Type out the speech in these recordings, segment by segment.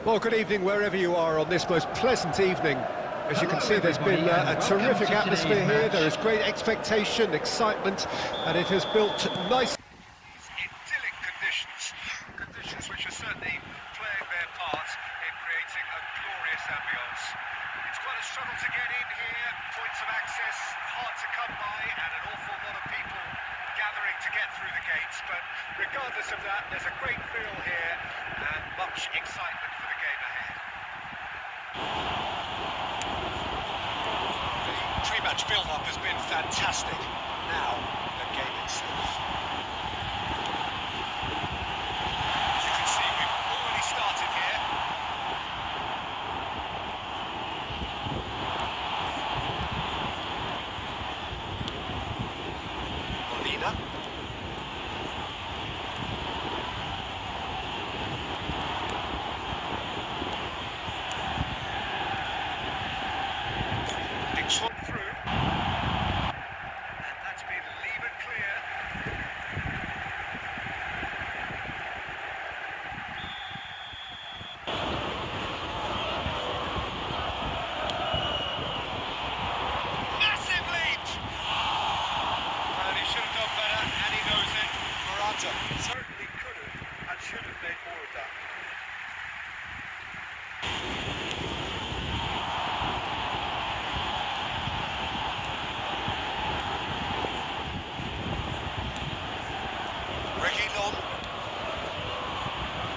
Well, good evening wherever you are on this most pleasant evening. As you can see, there's been a terrific atmosphere here. There is great expectation, excitement, and it has built nice... idyllic conditions which are certainly playing their part in creating a glorious ambience. It's quite a struggle to get in here, points of access hard to come by, and an awful lot of people gathering to get through the gates, but regardless of that, there's a great feel here and much excitement for the game ahead. The pre-match build-up has been fantastic. Now, the game itself. As you can see, we've already started here. Molina. Swap through, and that's been levered clear. Massive lead! And he should have done better, and he knows it. Morata certainly could have and should have made more of that.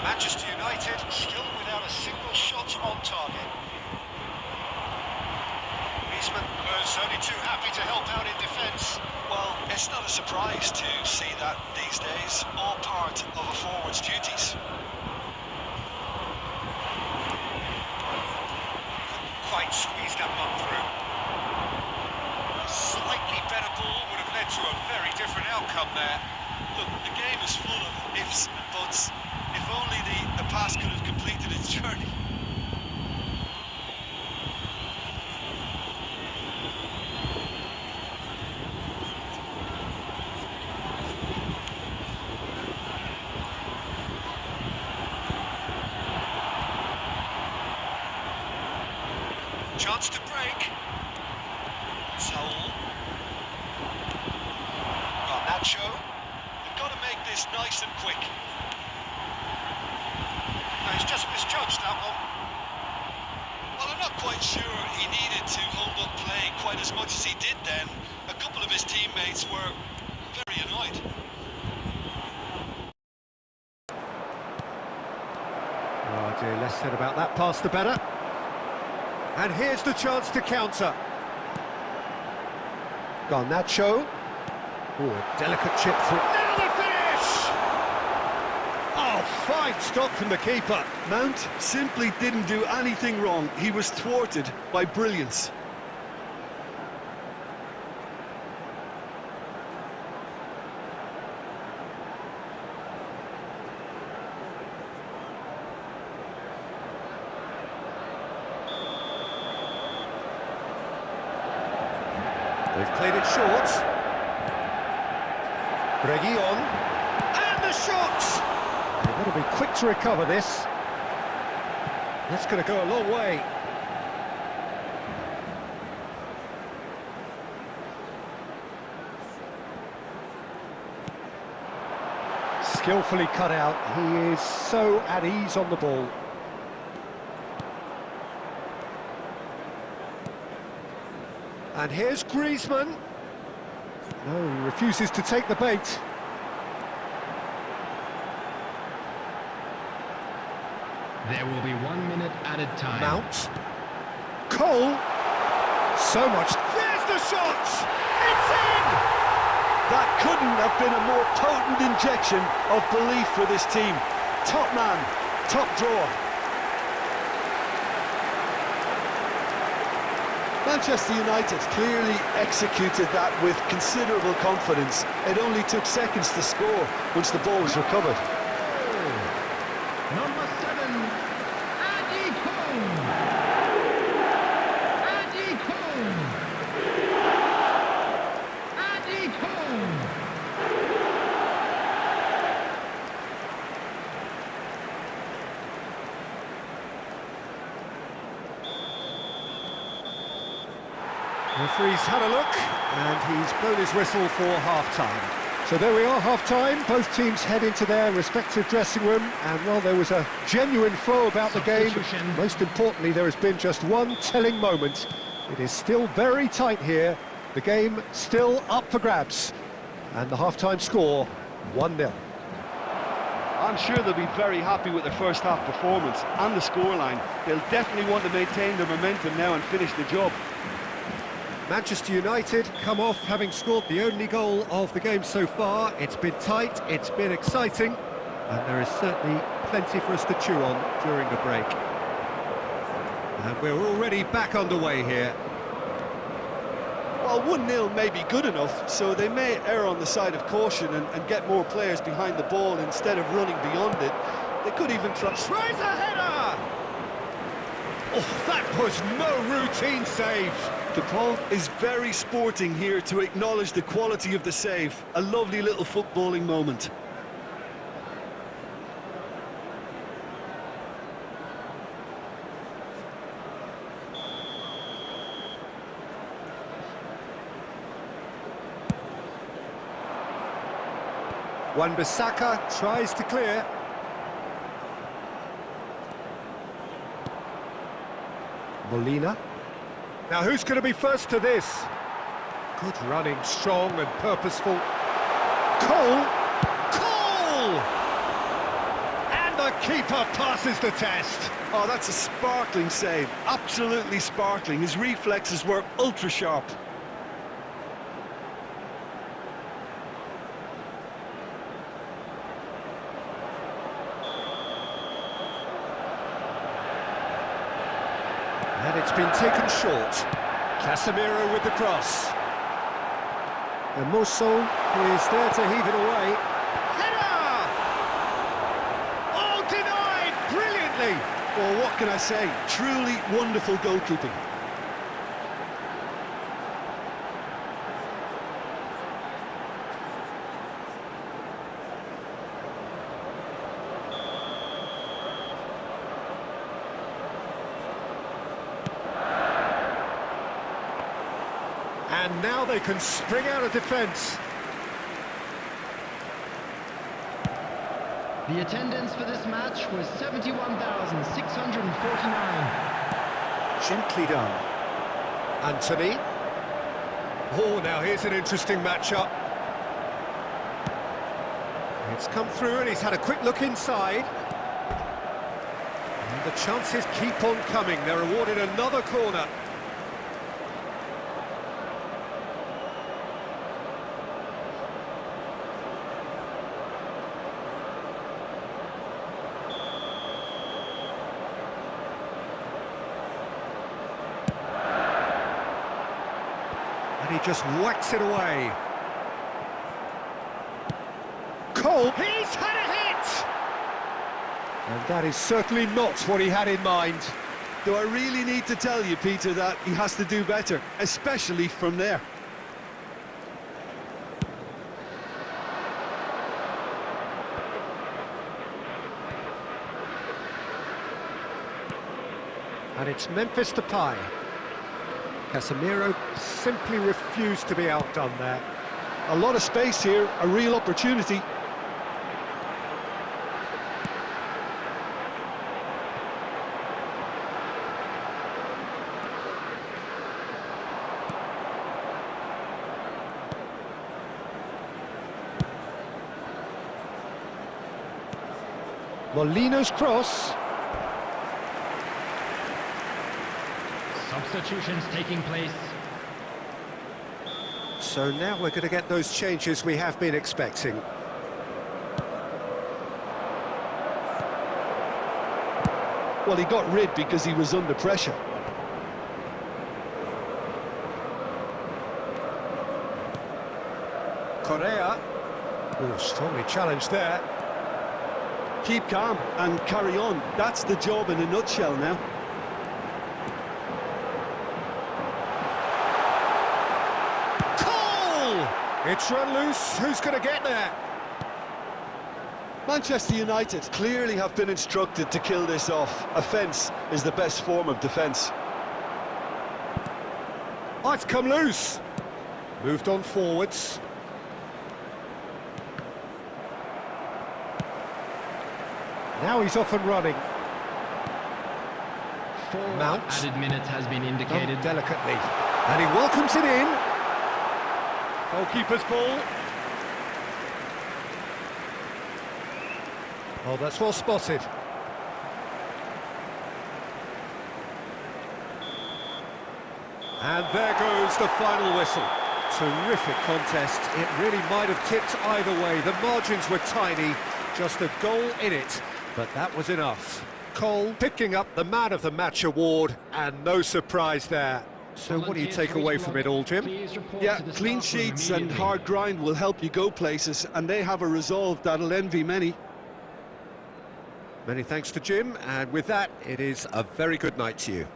Manchester United still without a single shot on target. Griezmann was only too happy to help out in defence. Well, it's not a surprise to see that these days, all part of a forward's duties. Quite squeezed that one through. A slightly better ball would have led to a very different outcome there. Look, the game is full of ifs and buts. If only the pass could have completed its journey. Chance to break. Saul. Garnacho. We've got to make this nice and quick. He's just misjudged that one. Well, I'm not quite sure he needed to hold up play quite as much as he did then. A couple of his teammates were very annoyed. Oh dear, less said about that pass the better. And here's the chance to counter. Garnacho. Oh, a delicate chip through. Now the finish! Oh, fine stop from the keeper. Mount simply didn't do anything wrong. He was thwarted by brilliance. They've played it short. Reguilon. And the shot! They've got to be quick to recover this. That's going to go a long way. Skillfully cut out. He is so at ease on the ball. And here's Griezmann. No, he refuses to take the bait. There will be 1 minute added time. Mount. Cole. So much. There's the shot! It's in! That couldn't have been a more potent injection of belief for this team. Top man, top draw. Manchester United clearly executed that with considerable confidence. It only took seconds to score once the ball was recovered. Number 7, Adi Cole. Adi Cole. Adi Cole. referee's had a look, and he's blown his whistle for half-time. So there we are, half-time. Both teams head into their respective dressing room, and while there was a genuine flow about the game, most importantly, there has been just one telling moment. It is still very tight here, the game still up for grabs, and the half-time score, 1-0. I'm sure they'll be very happy with their first half performance and the scoreline. They'll definitely want to maintain their momentum now and finish the job. Manchester United come off having scored the only goal of the game so far. It's been tight, it's been exciting, and there is certainly plenty for us to chew on during the break. And we're already back underway here. Well, 1-0 may be good enough, so they may err on the side of caution and get more players behind the ball instead of running beyond it. They could even try... Tries a header! Oh, that was no routine save. DePaul is very sporting here to acknowledge the quality of the save. A lovely little footballing moment. Wan-Bissaka tries to clear. Molina. Now who's going to be first to this? Good running, strong and purposeful. Cole! Cole! And the keeper passes the test. Oh, that's a sparkling save. Absolutely sparkling. His reflexes were ultra sharp. And it's been taken short. Casemiro with the cross. And Mosso is there to heave it away. Header! Oh, denied brilliantly! Well, what can I say? Truly wonderful goalkeeping. And now they can spring out of defence. The attendance for this match was 71,649. Gently done. Anthony. Oh, now here's an interesting matchup. It's come through and he's had a quick look inside. And the chances keep on coming. They're awarded another corner. And he just whacks it away. Cole, he's had a hit! And that is certainly not what he had in mind. Do I really need to tell you, Peter, that he has to do better, especially from there? And it's Memphis Depay. Casemiro simply refused to be outdone there. A lot of space here, a real opportunity. Molina's cross. Substitutions taking place. So now we're going to get those changes we have been expecting. Well, he got rid because he was under pressure. Correa. Oh, strongly challenged there. Keep calm and carry on. That's the job in a nutshell now. It's run loose, who's going to get there? Manchester United clearly have been instructed to kill this off. Offence is the best form of defence. Oh, it's come loose. Moved on forwards. Now he's off and running. 4 Mount. added minutes has been indicated. Done delicately. And he welcomes it in. Goalkeeper's ball. Oh, that's well spotted. And there goes the final whistle. Terrific contest. It really might have tipped either way. The margins were tiny, just a goal in it, but that was enough. Cole picking up the Man of the Match award, and no surprise there. So what do you take away from it all, Jim? Yeah, clean sheets and hard grind will help you go places, and they have a resolve that'll envy many. Many thanks to Jim, and with that, it is a very good night to you.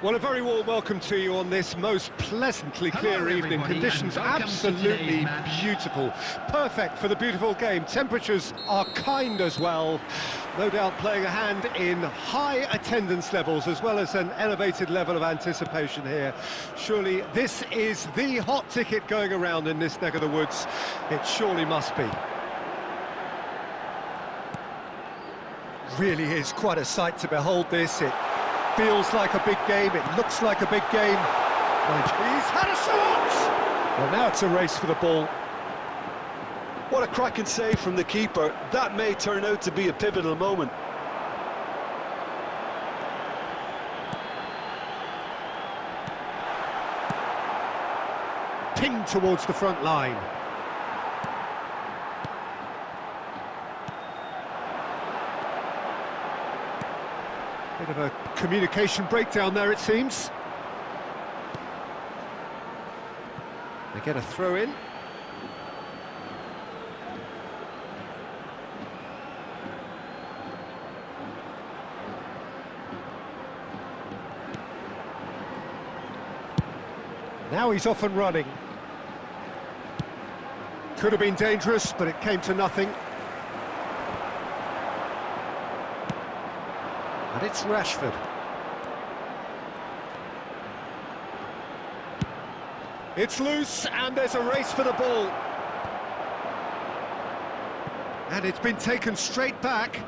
Well, a very warm welcome to you on this most pleasantly clear evening. Conditions absolutely beautiful. Perfect for the beautiful game. Temperatures are kind as well. No doubt playing a hand in high attendance levels as well as an elevated level of anticipation here. Surely this is the hot ticket going around in this neck of the woods. It surely must be. Really is quite a sight to behold this. It feels like a big game, it looks like a big game. And he's had a shot! Well, now it's a race for the ball. What a cracking save from the keeper. That may turn out to be a pivotal moment. Pinged towards the front line. Bit of a communication breakdown there, it seems. They get a throw in. Now he's off and running. Could have been dangerous, but it came to nothing. And it's Rashford. It's loose, and there's a race for the ball. And it's been taken straight back.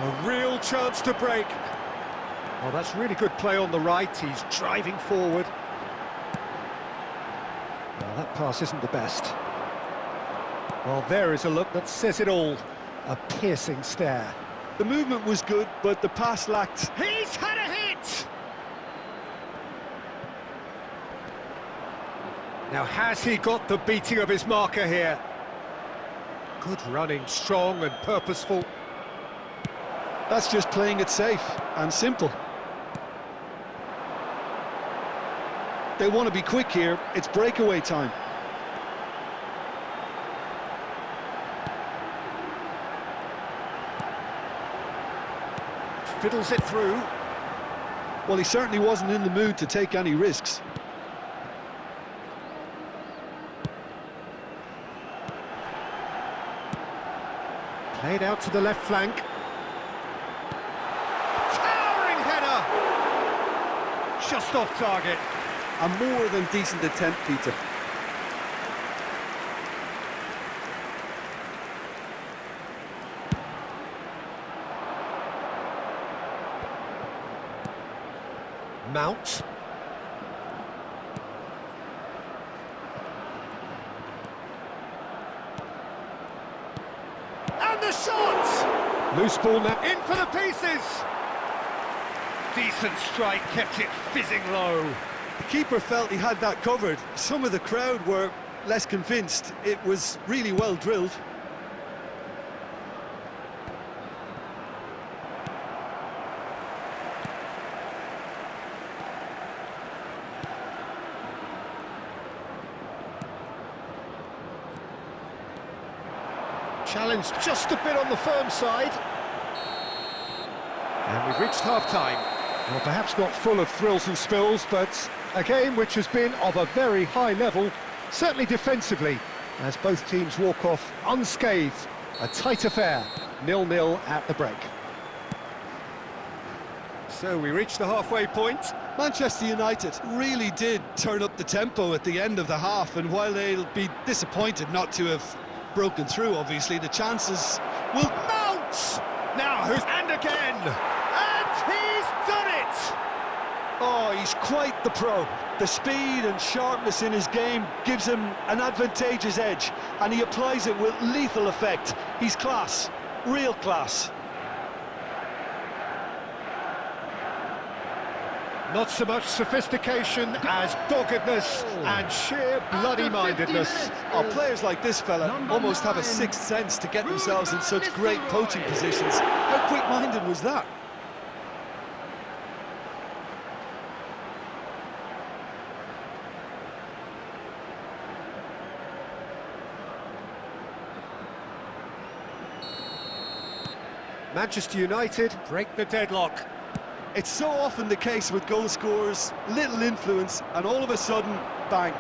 A real chance to break. Well, that's really good play on the right. He's driving forward. Well, that pass isn't the best. Well, there is a look that says it all. A piercing stare. The movement was good, but the pass lacked. He's had a hit! Now, has he got the beating of his marker here? Good running, strong and purposeful. That's just playing it safe and simple. They want to be quick here. It's breakaway time. Fiddles it through. Well, he certainly wasn't in the mood to take any risks. Played out to the left flank. Towering header! Just off target. A more than decent attempt, Peter. Mount. And Loose ball now. In for the pieces! Decent strike, kept it fizzing low. The keeper felt he had that covered. Some of the crowd were less convinced. It was really well drilled. Challenge just a bit on the firm side. And we've reached half-time. Well, perhaps not full of thrills and spills, but a game which has been of a very high level, certainly defensively, as both teams walk off unscathed. A tight affair, 0-0 at the break. So we reach the halfway point. Manchester United really did turn up the tempo at the end of the half, and while they'll be disappointed not to have broken through, obviously, the chances will mount! Now who's... and again! And he's done it! Oh, he's quite the pro. The speed and sharpness in his game gives him an advantageous edge, and he applies it with lethal effect. He's class, real class. Not so much sophistication as doggedness and sheer bloody-mindedness. Oh, players like this fella almost have a sixth sense to get themselves in such great poaching positions. How quick-minded was that? Manchester United break the deadlock. It's so often the case with goal scorers, little influence, and all of a sudden, bang.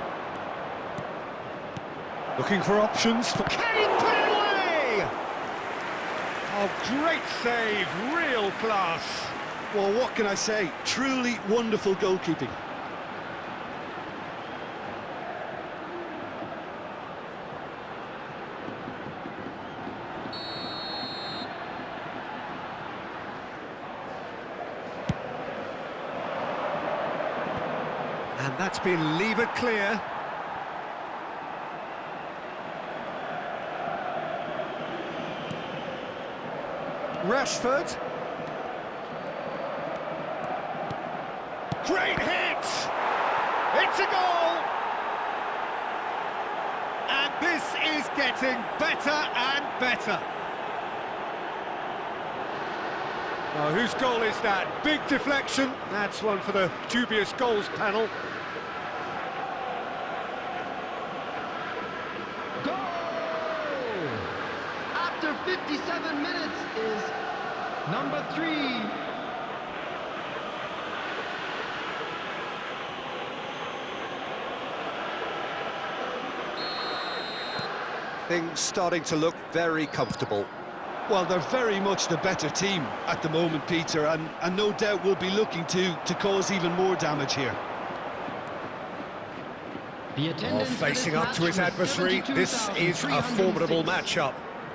Looking for options for... Can he put it away? Oh, great save, real class. Well, what can I say? Truly wonderful goalkeeping. And that's been levered clear. Rashford. Great hit! It's a goal! And this is getting better and better. Oh, whose goal is that? Big deflection. That's one for the dubious goals panel. Goal! After 57 minutes is number 3. Things starting to look very comfortable. Well, they're very much the better team at the moment, Peter, and no doubt will be looking to cause even more damage here. The attendance Facing up to his adversary, this is a formidable matchup.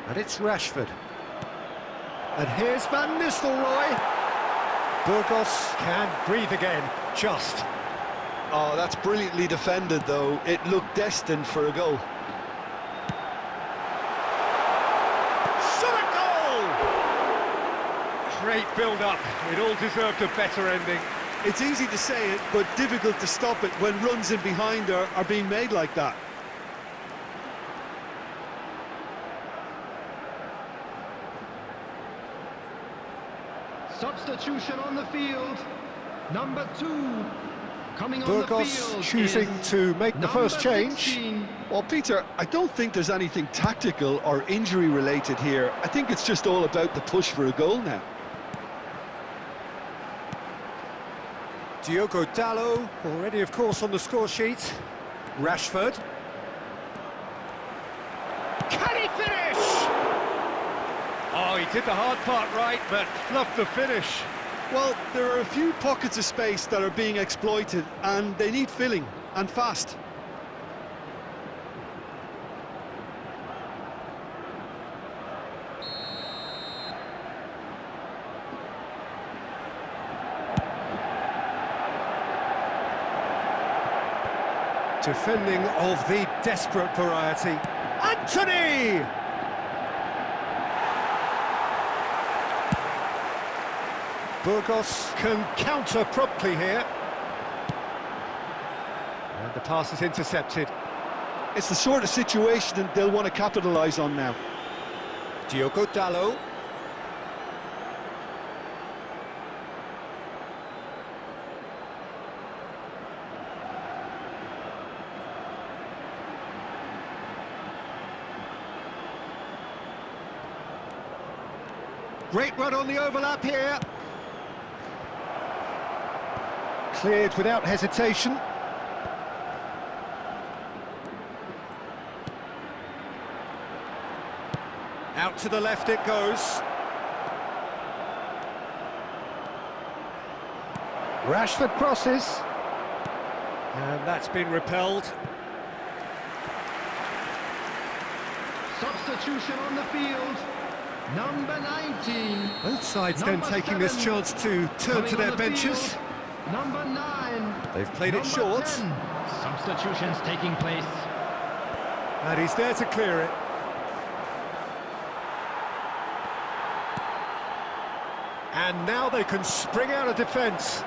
And it's Rashford. And here's Van Nistelrooy. Burgos can breathe again, just. Oh, that's brilliantly defended, though. It looked destined for a goal. Great build-up. It all deserved a better ending. It's easy to say it, but difficult to stop it when runs in behind are being made like that. Substitution on the field. Number 2 coming on the Burgos field. choosing to make the first change. 16. Well, Peter, I don't think there's anything tactical or injury-related here. I think it's just all about the push for a goal now. Diogo Dalot, already, of course, on the score sheet. Rashford. Can he finish? Oh, he did the hard part right, but fluffed the finish. Well, there are a few pockets of space that are being exploited, and they need filling, and fast. Defending of the desperate variety. Anthony! Burgos can counter promptly here. And the pass is intercepted. It's the sort of situation that they'll want to capitalise on now. Diogo Dalot. Great run on the overlap here. Cleared without hesitation. Out to the left it goes. Rashford crosses. And that's been repelled. Substitution on the field. Number 19. Both sides Number then taking this 7. chance to turn Coming to their on the benches. field. Number 9. They've played it Number short. 10. Substitutions taking place. And he's there to clear it. And now they can spring out of defence.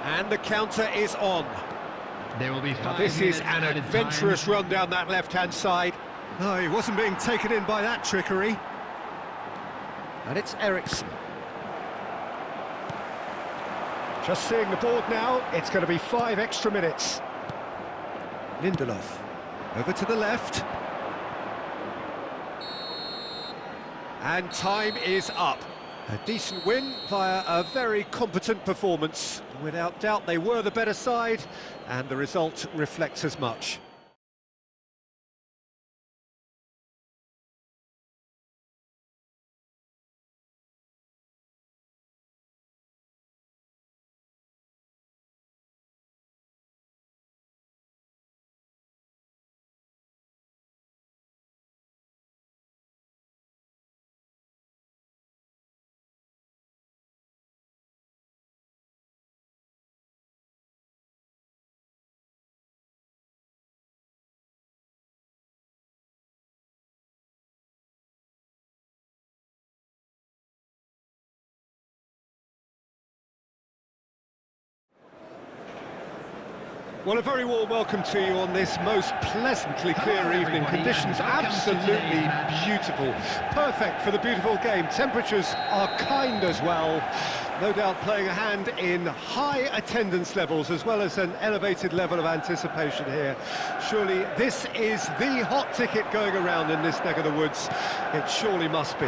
And the counter is on. There will be Now 5 this is minutes an added adventurous time. run down that left-hand side. No, he wasn't being taken in by that trickery. And it's Eriksson. Just seeing the board now, it's going to be 5 extra minutes. Lindelof, over to the left. And time is up. A decent win via a very competent performance. Without doubt, they were the better side, and the result reflects as much. Well, a very warm welcome to you on this most pleasantly clear Hello, evening. everybody, Conditions and welcome to absolutely today's match. beautiful. Perfect for the beautiful game. Temperatures are kind as well. No doubt playing a hand in high attendance levels as well as an elevated level of anticipation here. Surely this is the hot ticket going around in this neck of the woods. It surely must be.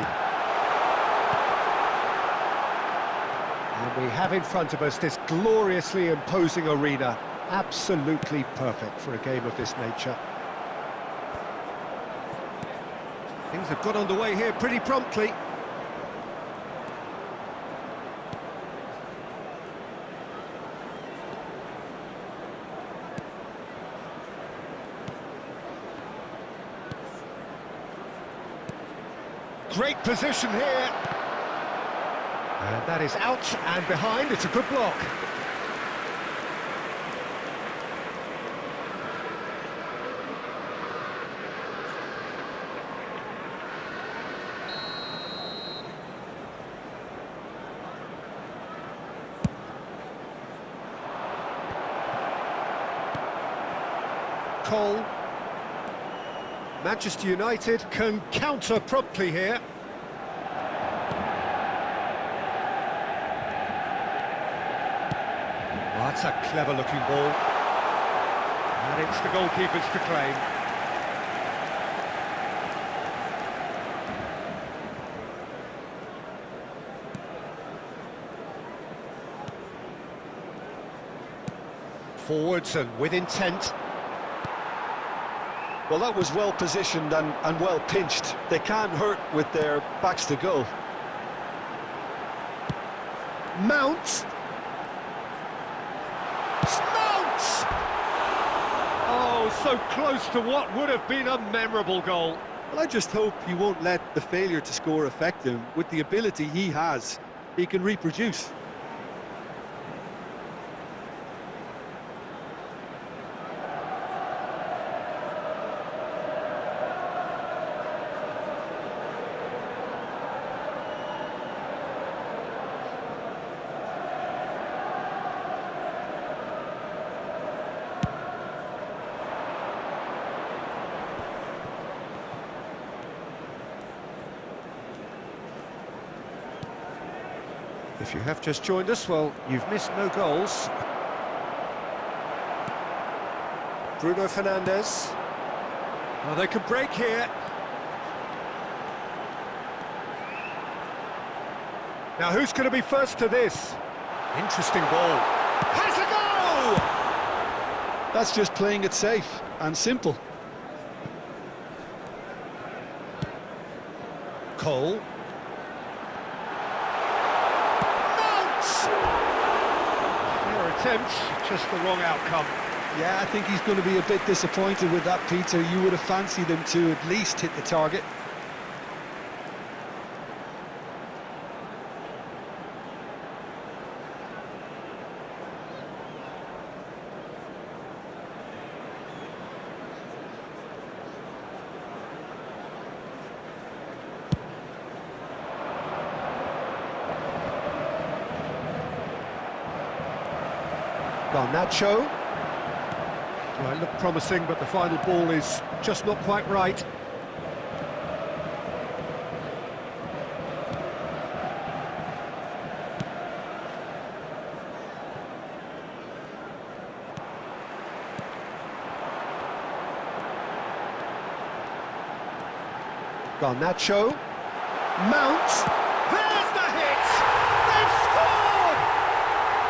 And we have in front of us this gloriously imposing arena. Absolutely perfect for a game of this nature. Things have got underway here pretty promptly. Great position here. And that is out and behind. It's a good block. Cole. Manchester United can counter promptly here. Oh, that's a clever-looking ball. And it's the goalkeeper's to claim. Forwards and with intent. Well, that was well positioned and well pinched. They can't hurt with their backs to goal. Mount. Mount! Oh, so close to what would have been a memorable goal. Well, I just hope he won't let the failure to score affect him. With the ability he has, he can reproduce. If you have just joined us, well, you've missed no goals. Bruno Fernandes. Oh, they can break here. Now, who's going to be first to this? Interesting ball. Has a goal! That's just playing it safe and simple. Cole. Attempt, just the wrong outcome. Yeah, I think he's going to be a bit disappointed with that, Peter. You would have fancied him to at least hit the target. Garnacho. Well, it looked promising, but the final ball is just not quite right. Garnacho. Mount. There's the hit! They've scored!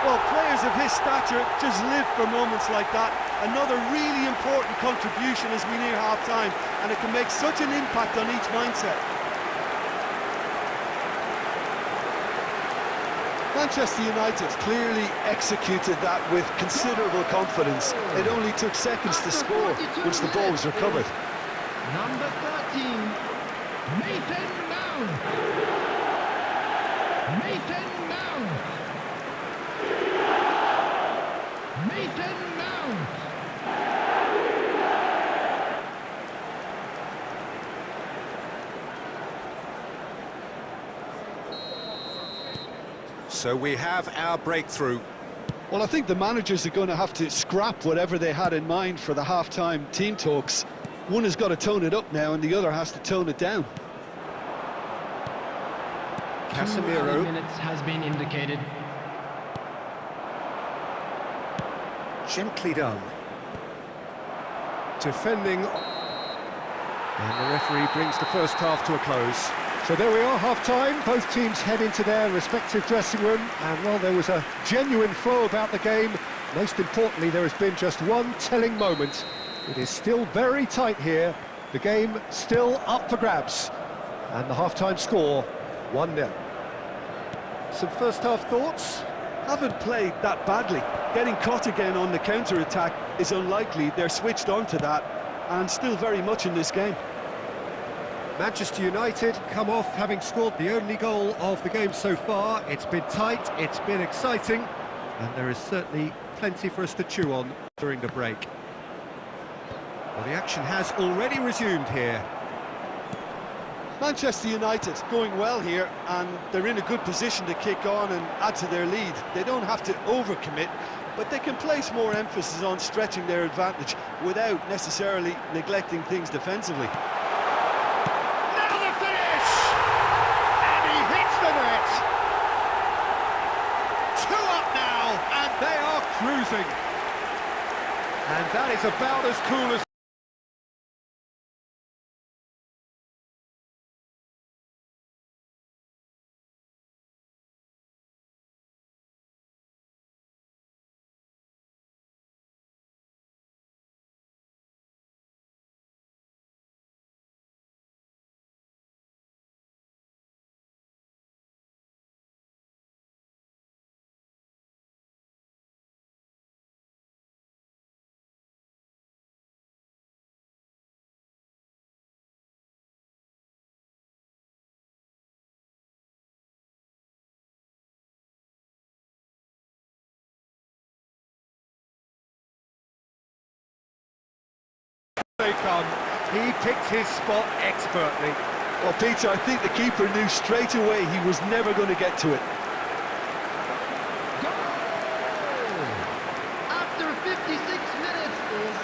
Well, players of his stature just live for moments like that. Another really important contribution as we near half-time, and it can make such an impact on each mindset. Manchester United clearly executed that with considerable confidence. It only took seconds to score once the ball was recovered. Number 13, Nathan Mount. Nathan Mount. Nathan Mount. So we have our breakthrough. Well, I think the managers are going to have to scrap whatever they had in mind for the half-time team talks. One has got to tone it up now and the other has to tone it down. Casemiro. 2 minutes has been indicated. Gently done. Defending. And the referee brings the first half to a close. So there we are, half-time. Both teams head into their respective dressing room. And while there was a genuine flow about the game, most importantly, there has been just one telling moment. It is still very tight here. The game still up for grabs. And the half-time score, 1-0. Some first-half thoughts? Haven't played that badly. Getting caught again on the counter-attack is unlikely. They're switched on to that and still very much in this game. Manchester United come off having scored the only goal of the game so far. It's been tight, it's been exciting, and there is certainly plenty for us to chew on during the break. Well, the action has already resumed here. Manchester United going well here, and they're in a good position to kick on and add to their lead. They don't have to overcommit, but they can place more emphasis on stretching their advantage without necessarily neglecting things defensively. Now the finish! And he hits the net! 2 up now, and they are cruising. And that is about as cool as They come. He picked his spot expertly. Well, Peter, I think the keeper knew straight away he was never going to get to it. Goal! After 56 minutes is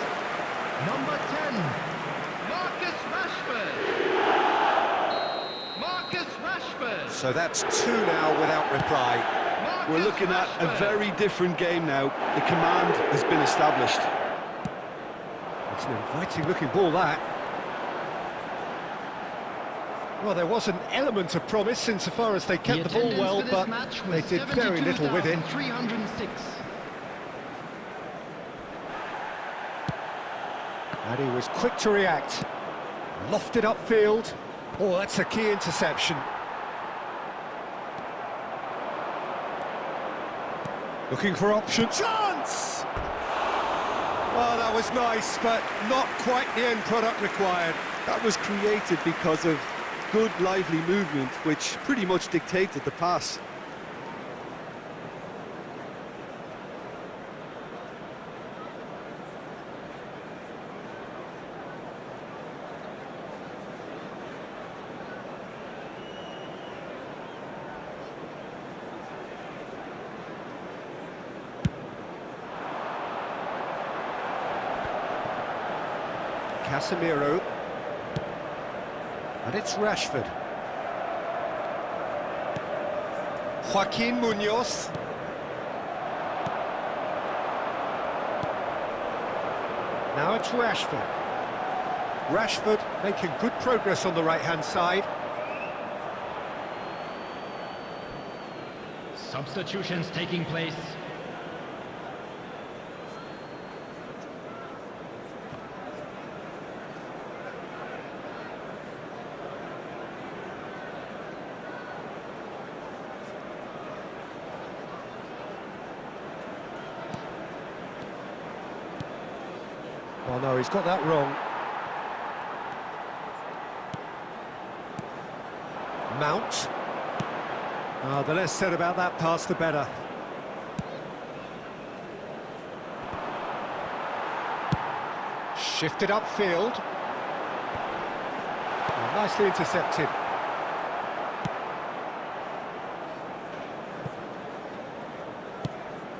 number 10, Marcus Rashford. Marcus Rashford. So that's 2 now without reply. Marcus We're looking at a Rashford. very different game now. The command has been established. It's an inviting-looking ball, that. Well, there was an element of promise insofar as they kept the ball well, but they did very little with it. 306. And he was quick to react. Lofted upfield. Oh, that's a key interception. Looking for option. Chance! Well, that was nice, but not quite the end product required. That was created because of good, lively movement, which pretty much dictated the pass. Casemiro. And it's Rashford. Joaquin Munoz. Now it's Rashford. Rashford making good progress on the right-hand side. Substitutions taking place. Oh no, he's got that wrong. Mount. The less said about that pass, the better. Shifted upfield. Oh, nicely intercepted.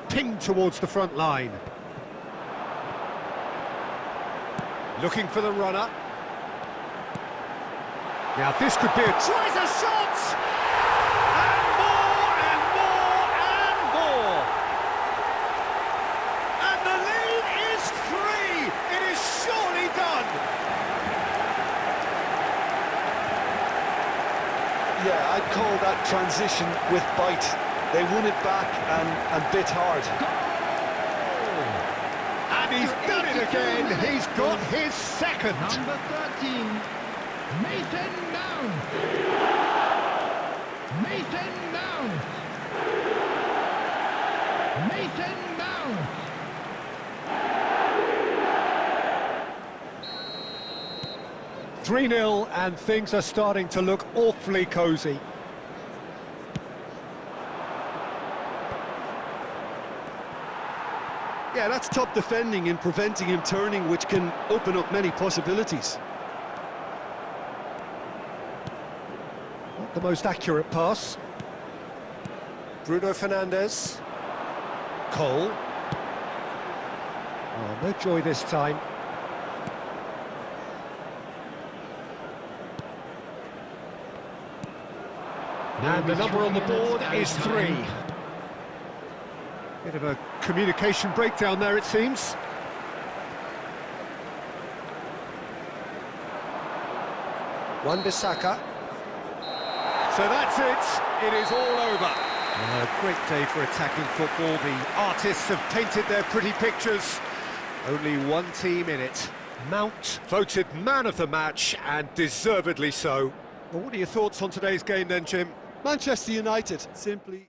Pinged towards the front line. Looking for the runner. Now this could be a tries a shot! And more and more and more! And the lead is 3! It is surely done! Yeah, I'd call that transition with bite. They won it back and bit hard. And he's done it again! He's got his second! Number 13, Mason Mount. Mason Mount. Mason Mount. – 3-0, and things are starting to look awfully cosy. Yeah, that's top defending and preventing him turning, which can open up many possibilities. Not the most accurate pass. Bruno Fernandes. Cole. Oh, no joy this time. And the number on the board is 3. Bit of a communication breakdown there, it seems. Wan-Bissaka. So that's it. It is all over. A great day for attacking football. The artists have painted their pretty pictures. Only one team in it. Mount voted man of the match, and deservedly so. Well, what are your thoughts on today's game then, Jim? Manchester United simply...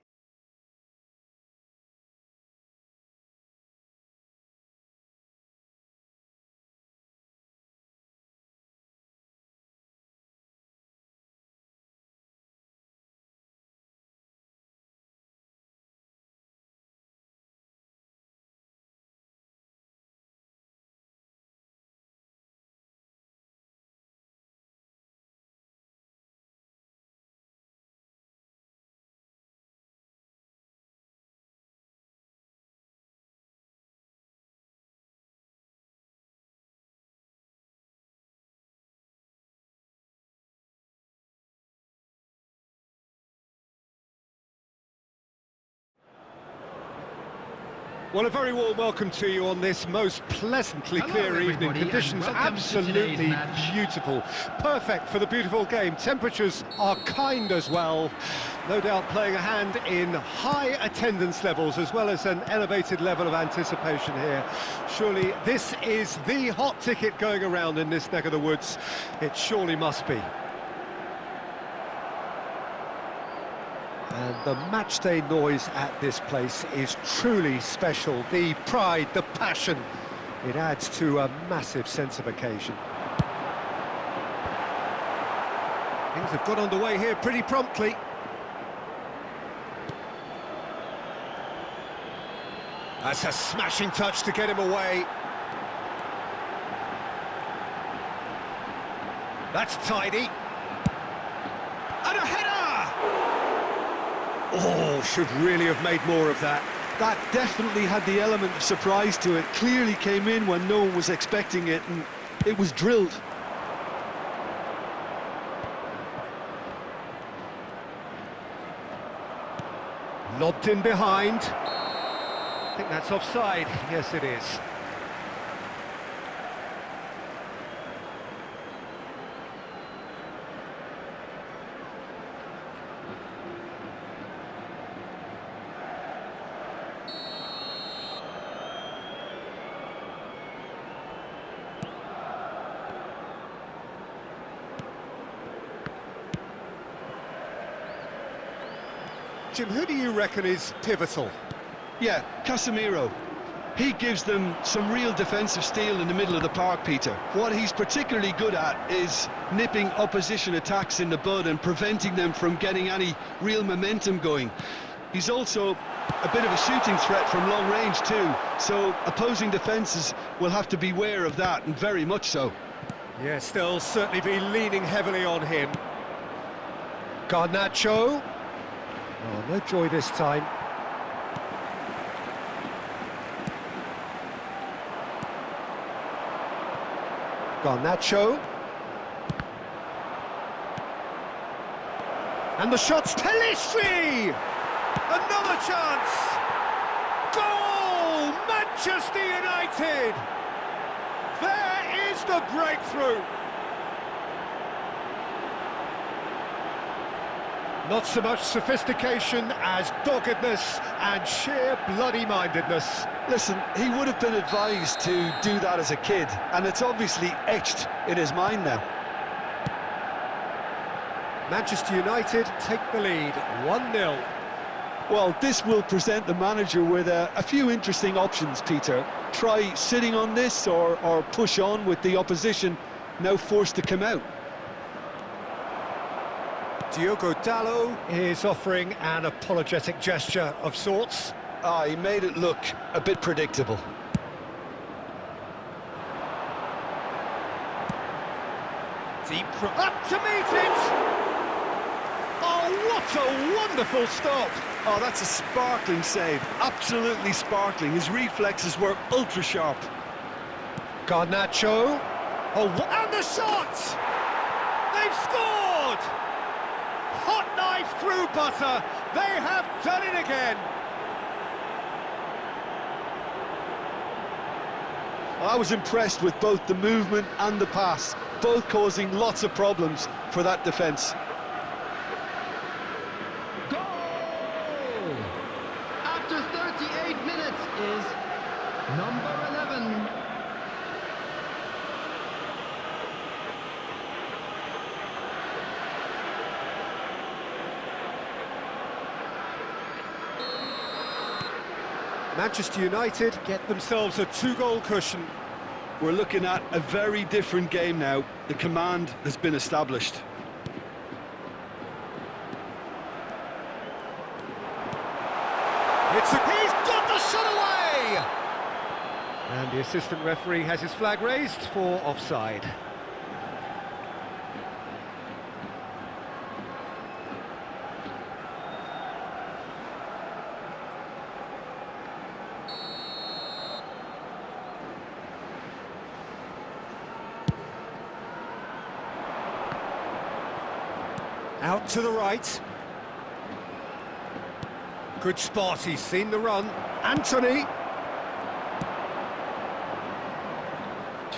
Well, a very warm welcome to you on this most pleasantly clear evening. Conditions absolutely beautiful. Perfect for the beautiful game. Temperatures are kind as well. No doubt playing a hand in high attendance levels as well as an elevated level of anticipation here. Surely this is the hot ticket going around in this neck of the woods. It surely must be. And the matchday noise at this place is truly special. The pride, the passion, it adds to a massive sense of occasion. Things have got underway here pretty promptly. That's a smashing touch to get him away. That's tidy. And a header! Oh, should really have made more of that. That definitely had the element of surprise to it. Clearly came in when no one was expecting it, and it was drilled. Lobbed in behind. I think that's offside. Yes, it is. Jim, who do you reckon is pivotal? Yeah, Casemiro. He gives them some real defensive steel in the middle of the park, Peter. What he's particularly good at is nipping opposition attacks in the bud and preventing them from getting any real momentum going. He's also a bit of a shooting threat from long range too, so opposing defences will have to beware of that, and very much so. Yes, they'll certainly be leaning heavily on him. Garnacho. Oh, no joy this time. Garnacho. And the shot's Telestri! Another chance! Goal! Manchester United! There is the breakthrough! Not so much sophistication as doggedness and sheer bloody-mindedness. Listen, he would have been advised to do that as a kid, and it's obviously etched in his mind now. Manchester United take the lead, 1-0. Well, this will present the manager with a few interesting options, Peter. Try sitting on this or push on with the opposition now forced to come out. Diogo Dalot is offering an apologetic gesture of sorts. He made it look a bit predictable. Deep up to meet it! Oh, what a wonderful stop! Oh, that's a sparkling save, absolutely sparkling. His reflexes were ultra sharp. Garnacho. Oh, and the shot! They've scored! Hot knife through butter. They have done it again. I was impressed with both the movement and the pass, both causing lots of problems for that defence. Goal! After 38 minutes is number 11. Manchester United get themselves a 2-goal cushion. We're looking at a very different game now. The command has been established. He's got the shot away! And the assistant referee has his flag raised for offside. Out to the right. Good spot, he's seen the run. Anthony.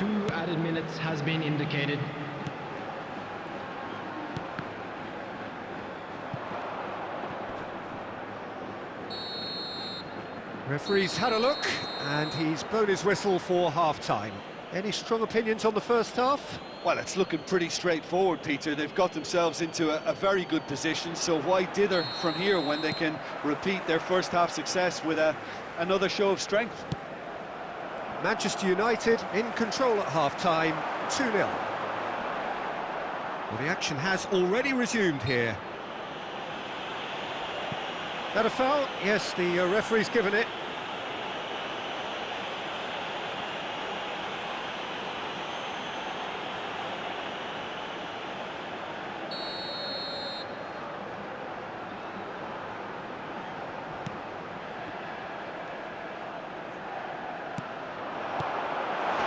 2 added minutes has been indicated. Referee's had a look, and he's blown his whistle for half-time. Any strong opinions on the first half? Well, it's looking pretty straightforward, Peter. They've got themselves into a very good position, so why dither from here when they can repeat their first half success with another show of strength? Manchester United in control at half-time, 2-0. Well, the action has already resumed here. That a foul? Yes, the referee's given it.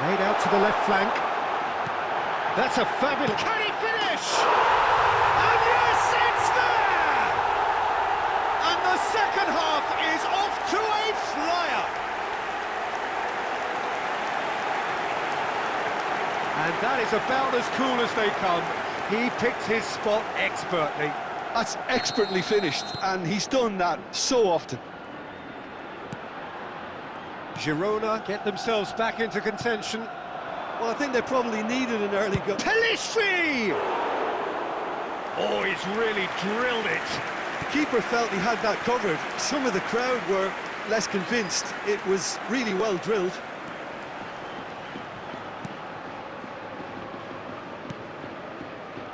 Made out to the left flank. That's a fabulous... Can he finish? And yes, it's there! And the second half is off to a flyer. And that is about as cool as they come. He picked his spot expertly. That's expertly finished, and he's done that so often. Girona get themselves back into contention. Well, I think they probably needed an early goal. Pelistri! Oh, he's really drilled it. The keeper felt he had that covered. Some of the crowd were less convinced. It was really well drilled.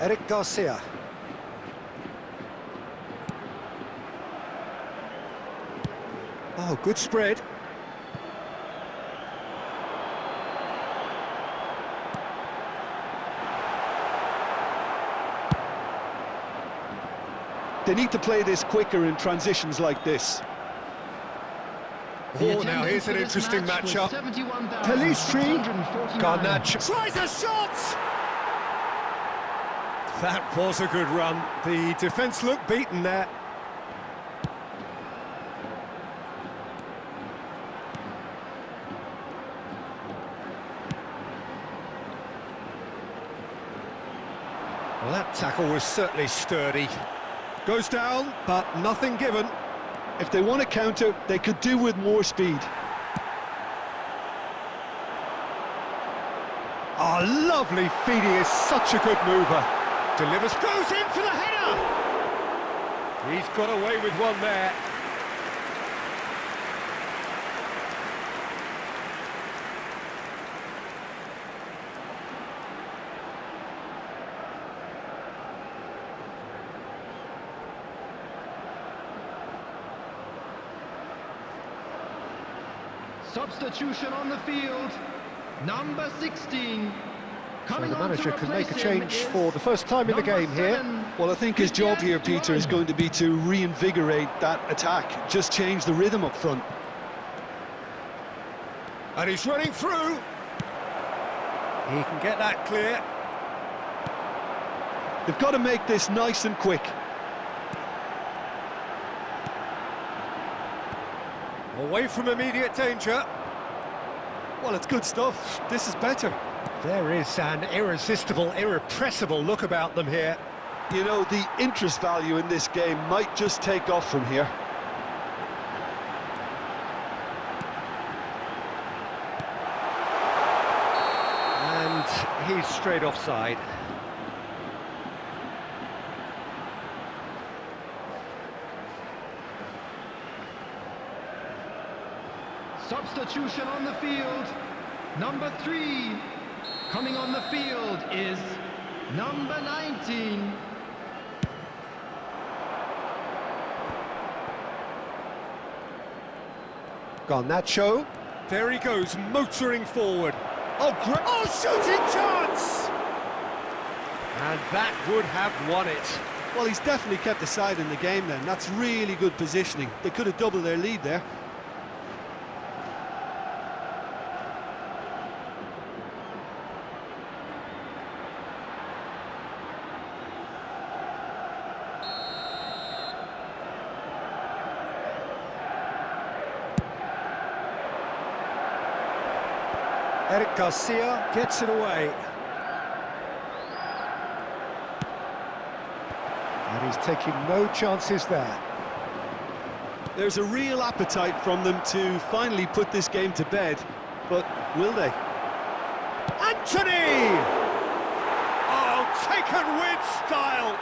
Eric Garcia. Oh, good spread. They need to play this quicker in transitions like this. Oh, now here's an interesting matchup. Pelistri, Garnacho tries a shot! That was a good run. The defence looked beaten there. Well, that tackle was certainly sturdy. Goes down, but nothing given. If they want to counter, they could do with more speed. Oh, lovely feed. He is such a good mover. Delivers, goes in for the header! He's got away with one there. Substitution on the field, number 16. So the manager can make a change for the first time in the game here. Well, I think his job here, Peter, is going to be to reinvigorate that attack, just change the rhythm up front. And he's running through. He can get that clear. They've got to make this nice and quick. Away from immediate danger. Well, it's good stuff. This is better. There is an irresistible, irrepressible look about them here. You know, the interest value in this game might just take off from here. And he's straight offside. Substitution on the field, number 3. Coming on the field is number 19. Garnacho. There he goes, motoring forward. Oh, great! Oh, shooting chance! And that would have won it. Well, he's definitely kept the side in the game then. That's really good positioning. They could have doubled their lead there. Eric Garcia gets it away. And he's taking no chances there. There's a real appetite from them to finally put this game to bed, but will they? Anthony! Oh, taken with style!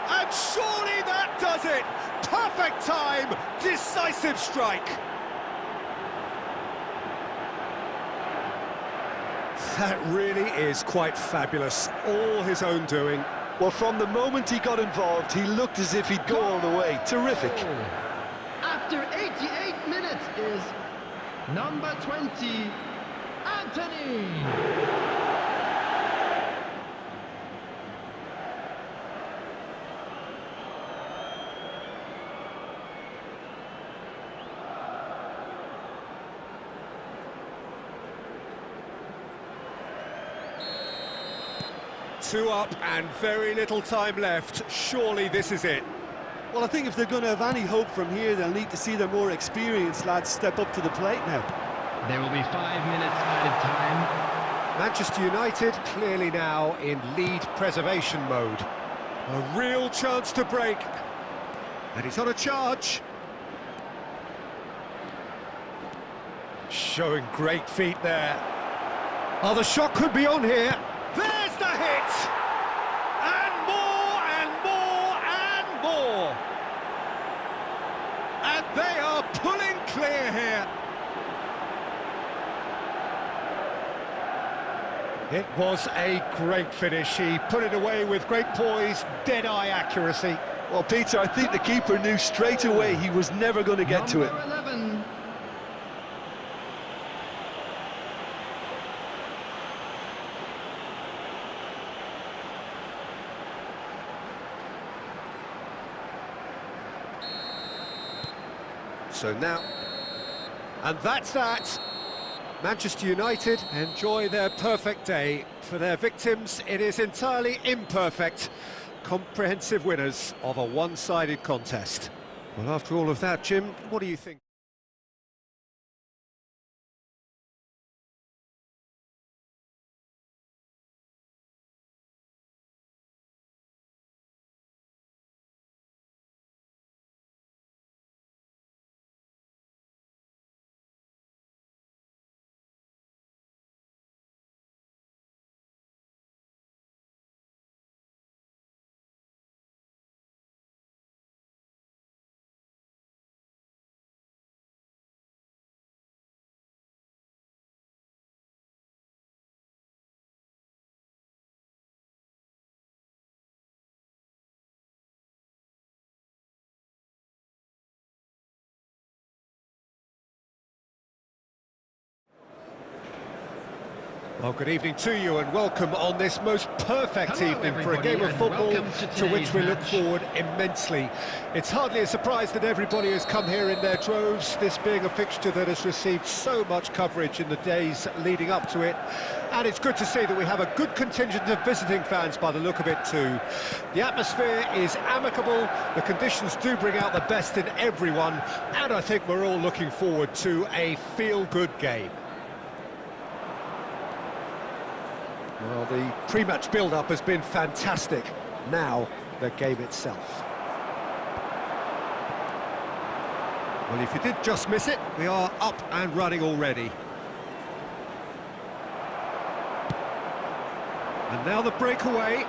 And surely that does it! Perfect time, decisive strike! That really is quite fabulous, all his own doing. Well, from the moment he got involved, he looked as if he'd go all the way. Terrific. After 88 minutes is number 20, Anthony. 2 up and very little time left. Surely this is it. Well, I think if they're going to have any hope from here, they'll need to see their more experienced lads step up to the plate now. There will be 5 minutes added time. Manchester United clearly now in lead preservation mode. A real chance to break. And he's on a charge. Showing great feet there. Oh, the shot could be on here. There's the hit! And more, and more, and more! And they are pulling clear here. It was a great finish. He put it away with great poise, dead-eye accuracy. Well, Peter, I think the keeper knew straight away he was never going to get to it. Number 11. So now, and that's that. Manchester United enjoy their perfect day. For their victims, it is entirely imperfect. Comprehensive winners of a one-sided contest. Well, after all of that, Jim, what do you think? Well, good evening to you and welcome on this most perfect Hello, evening for a game of football to which we look forward immensely. It's hardly a surprise that everybody has come here in their droves, this being a fixture that has received so much coverage in the days leading up to it. And it's good to see that we have a good contingent of visiting fans by the look of it too. The atmosphere is amicable, the conditions do bring out the best in everyone, and I think we're all looking forward to a feel-good game. Well, the pre-match build-up has been fantastic. Now, the game itself. Well, if you did just miss it, we are up and running already. And now the breakaway.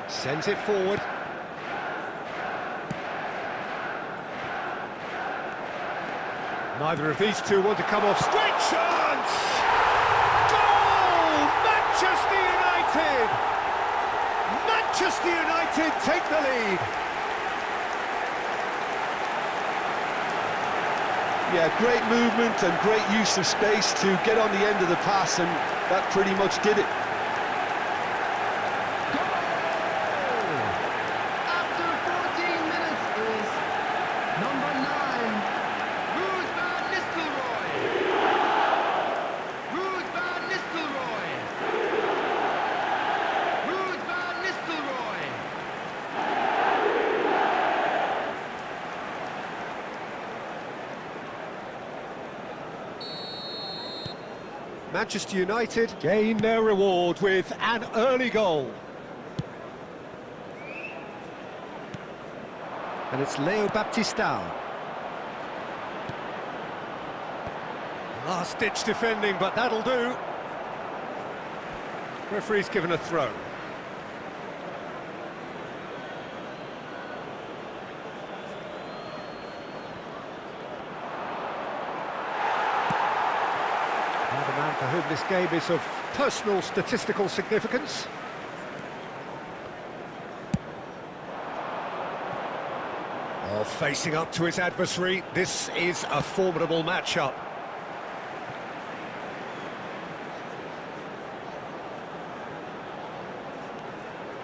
Sends it forward. Neither of these two want to come off. Straight chance! Goal! Manchester United! Manchester United take the lead. Yeah, great movement and great use of space to get on the end of the pass, and that pretty much did it. After 14 minutes is number 9, Ruud van Nistelrooy. Ruud van Nistelrooy. Ruud van Nistelrooy. Manchester United gain their reward with an early goal. And it's Leo Baptistao. Last-ditch defending, but that'll do. Referee's given a throw. And the man for whom this game is of personal statistical significance. Oh, facing up to his adversary, this is a formidable matchup.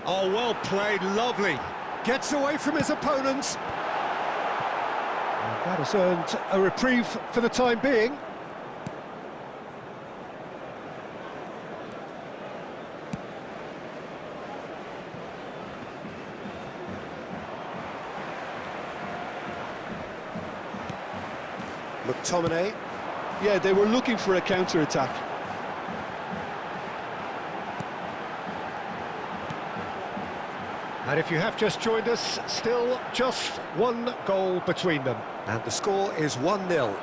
Oh, well played, lovely. Gets away from his opponents. And that has earned a reprieve for the time being. McTominay. Yeah, they were looking for a counter-attack. And if you have just joined us, still just one goal between them. And the score is 1-0.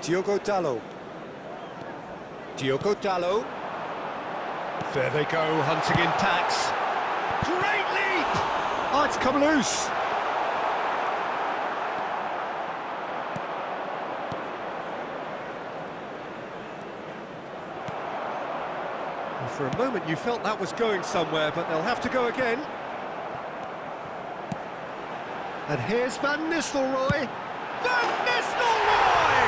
Diogo Dalot. Diogo Dalot. There they go, hunting in tacks. Great leap! Oh, it's come loose. And for a moment you felt that was going somewhere, but they'll have to go again. And here's Van Nistelrooy. Van Nistelrooy!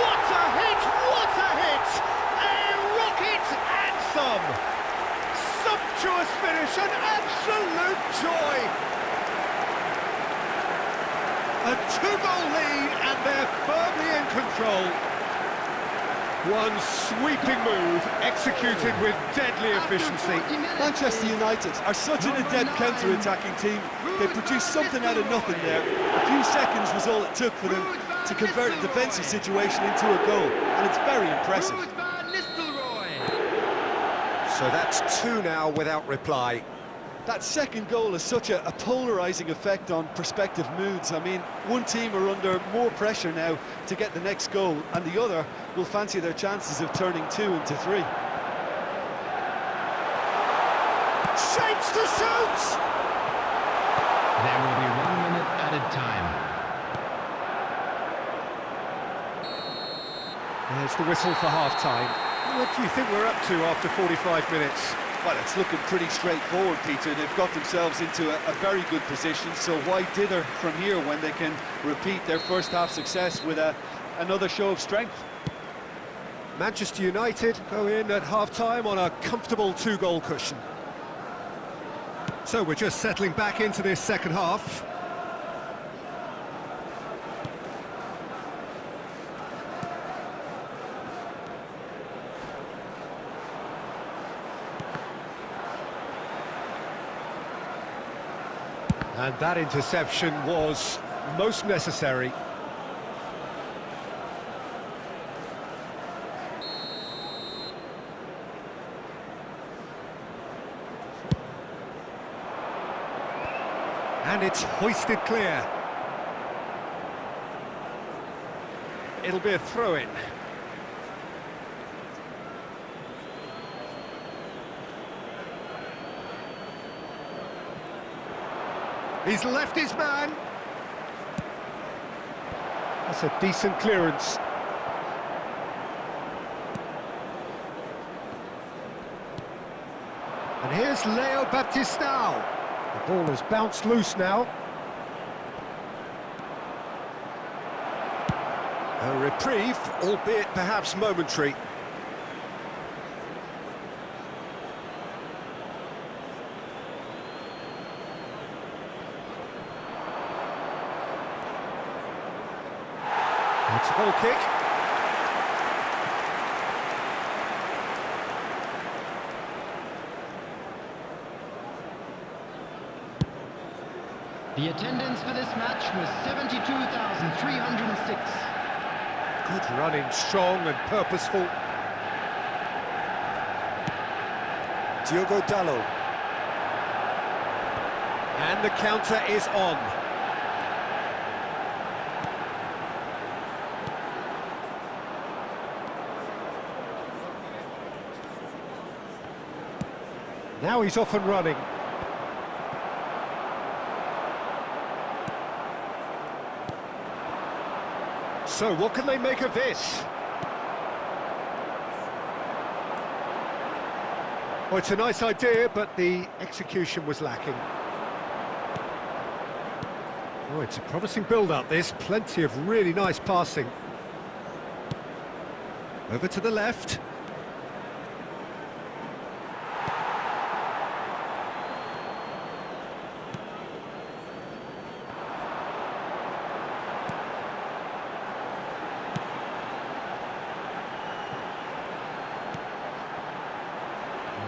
What a hit! What a hit! A rocket anthem! Sumptuous finish, an absolute joy! A two-goal lead and they're firmly in control. One sweeping move, executed with deadly efficiency. Manchester United are such an adept counter-attacking team. They produced something out of nothing there. A few seconds was all it took for them to convert a defensive situation into a goal, and it's very impressive. So that's two now without reply. That second goal has such a polarising effect on prospective moods. I mean, one team are under more pressure now to get the next goal, and the other will fancy their chances of turning 2 into 3. Shapes to shoot! There will be 1 minute added time. There's the whistle for half-time. What do you think we're up to after 45 minutes? Well, it's looking pretty straightforward, Peter. They've got themselves into a very good position, so why dither from here when they can repeat their first half success with another show of strength? Manchester United go in at half-time on a comfortable 2-goal cushion. So we're just settling back into this second half. And that interception was most necessary. And it's hoisted clear. It'll be a throw-in. He's left his man. That's a decent clearance. And here's Leo Baptistao. The ball has bounced loose now. A reprieve, albeit perhaps momentary. It's a goal kick. The attendance for this match was 72,306. Good running, strong and purposeful. Diogo Dalot. And the counter is on. Now he's off and running. So what can they make of this? Well, it's a nice idea, but the execution was lacking. Oh, it's a promising build-up, this. Plenty of really nice passing. Over to the left.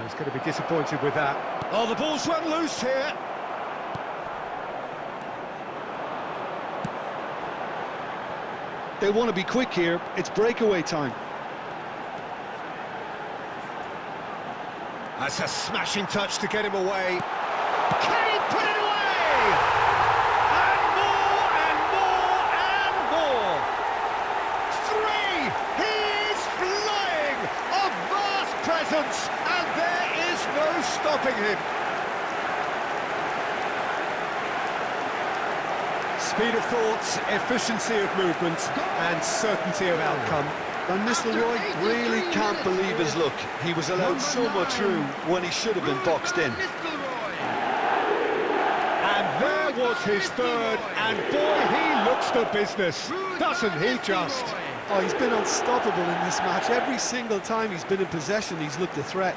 He's going to be disappointed with that. Oh, the ball's run loose here. They want to be quick here. It's breakaway time. That's a smashing touch to get him away. Can he put it away? And more, and more, and more. Three! He's flying! A vast presence, and there is no stopping him. Speed of thought, efficiency of movement, and certainty of outcome. Van Nistelrooy really can't believe his luck. He was allowed so much room when he should have been boxed in. And there was his third, and boy, he looks the business, doesn't he just? Oh, he's been unstoppable in this match. Every single time he's been in possession, he's looked a threat.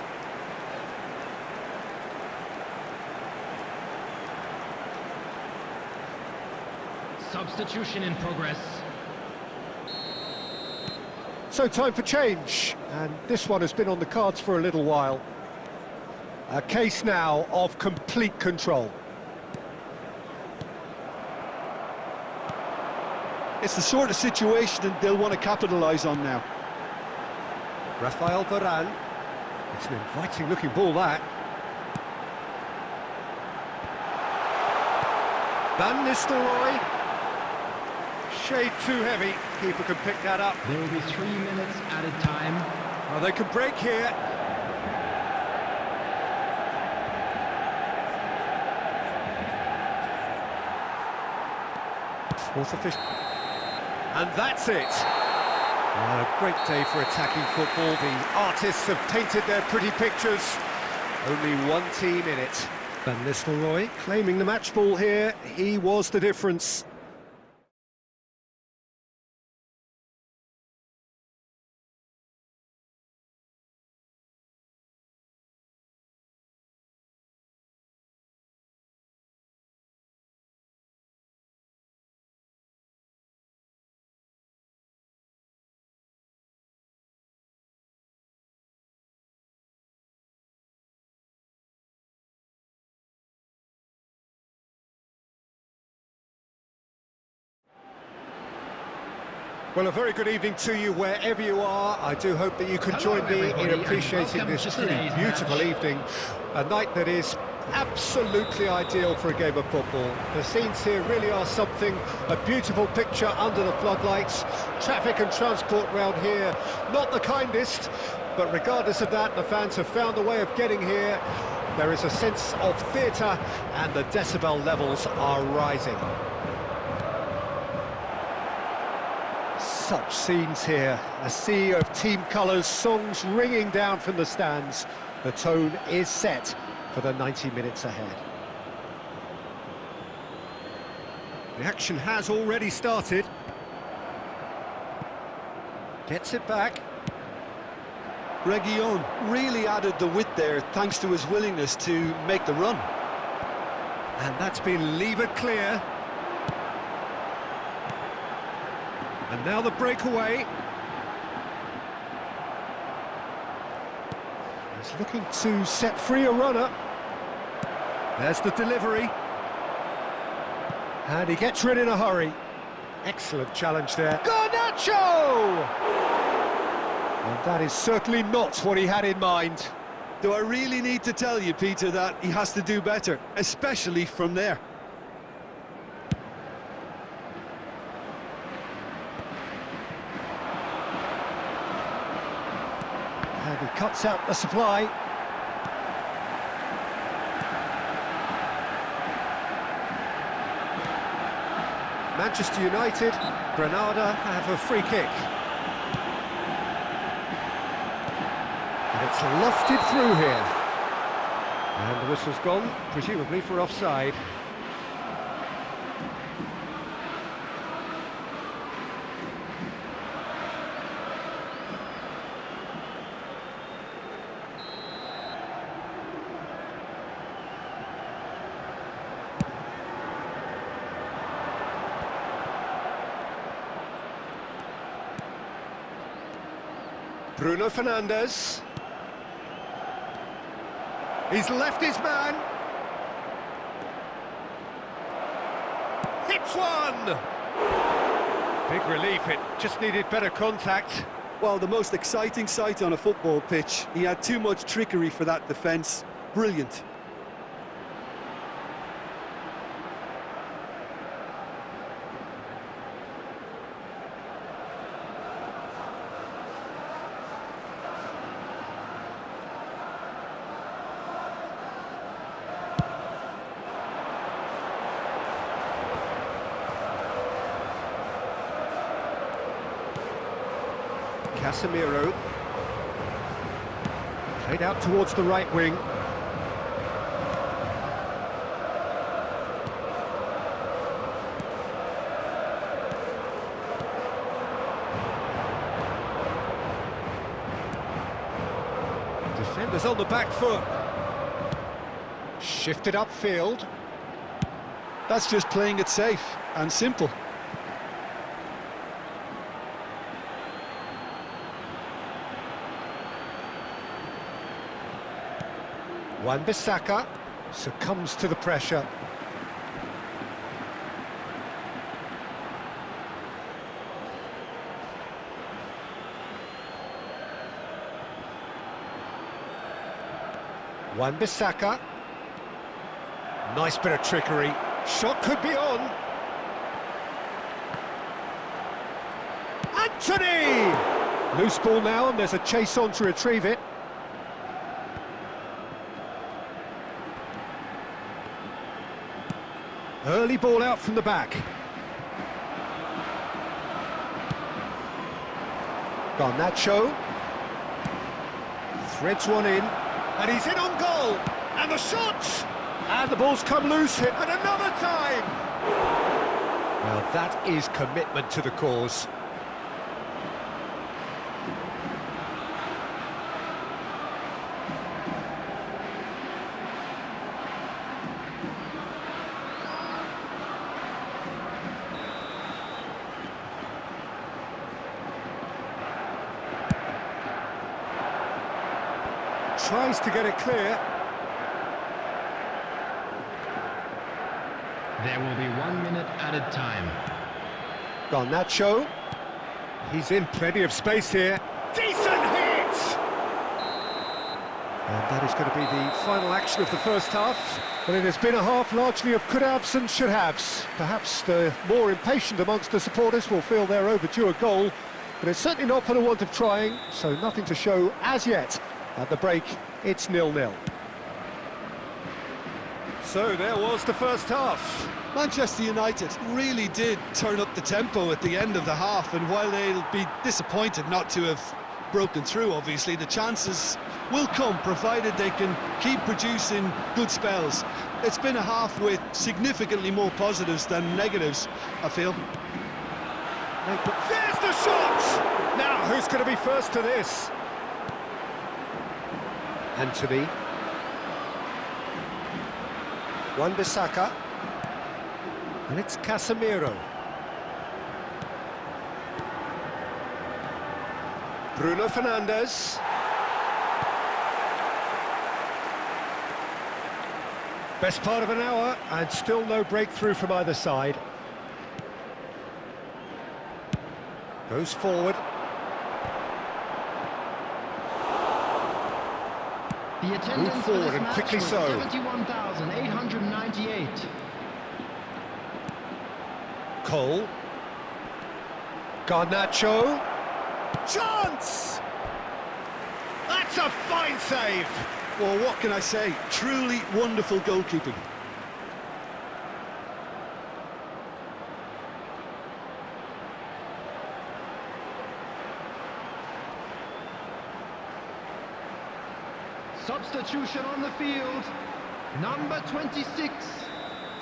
Substitution in progress. So time for change, and this one has been on the cards for a little while. A case now of complete control. It's the sort of situation that they'll want to capitalise on now. Rafael Varane. It's an inviting looking ball, that. Van Nistelrooy. Shade too heavy. Keeper can pick that up. There will be 3 minutes added time. Oh, they can break here. Fourth official. And that's it. Oh, a great day for attacking football. The artists have painted their pretty pictures. Only one team in it. Van Nistelrooy claiming the match ball here. He was the difference. Well, a very good evening to you wherever you are. I do hope that you can join me in appreciating this truly beautiful evening. A night that is absolutely ideal for a game of football. The scenes here really are something, a beautiful picture under the floodlights. Traffic and transport round here, not the kindest, but regardless of that, the fans have found a way of getting here. There is a sense of theatre and the decibel levels are rising. Such scenes here, a sea of team colours, songs ringing down from the stands. The tone is set for the 90 minutes ahead. The action has already started. Gets it back. Reguilón really added the width there thanks to his willingness to make the run. And that's been levered clear. And now the breakaway. He's looking to set free a runner. There's the delivery. And he gets rid in a hurry. Excellent challenge there. Garnacho! And that is certainly not what he had in mind. Do I really need to tell you, Peter, that he has to do better, especially from there? And he cuts out the supply. Manchester United, Granada have a free kick. And it's lofted through here. And the whistle's gone, presumably for offside. Bruno Fernandes. He's left his man. Hits one! Big relief, it just needed better contact. Well, the most exciting sight on a football pitch. He had too much trickery for that defence. Brilliant. Casemiro. Played out towards the right wing. Defenders on the back foot. Shifted upfield. That's just playing it safe and simple. Wan-Bissaka succumbs to the pressure. Wan-Bissaka. Nice bit of trickery. Shot could be on. Anthony! Loose ball now, and there's a chase on to retrieve it. Early ball out from the back. Garnacho. Threads one in. And he's in on goal. And the shot! And the ball's come loose here. And another time! Well, that is commitment to the cause. Tries to get it clear. There will be 1 minute added time. Garnacho. He's in plenty of space here. Decent hit! And that is going to be the final action of the first half. But it has been a half largely of could-haves and should-haves. Perhaps the more impatient amongst the supporters will feel they're overdue a goal. But it's certainly not for the want of trying, so nothing to show as yet. At the break, it's 0-0. So there was the first half. Manchester United really did turn up the tempo at the end of the half, and while they'll be disappointed not to have broken through, obviously, the chances will come, provided they can keep producing good spells. It's been a half with significantly more positives than negatives, I feel. There's the shot! Now, who's going to be first to this? Anthony. Wan-Bissaka. And it's Casemiro. Bruno Fernandes. Best part of an hour, and still no breakthrough from either side. Goes forward. The attendance Move for forward this and match quickly was so. 71,898. Cole. Garnacho. Chance! That's a fine save! Well, what can I say? Truly wonderful goalkeeping. Substitution on the field, number 26.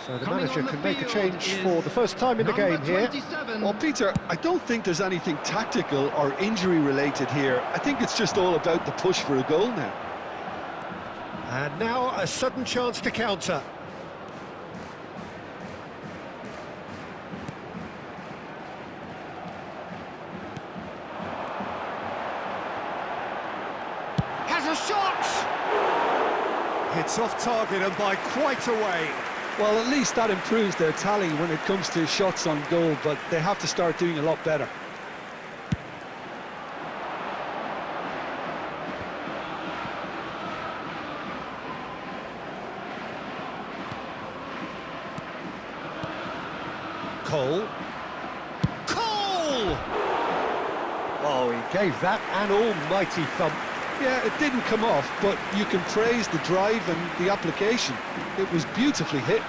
So the Coming manager on the can make a field change is for the first time in the number game here. 27. Well, Peter, I don't think there's anything tactical or injury-related here. I think it's just all about the push for a goal now. And now a sudden chance to counter. Has a shot! Hits off target and by quite a way. Well, at least that improves their tally when it comes to shots on goal, but they have to start doing a lot better. Cole. Cole! Oh, he gave that an almighty thump. Yeah, it didn't come off, but you can praise the drive and the application. It was beautifully hit.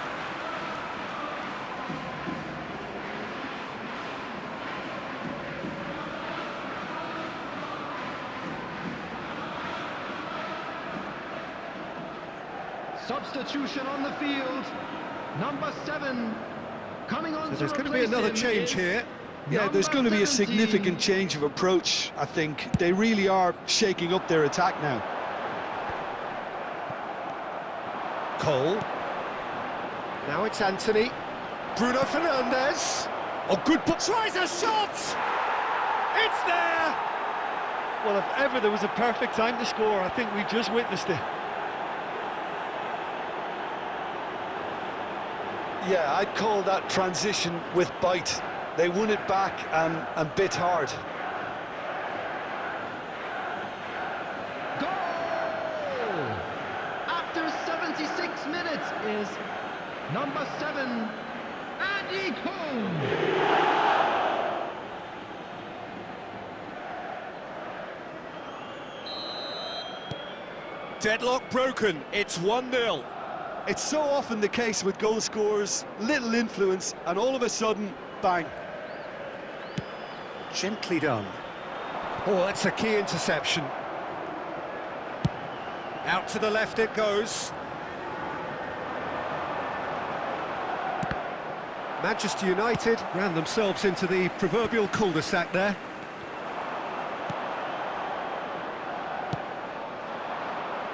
Substitution on the field, number 7. Coming on So there's to going to be replace another him change is here. Yeah, there's going to be a 17. significant change of approach, I think. They really are shaking up their attack now. Cole. Now it's Anthony. Bruno Fernandes. Oh, good ball. Tries a shot! It's there! Well, if ever there was a perfect time to score, I think we just witnessed it. Yeah, I'd call that transition with bite. They won it back and bit hard. Goal! After 76 minutes is number 7, Andy Cole. Deadlock broken. It's 1-0. It's so often the case with goal scorers, little influence, and all of a sudden, bang. Gently done. Oh, that's a key interception. Out to the left it goes. Manchester United ran themselves into the proverbial cul-de-sac there.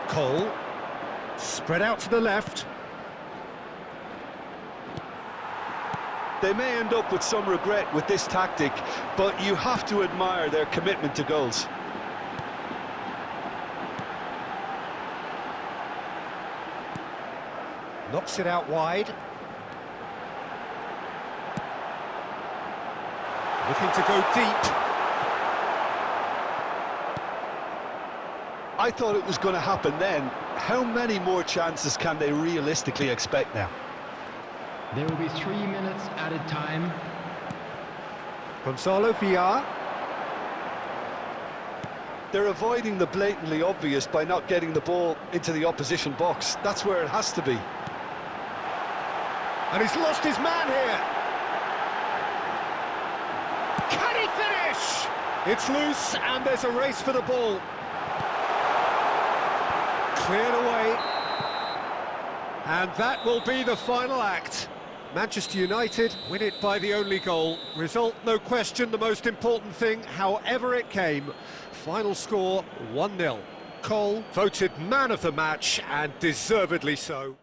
Cole. Spread out to the left. They may end up with some regret with this tactic, but you have to admire their commitment to goals. Knocks it out wide. Looking to go deep. I thought it was going to happen then. How many more chances can they realistically expect now? There will be 3 minutes added time. Gonzalo Villar. They're avoiding the blatantly obvious by not getting the ball into the opposition box. That's where it has to be. And he's lost his man here. Can he finish? It's loose and there's a race for the ball. Cleared away. And that will be the final act. Manchester United win it by the only goal. Result, no question, the most important thing, however it came. Final score, 1-0. Cole voted man of the match, and deservedly so.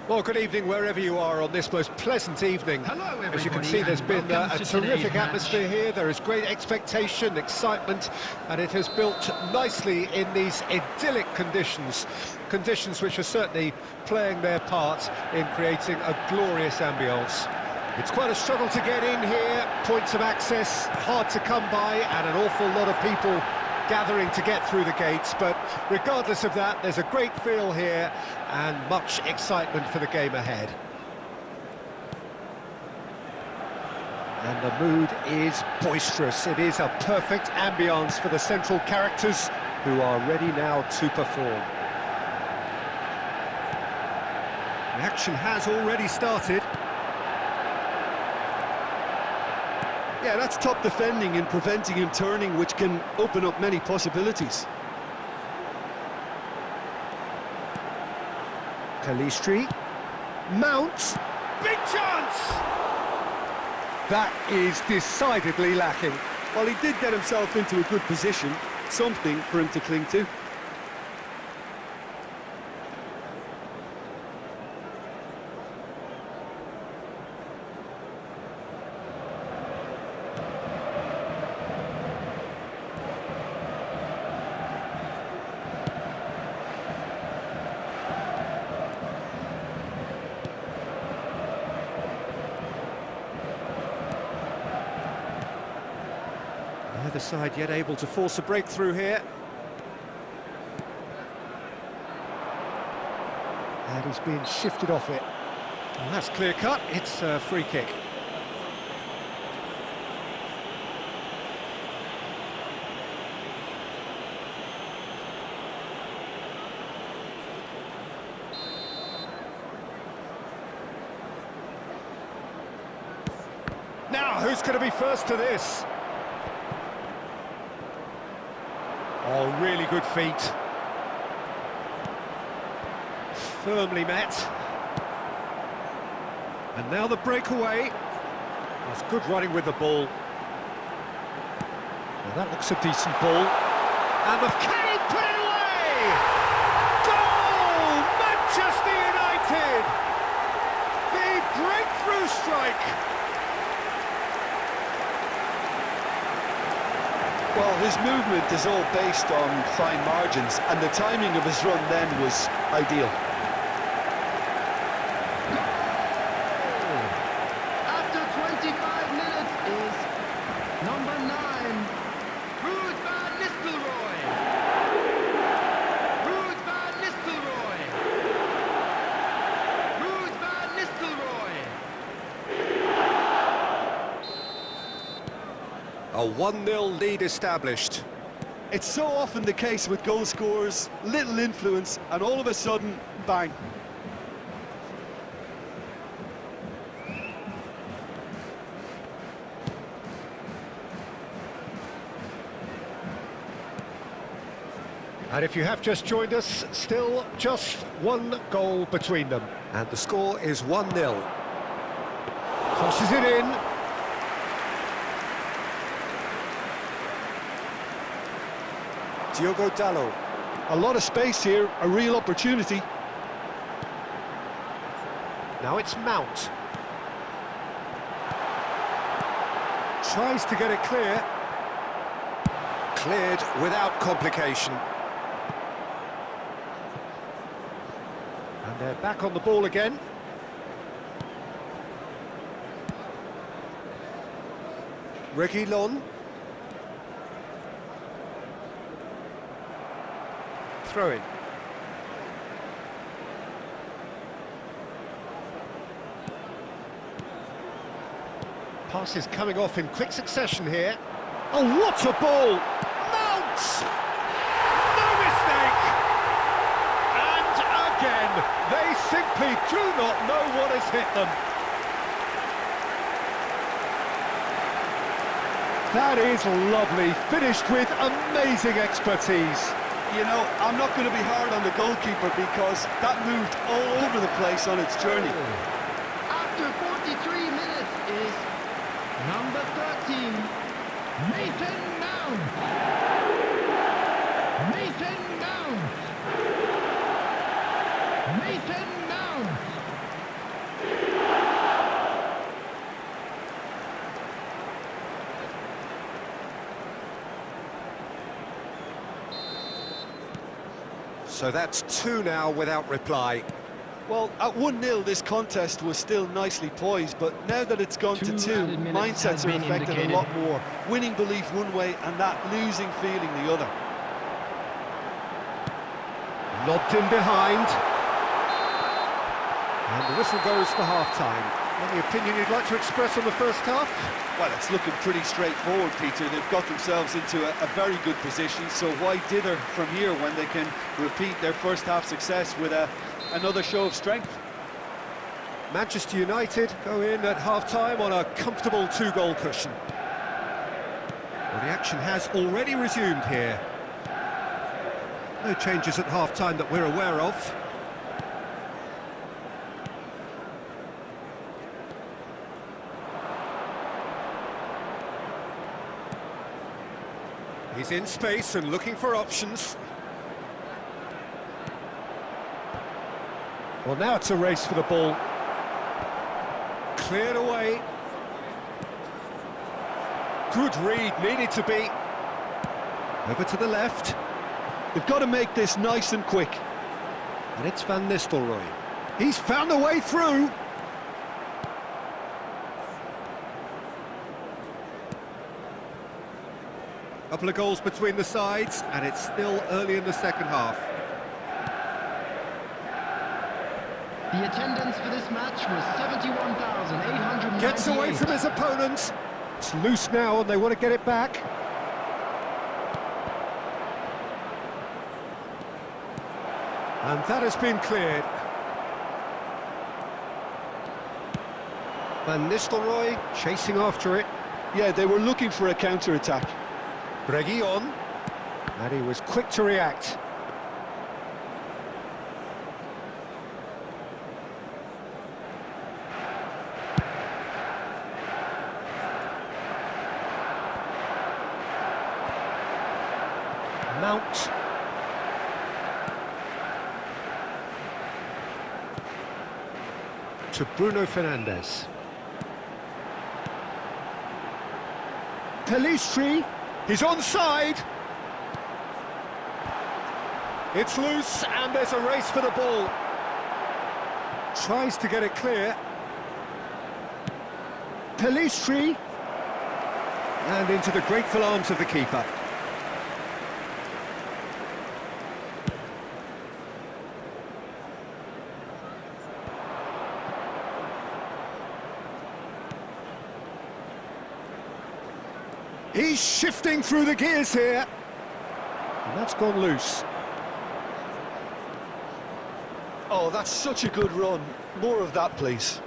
Well, good evening wherever you are on this most pleasant evening. Hello, everybody, As you can see, there's been and a welcome to terrific today's match. atmosphere here. There is great expectation, excitement, and it has built nicely in these idyllic conditions. Conditions which are certainly playing their part in creating a glorious ambience. It's quite a struggle to get in here, points of access hard to come by, and an awful lot of people gathering to get through the gates, but regardless of that, there's a great feel here and much excitement for the game ahead. And the mood is boisterous. It is a perfect ambience for the central characters who are ready now to perform. The action has already started. Yeah, that's top defending and preventing him turning, which can open up many possibilities. Calistri, Mount, big chance! That is decidedly lacking. Well, he did get himself into a good position, something for him to cling to. Neither side yet able to force a breakthrough here. And he's being shifted off it. Well, that's clear cut, it's a free kick. Now, who's going to be first to this? Oh, really good feet. Firmly met. And now the breakaway. That's good running with the ball. Well, that looks a decent ball. And the can he put it away? Goal! Manchester United! The breakthrough strike. Well, his movement is all based on fine margins, and the timing of his run then was ideal. After 25 minutes is number 9, Ruud van Nistelrooy. Ruud van Nistelrooy. Ruud van Nistelrooy. A 1-0 lead established. It's so often the case with goal scorers, little influence, and all of a sudden, bang. And if you have just joined us, still just one goal between them. And the score is 1-0. Crosses it in. Diogo Dalot. A lot of space here, a real opportunity. Now it's Mount. Tries to get it clear. Cleared without complication. And they're back on the ball again. Reguilon. Throw in. Pass is coming off in quick succession here. Oh, what a ball! Mount! No mistake! And again, they simply do not know what has hit them. That is lovely, finished with amazing expertise. You know, I'm not going to be hard on the goalkeeper because that moved all over the place on its journey. After 43 minutes is number 13, Mason Mount. Mason Mount. Mason Mount. So that's 2 now without reply. Well, at 1-0, this contest was still nicely poised, but now that it's gone to 2, mindsets are affected a lot more. Winning belief one way and that losing feeling the other. Lobbed in behind. And the whistle goes for half-time. Any opinion you'd like to express on the first half? Well, it's looking pretty straightforward, Peter. They've got themselves into a very good position, so why dither from here when they can repeat their first half success with another show of strength? Manchester United go in at half-time on a comfortable 2-goal cushion. Well, the action has already resumed here. No changes at half-time that we're aware of. He's in space and looking for options. Well, now it's a race for the ball. Cleared away. Good read, needed to be. Over to the left. They've got to make this nice and quick. And it's Van Nistelrooy. He's found a way through. Couple of goals between the sides, and it's still early in the second half. The attendance for this match was 71,898. Gets away from his opponents. It's loose now, and they want to get it back. And that has been cleared. Van Nistelrooy chasing after it. Yeah, they were looking for a counter-attack. Reguilon, and he was quick to react. Mount. To Bruno Fernandes. Pelistri. He's onside. It's loose, and there's a race for the ball. Tries to get it clear. Pelistri. And into the grateful arms of the keeper. He's shifting through the gears here. And that's gone loose. Oh, that's such a good run. More of that, please.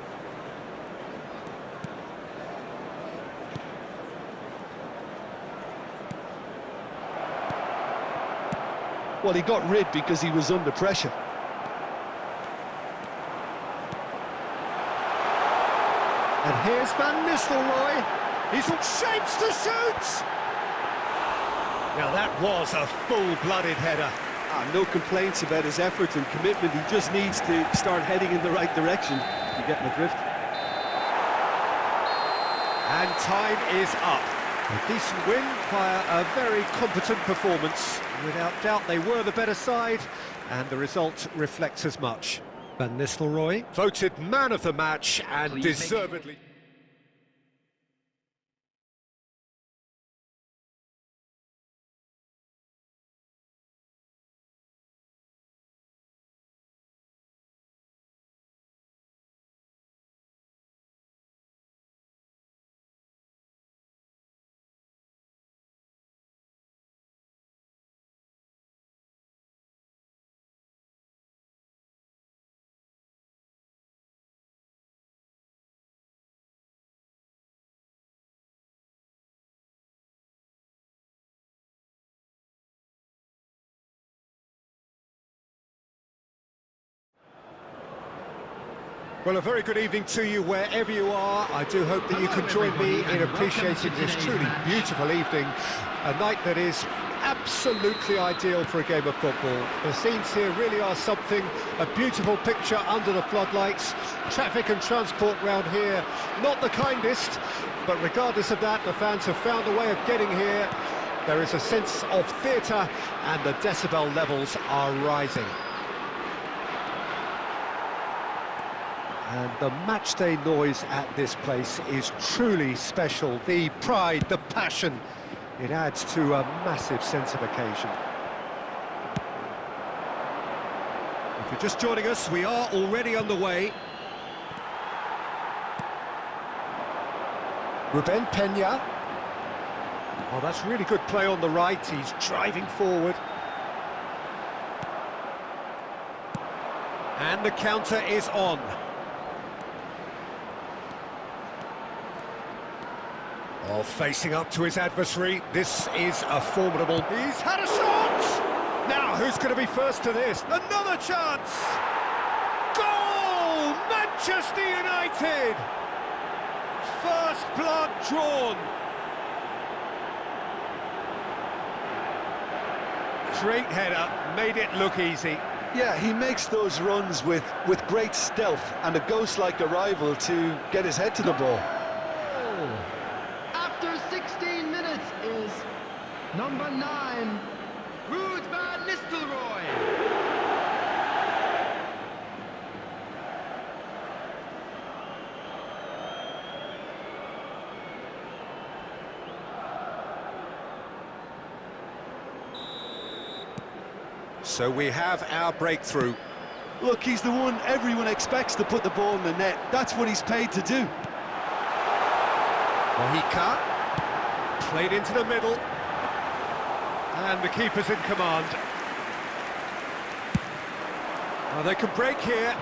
Well, he got rid because he was under pressure. And here's Van Nistelrooy. He's in shapes to shoot! Now that was a full-blooded header. No complaints about his effort and commitment. He just needs to start heading in the right direction. You get my drift. And time is up. A decent win via a very competent performance. Without doubt, they were the better side, and the result reflects as much. Van Nistelrooy voted man of the match, and deservedly. Well, a very good evening to you wherever you are. I do hope that you can join me in appreciating this truly beautiful evening, a night that is absolutely ideal for a game of football. The scenes here really are something, a beautiful picture under the floodlights. Traffic and transport round here, not the kindest, but regardless of that, the fans have found a way of getting here. There is a sense of theatre and the decibel levels are rising. And the matchday noise at this place is truly special. The pride, the passion, it adds to a massive sense of occasion. If you're just joining us, we are already underway. Ruben Peña. Oh, that's really good play on the right. He's driving forward. And the counter is on. Oh, facing up to his adversary. This is a formidable... He's had a shot! Now, who's going to be first to this? Another chance! Goal! Manchester United! First blood drawn. Great header, made it look easy. Yeah, he makes those runs with great stealth and a ghost-like arrival to get his head to the ball. After 16 minutes is number 9, Ruud van Nistelrooy. So we have our breakthrough. Look, he's the one everyone expects to put the ball in the net. That's what he's paid to do. Mojica, played into the middle, and the keeper's in command. Well, they can break here.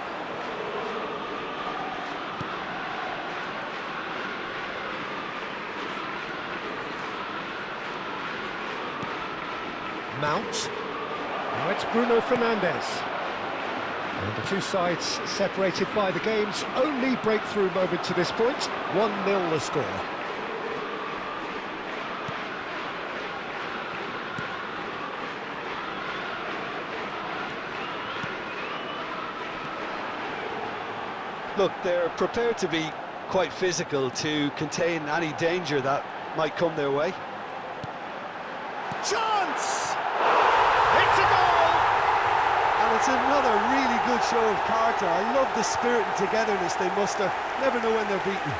Mount. Now it's Bruno Fernandes. And the two sides separated by the game's only breakthrough moment to this point. 1-0 the score. Look, they're prepared to be quite physical to contain any danger that might come their way. Chance! It's a goal! And it's another really good show of character. I love the spirit and togetherness they muster. Never know when they're beaten.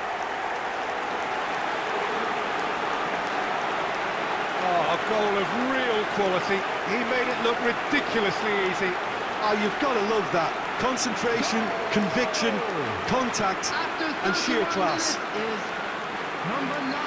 Oh, a goal of real quality. He made it look ridiculously easy. Oh, you've got to love that. Concentration, conviction, contact, and sheer class. Is number 9.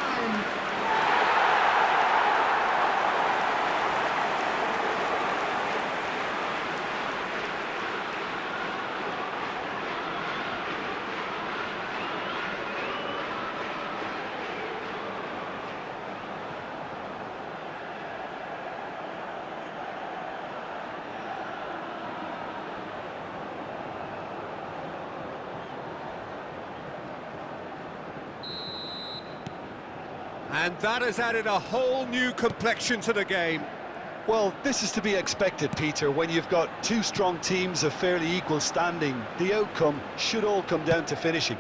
And that has added a whole new complexion to the game. Well, this is to be expected, Peter. When you've got two strong teams of fairly equal standing, the outcome should all come down to finishing.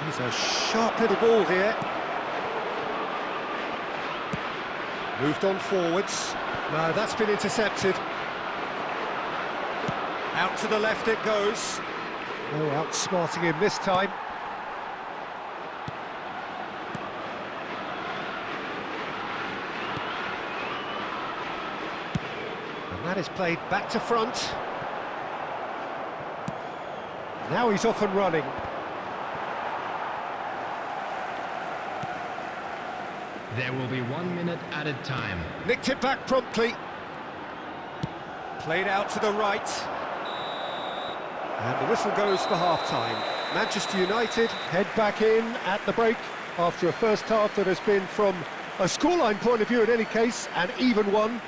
He's a sharp little ball here. Moved on forwards. No, that's been intercepted. Out to the left it goes. Oh, outsmarting him this time. And that is played back to front. Now he's off and running. There will be 1 minute added time. Nicked it back promptly. Played out to the right. And the whistle goes for half-time. Manchester United head back in at the break after a first half that has been, from a scoreline point of view in any case, an even one.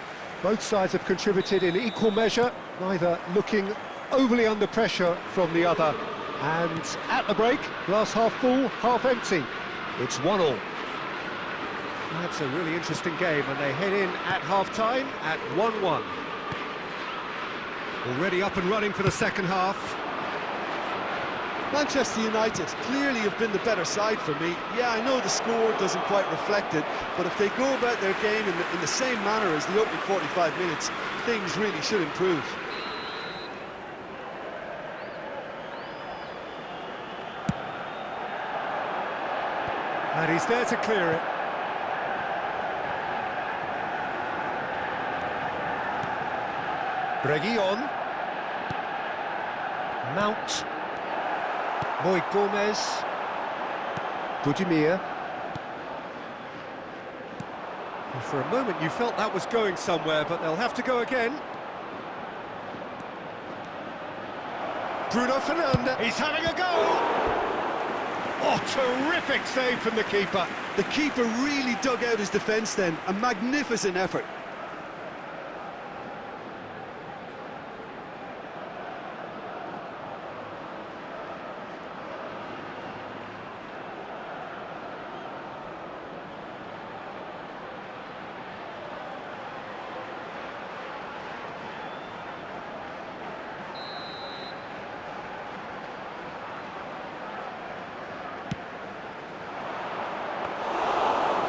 Both sides have contributed in equal measure, neither looking overly under pressure from the other. And at the break, glass half full, half empty. It's 1-1. That's a really interesting game, and they head in at half-time at 1-1. Already up and running for the second half. Manchester United clearly have been the better side for me. Yeah, I know the score doesn't quite reflect it, but if they go about their game in the same manner as the opening 45 minutes, things really should improve. And he's there to clear it. Reguilon. Mount. Boy Gomez. Budimir. And for a moment you felt that was going somewhere, but they'll have to go again. Bruno Fernandes. He's having a go! Oh, terrific save from the keeper. The keeper really dug out his defence then. A magnificent effort.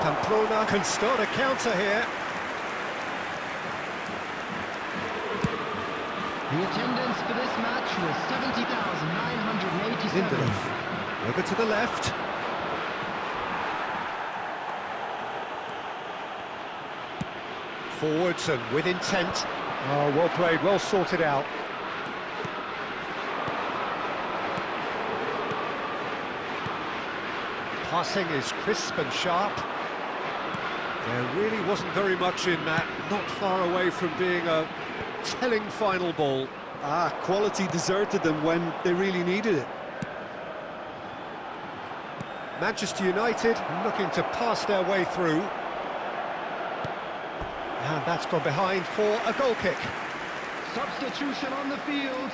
Pamplona can start a counter here. The attendance for this match was 70,987. Lindelof, over to the left. Forwards and with intent. Oh, well played, well sorted out. Passing is crisp and sharp. There really wasn't very much in that, not far away from being a telling final ball. Quality deserted them when they really needed it. Manchester United looking to pass their way through. And that's gone behind for a goal kick. Substitution on the field.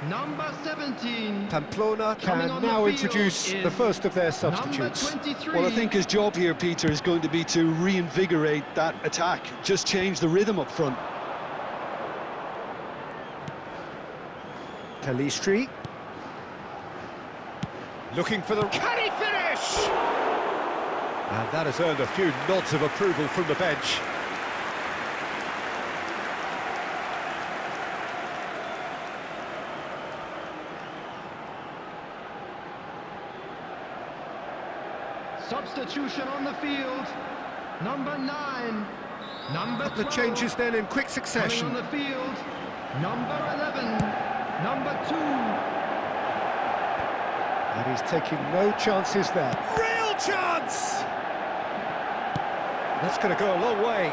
Number 17. Pamplona can now introduce the first of their substitutes. Well, I think his job here, Peter, is going to be to reinvigorate that attack. Just change the rhythm up front. Calistri. Looking for the... Can he finish? And that has earned a few nods of approval from the bench. Substitution on the field. Number 9. Number 12. The changes then in quick succession. Coming on the field. Number 11. Number 2. And he's taking no chances there. Real chance! That's going to go a long way.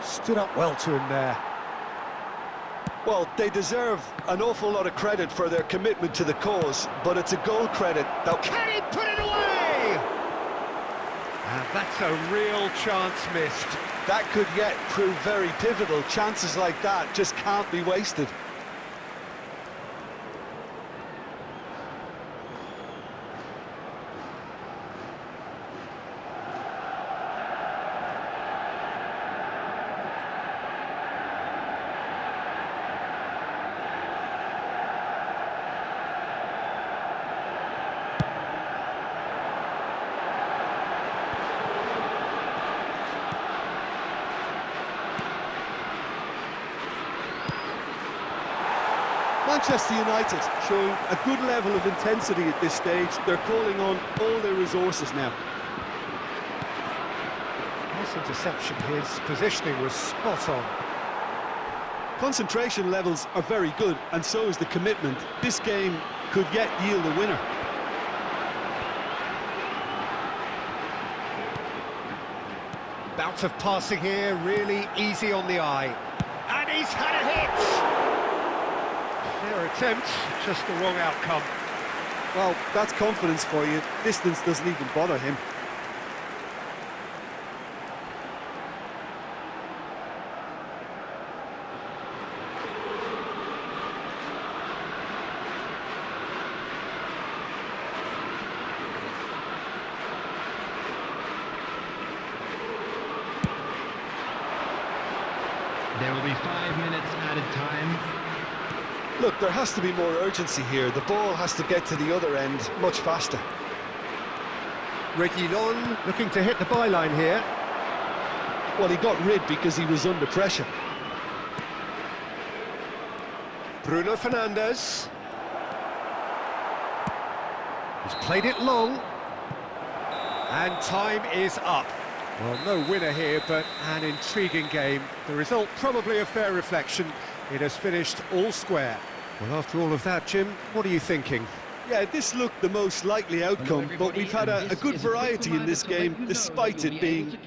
Stood up well to him there. Well, they deserve an awful lot of credit for their commitment to the cause, but it's a goal credit. Now, can he put it away? And that's a real chance missed. That could yet prove very pivotal. Chances like that just can't be wasted. Manchester United showing a good level of intensity at this stage. They're calling on all their resources now. Nice interception. His positioning was spot on. Concentration levels are very good, and so is the commitment. This game could yet yield a winner. Bout of passing here, really easy on the eye. And he's had a hit! Fair attempt, just the wrong outcome. Well, that's confidence for you. Distance doesn't even bother him. Look, there has to be more urgency here. The ball has to get to the other end much faster. Reguilon looking to hit the byline here. Well, he got rid because he was under pressure. Bruno Fernandes. He's played it long. And time is up. Well, no winner here, but an intriguing game. The result probably a fair reflection. It has finished all square. Well, after all of that, Jim, what are you thinking? Yeah, this looked the most likely outcome, but we've had a good variety in this game, despite it being...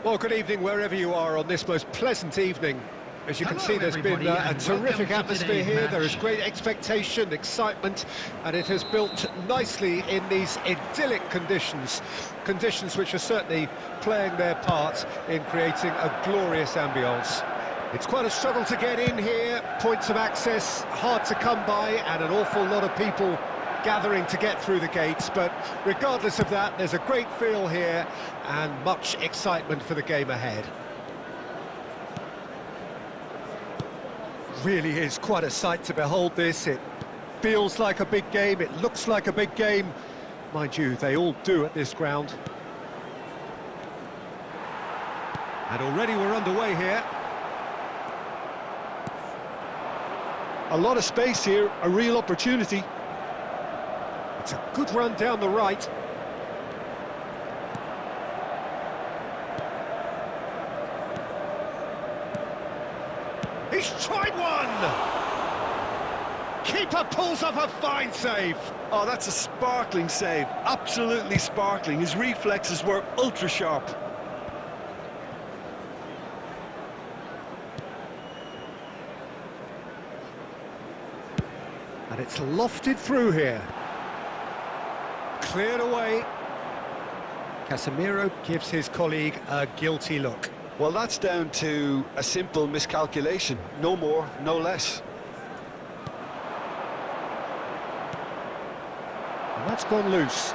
Well, good evening wherever you are on this most pleasant evening. As you can see, there's been a terrific atmosphere here. There is great expectation, excitement, and it has built nicely in these idyllic conditions. Conditions which are certainly playing their part in creating a glorious ambience. It's quite a struggle to get in here, points of access hard to come by, and an awful lot of people gathering to get through the gates, but regardless of that, there's a great feel here and much excitement for the game ahead. Really is quite a sight to behold this. It feels like a big game, it looks like a big game. Mind you, they all do at this ground. And already we're underway here. A lot of space here, a real opportunity. It's a good run down the right. He's tried one! Keeper pulls off a fine save. Oh, that's a sparkling save, absolutely sparkling. His reflexes were ultra sharp. And it's lofted through here. Cleared away. Casemiro gives his colleague a guilty look. Well, that's down to a simple miscalculation. No more, no less. And that's gone loose.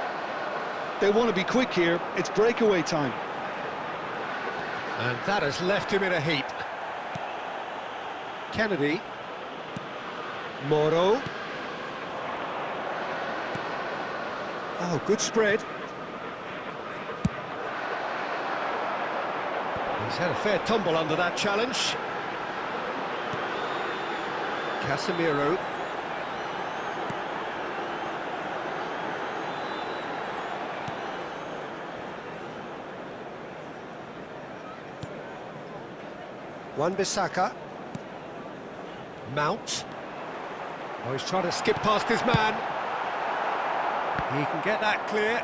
They want to be quick here. It's breakaway time. And that has left him in a heap. Kennedy. Moro. Oh, good spread. He's had a fair tumble under that challenge. Casemiro. Wan-Bissaka. Mount. Oh, he's trying to skip past his man. He can get that clear.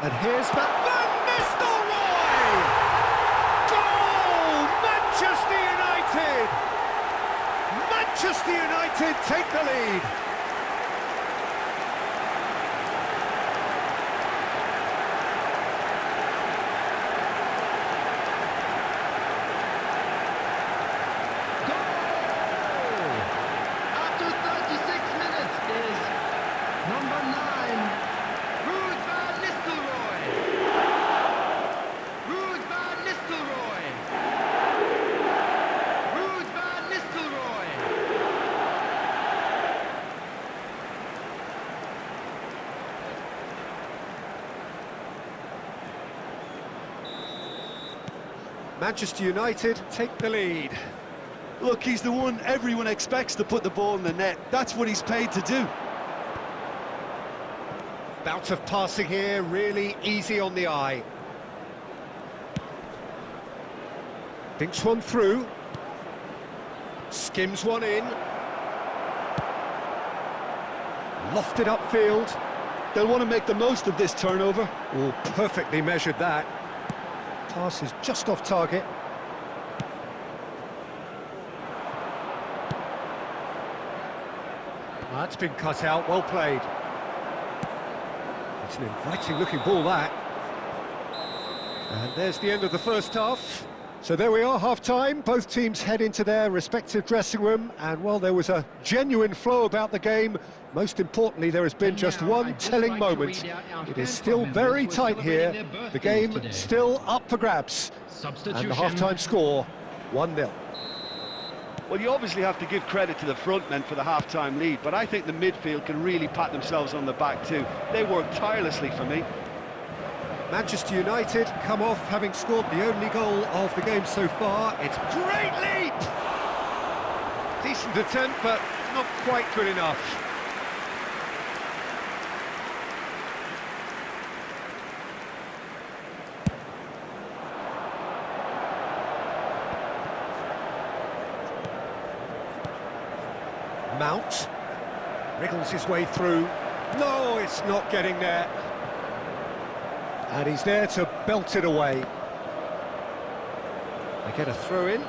And here's Van Nistelrooy! Goal! Manchester United! Manchester United take the lead. Manchester United take the lead. Look, he's the one everyone expects to put the ball in the net. That's what he's paid to do. Bout of passing here, really easy on the eye. Thinks one through. Skims one in. Lofted upfield. They'll want to make the most of this turnover. Oh, perfectly measured that. Pass is just off target. That's been cut out, well played. It's an inviting looking ball, that. And there's the end of the first half. So there we are, half-time. Both teams head into their respective dressing room, and while there was a genuine flow about the game, most importantly, there has been just one telling moment. It is still very tight here. The game still up for grabs. And the half-time score, 1-0. Well, you obviously have to give credit to the front men for the half-time lead, but I think the midfield can really pat themselves on the back too. They worked tirelessly for me. Manchester United come off having scored the only goal of the game so far. It's great leap! Decent attempt, but not quite good enough. Mount wriggles his way through. No, it's not getting there. And he's there to belt it away. They get a throw in.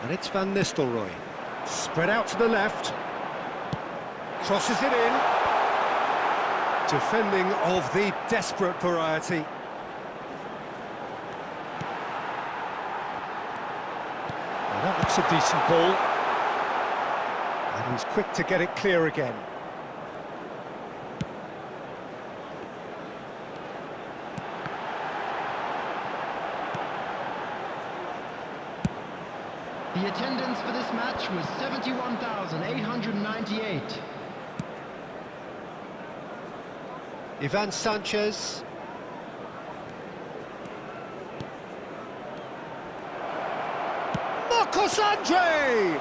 And it's Van Nistelrooy. Spread out to the left. Crosses it in. Defending of the desperate variety. Well, that looks a decent ball. And he's quick to get it clear again. The attendance for this match was 71,898. Ivan Sanchez. Marcos Andre!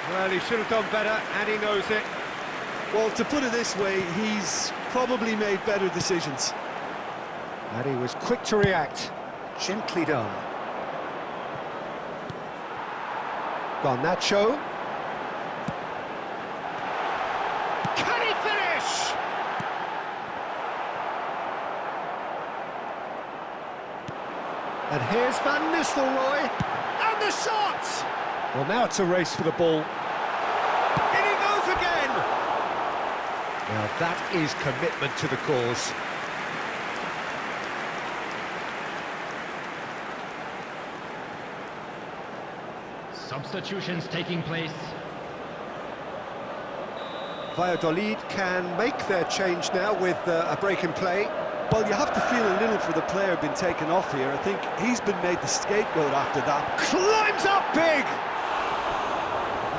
Well, he should have done better, and he knows it. Well, to put it this way, he's probably made better decisions. And he was quick to react. Gently done. Garnacho. Can he finish? And here's Van Nistelrooy, and the shot! Well, now it's a race for the ball. In he goes again! Now that is commitment to the cause. Substitutions taking place. Valladolid can make their change now with a break in play. Well, you have to feel a little for the player being taken off here. I think he's been made the scapegoat after that. Climbs up big!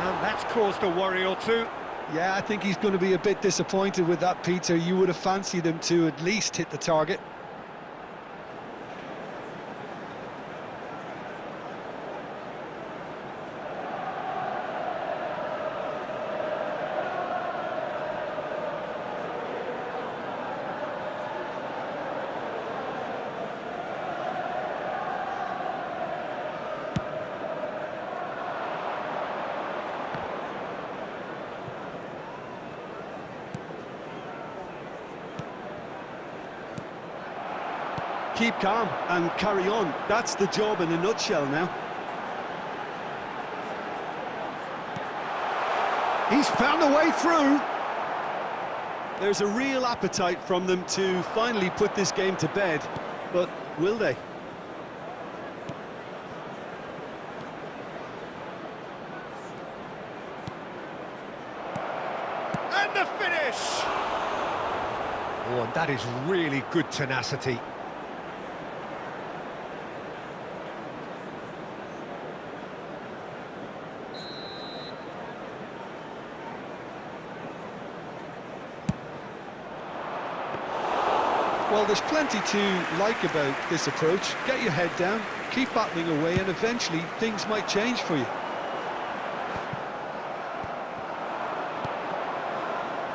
And that's caused a worry or two. Yeah, I think he's going to be a bit disappointed with that, Peter. You would have fancied him to at least hit the target. Keep calm and carry on. That's the job in a nutshell now. He's found a way through. There's a real appetite from them to finally put this game to bed, but will they? And the finish! Oh, and that is really good tenacity. Well, there's plenty to like about this approach. Get your head down, keep battling away, and eventually things might change for you.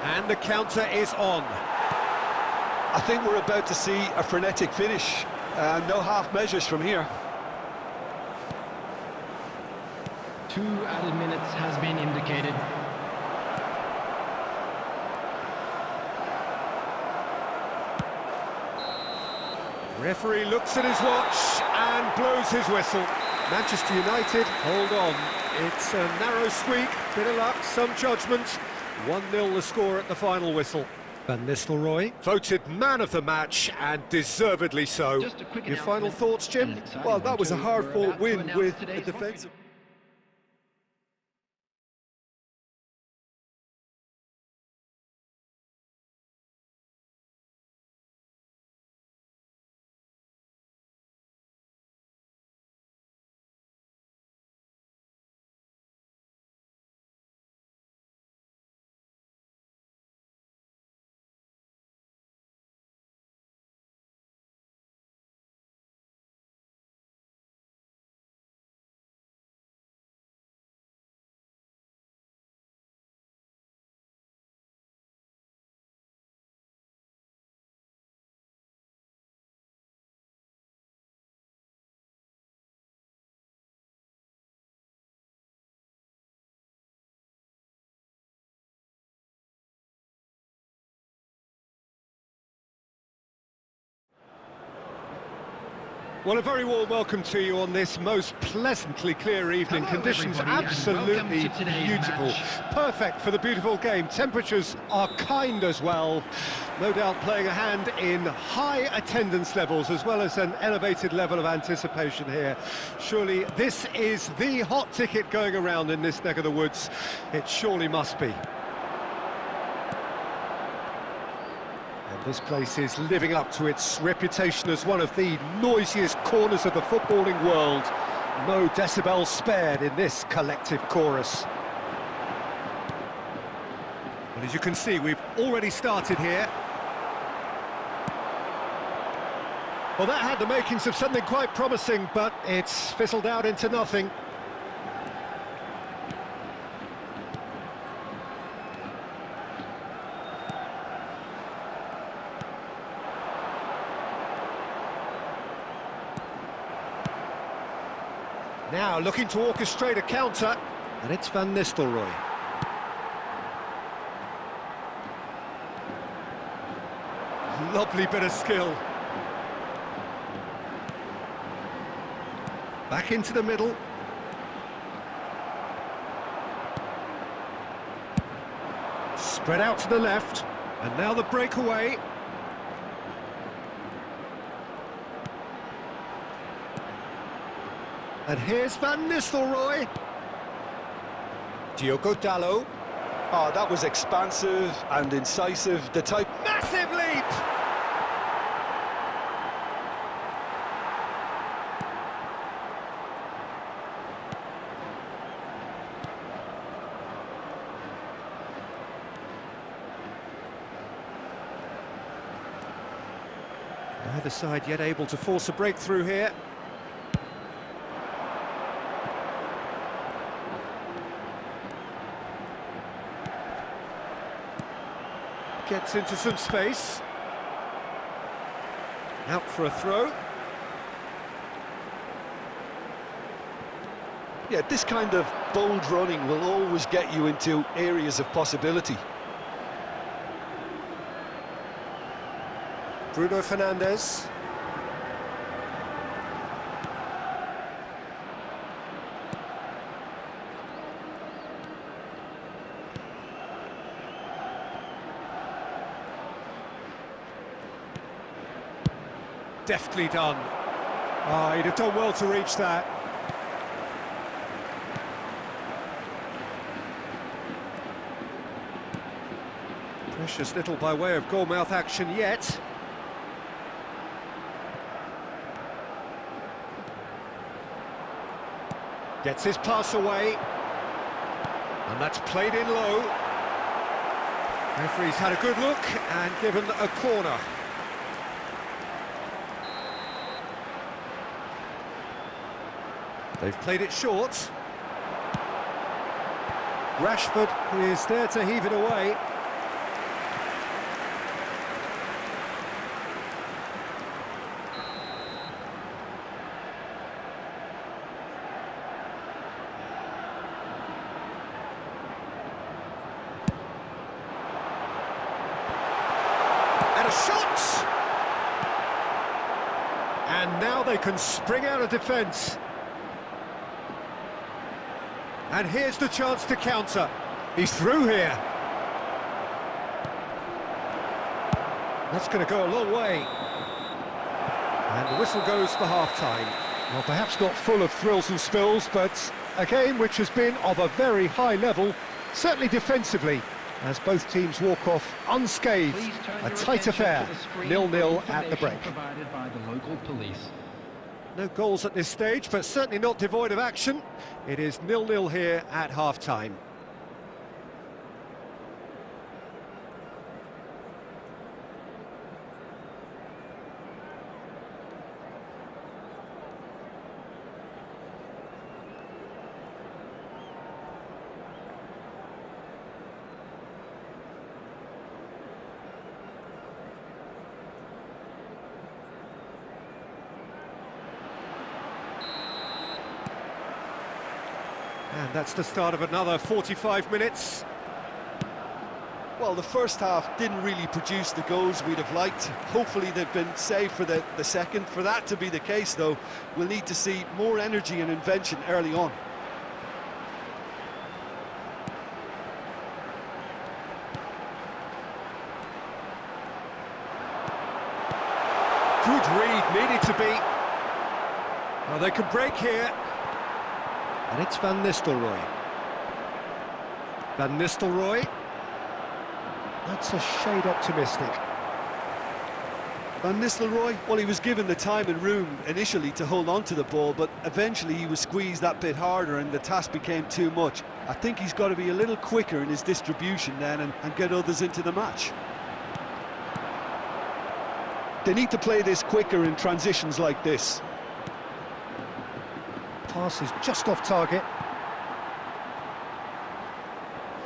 And the counter is on. I think we're about to see a frenetic finish. No half measures from here. 2 added minutes has been indicated. Referee looks at his watch and blows his whistle. Manchester United hold on. It's a narrow squeak, bit of luck, some judgment. 1-0 the score at the final whistle. Van Nistelrooy voted man of the match, and deservedly so. Your final thoughts, Jim? Well, that was a hard-fought win with a defensive... Well, a very warm welcome to you on this most pleasantly clear evening. Hello, Conditions everybody, absolutely beautiful. match. Perfect for the beautiful game. Temperatures are kind as well. No doubt playing a hand in high attendance levels as well as an elevated level of anticipation here. Surely this is the hot ticket going around in this neck of the woods. It surely must be. This place is living up to its reputation as one of the noisiest corners of the footballing world. No decibels spared in this collective chorus. But as you can see, we've already started here. Well, that had the makings of something quite promising, but it's fizzled out into nothing. Now looking to orchestrate a counter, and it's Van Nistelrooy. Lovely bit of skill. Back into the middle. Spread out to the left, and now the breakaway. And here's Van Nistelrooy. Diogo Dalot. Oh, that was expansive and incisive. The type... Massive leap! Neither side yet able to force a breakthrough here. Gets into some space. Out for a throw. Yeah, this kind of bold running will always get you into areas of possibility. Bruno Fernandes. Deftly done. Ah, he'd have done well to reach that. Precious little by way of goal-mouth action yet. Gets his pass away. And that's played in low. Referee's had a good look and given a corner. They've played it short. Rashford is there to heave it away. A shot! And now they can spring out of defence. And here's the chance to counter. He's through here. That's going to go a long way. And the whistle goes for half-time. Well, perhaps not full of thrills and spills, but a game which has been of a very high level, certainly defensively, as both teams walk off unscathed. A tight affair, 0-0 at the break. Provided by the local police. No goals at this stage, but certainly not devoid of action. It is 0-0 here at half-time. And that's the start of another 45 minutes. Well, the first half didn't really produce the goals we'd have liked. Hopefully they've been saved for the second. For that to be the case, though, we'll need to see more energy and invention early on. Good read, needed to be. Well, they can break here. And it's Van Nistelrooy. Van Nistelrooy. That's a shade optimistic. Van Nistelrooy, well, he was given the time and room initially to hold on to the ball, but eventually he was squeezed that bit harder and the task became too much. I think he's got to be a little quicker in his distribution then and get others into the match. They need to play this quicker in transitions like this. Pass is just off target.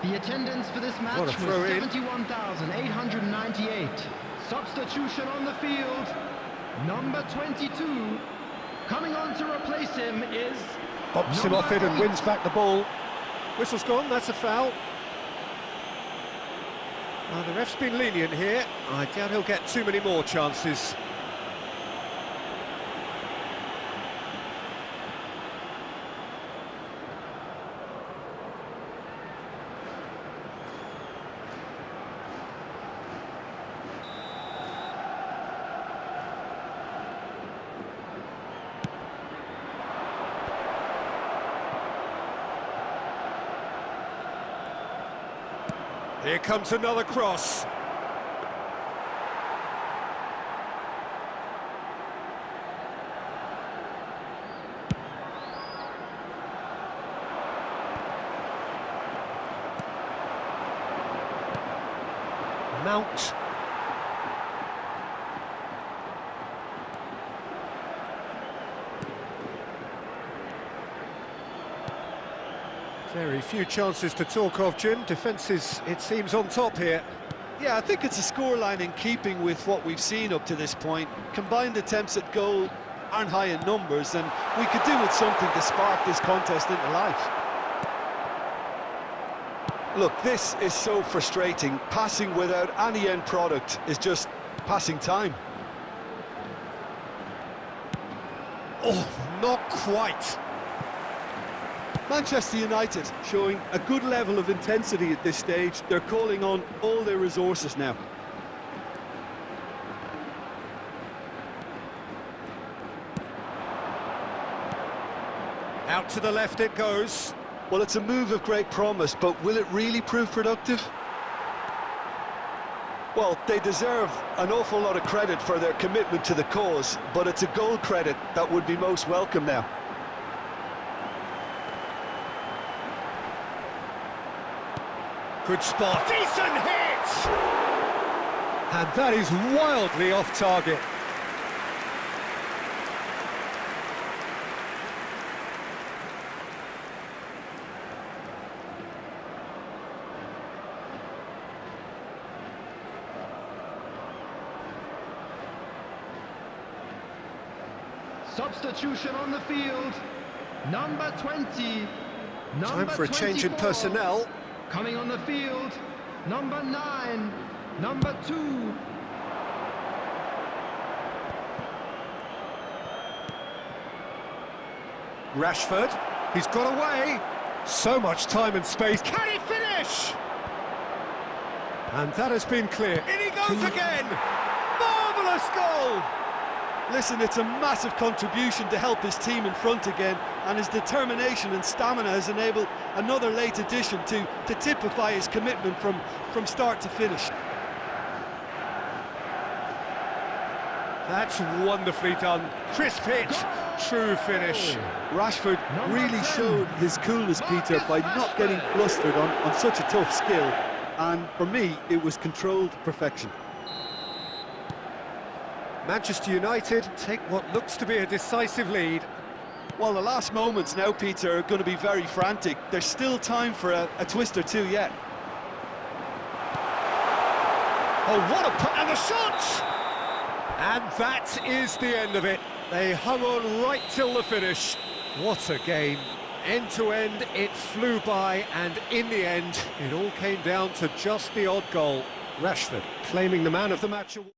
The attendance for this match was 71,898. Substitution on the field, number 22. Coming on to replace him is... Bobs him off it and wins back the ball. Whistle's gone, that's a foul. The ref's been lenient here. I doubt he'll get too many more chances. Here comes another cross. Mount. Very few chances to talk of, Jim. Defence is, it seems, on top here. Yeah, I think it's a scoreline in keeping with what we've seen up to this point. Combined attempts at goal aren't high in numbers, and we could do with something to spark this contest into life. Look, this is so frustrating. Passing without any end product is just passing time. Oh, not quite. Manchester United showing a good level of intensity at this stage. They're calling on all their resources now. Out to the left it goes. Well, it's a move of great promise, but will it really prove productive? Well, they deserve an awful lot of credit for their commitment to the cause, but it's a goal credit that would be most welcome now. Good spot. Decent hit! And that is wildly off target. Substitution on the field, number 20. Time for a change in personnel. Coming on the field, number 9, number 2. Rashford, he's got away. So much time and space. Can he finish? And that has been clear. In he goes again! Marvellous goal! Listen, it's a massive contribution to help his team in front again, and his determination and stamina has enabled another late addition to typify his commitment from start to finish. That's wonderfully done. Crisp hit, true finish. Rashford really showed his coolness, Peter, by not getting flustered on such a tough skill, and for me, it was controlled perfection. Manchester United take what looks to be a decisive lead. Well, the last moments now, Peter, are going to be very frantic. There's still time for a twist or two yet. Oh, what a and the shot! And that is the end of it. They hung on right till the finish. What a game. End to end, it flew by, and in the end, it all came down to just the odd goal. Rashford claiming the man of the match award.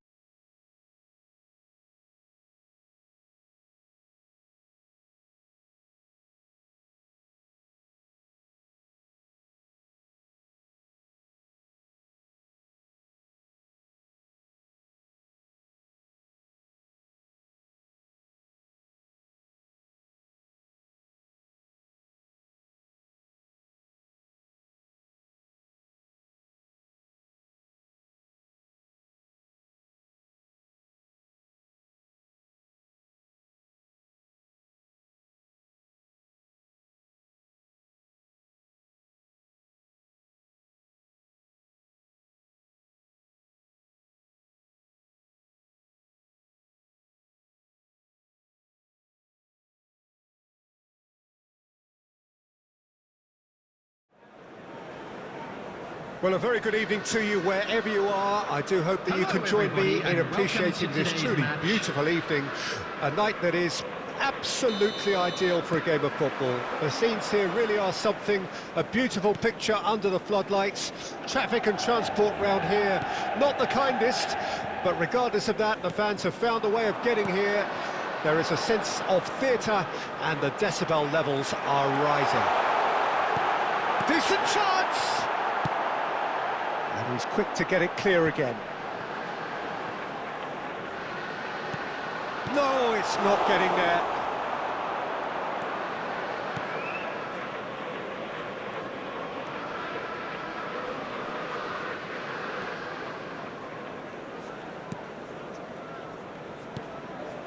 Well, a very good evening to you wherever you are. I do hope that you can join me in appreciating this truly beautiful evening, a night that is absolutely ideal for a game of football. The scenes here really are something, a beautiful picture under the floodlights. Traffic and transport round here, not the kindest, but regardless of that, the fans have found a way of getting here. There is a sense of theatre, and the decibel levels are rising. Decent chance! And he's quick to get it clear again. No, it's not getting there.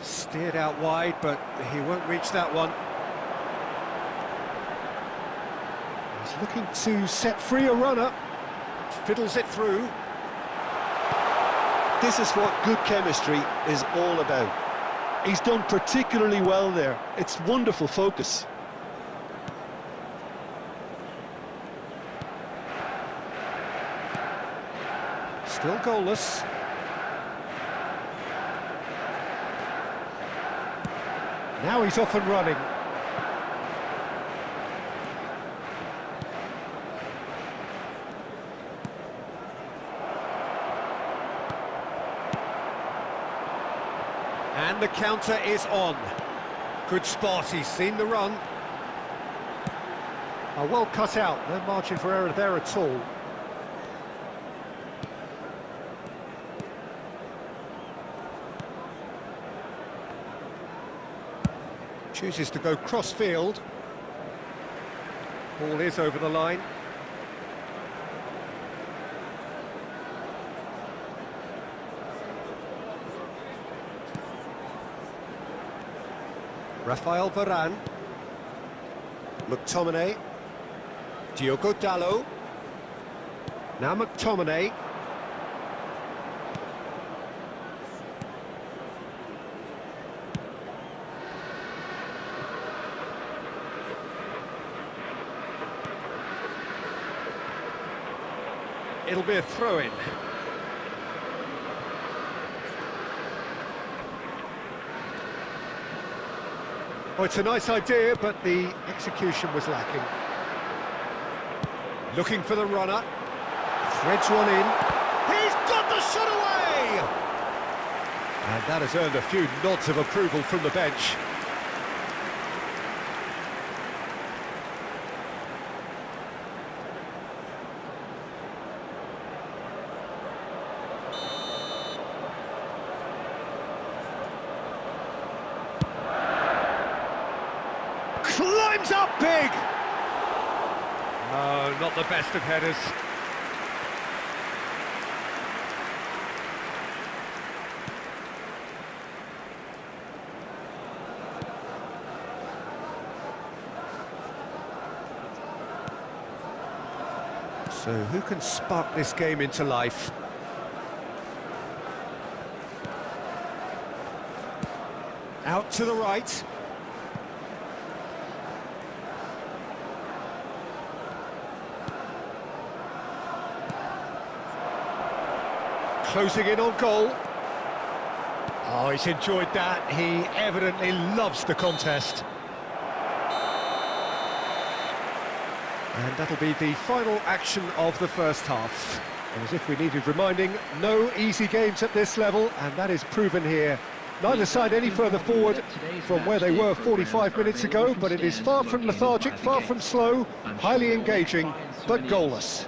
Steered out wide, but he won't reach that one. He's looking to set free a runner. Fiddles it through. This is what good chemistry is all about. He's done particularly well there. It's wonderful focus. Still goalless. Now he's off and running. And the counter is on. Good spot, he's seen the run. Oh, well cut out, no margin for error there at all. Chooses to go cross-field. Ball is over the line. Rafael Varane. McTominay. Diogo Dalot. Now McTominay. It'll be a throw-in. Oh, it's a nice idea, but the execution was lacking. Looking for the runner. Threads one in. He's got the shot away! And that has earned a few nods of approval from the bench. climbs up big! No, not the best of headers. So who can spark this game into life? Out to the right. Closing in on goal. Oh, he's enjoyed that. He evidently loves the contest. And that'll be the final action of the first half. And as if we needed reminding, no easy games at this level, and that is proven here. Neither side any further forward from where they were 45 minutes ago, but it is far from lethargic, far from slow, highly engaging, but goalless.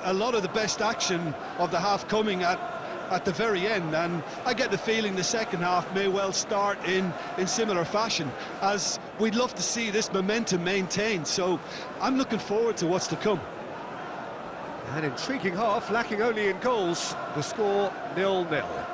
A lot of the best action of the half coming at the very end, and I get the feeling the second half may well start in similar fashion, as we'd love to see this momentum maintained, so I'm looking forward to what's to come. An intriguing half, lacking only in goals, the score 0-0.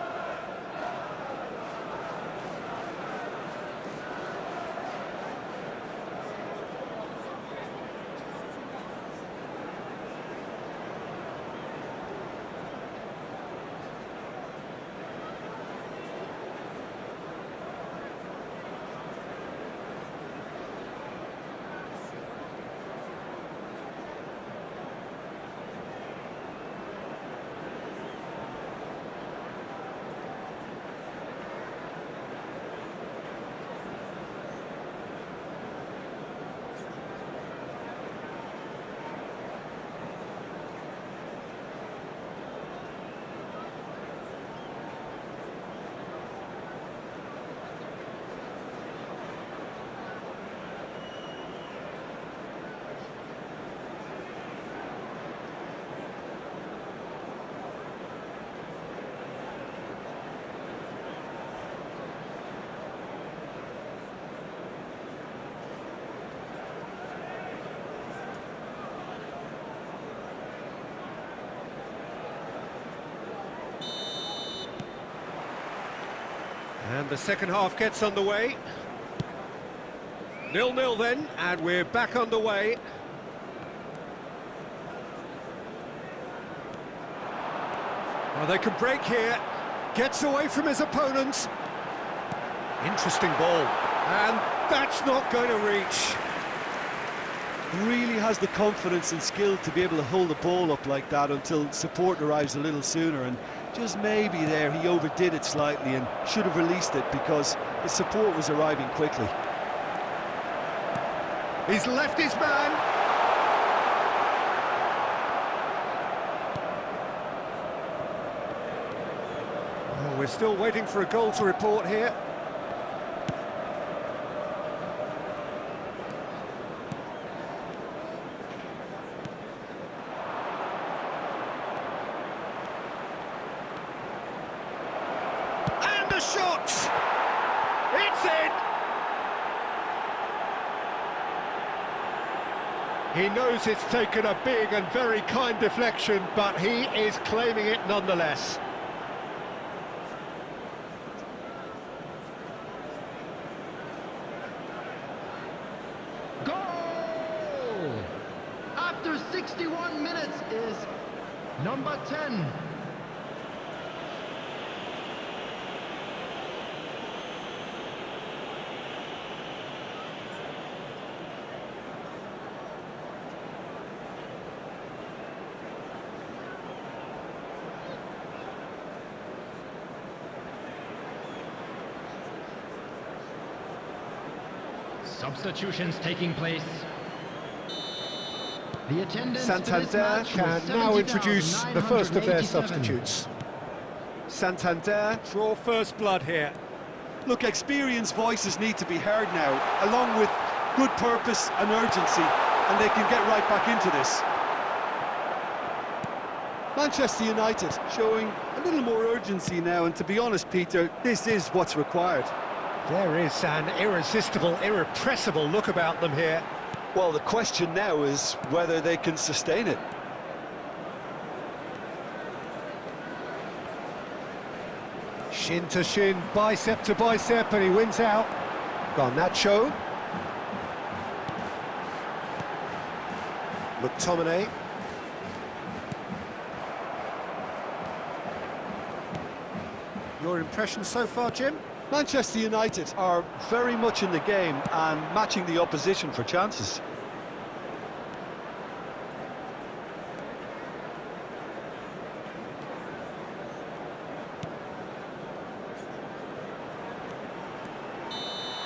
And the second half gets underway. 0-0 then, and we're back underway. Well, they can break here. Gets away from his opponent. Interesting ball. And that's not going to reach. Really has the confidence and skill to be able to hold the ball up like that until support arrives a little sooner, and just maybe there he overdid it slightly and should have released it because the support was arriving quickly. He's left his man. Oh, we're still waiting for a goal to report here. Shot! It's in! He knows it's taken a big and very kind deflection, but he is claiming it nonetheless. Goal! After 61 minutes is number 10. Substitutions taking place. The attendance Santander can now introduce the first of their substitutes. Santander draw first blood here. Look, experienced voices need to be heard now, along with good purpose and urgency, and they can get right back into this. Manchester United showing a little more urgency now, and to be honest, Peter, this is what's required. There is an irresistible, irrepressible look about them here. Well, the question now is whether they can sustain it. Shin to shin, bicep to bicep, and he wins out. Garnacho. McTominay. Your impression so far, Jim? Manchester United are very much in the game and matching the opposition for chances.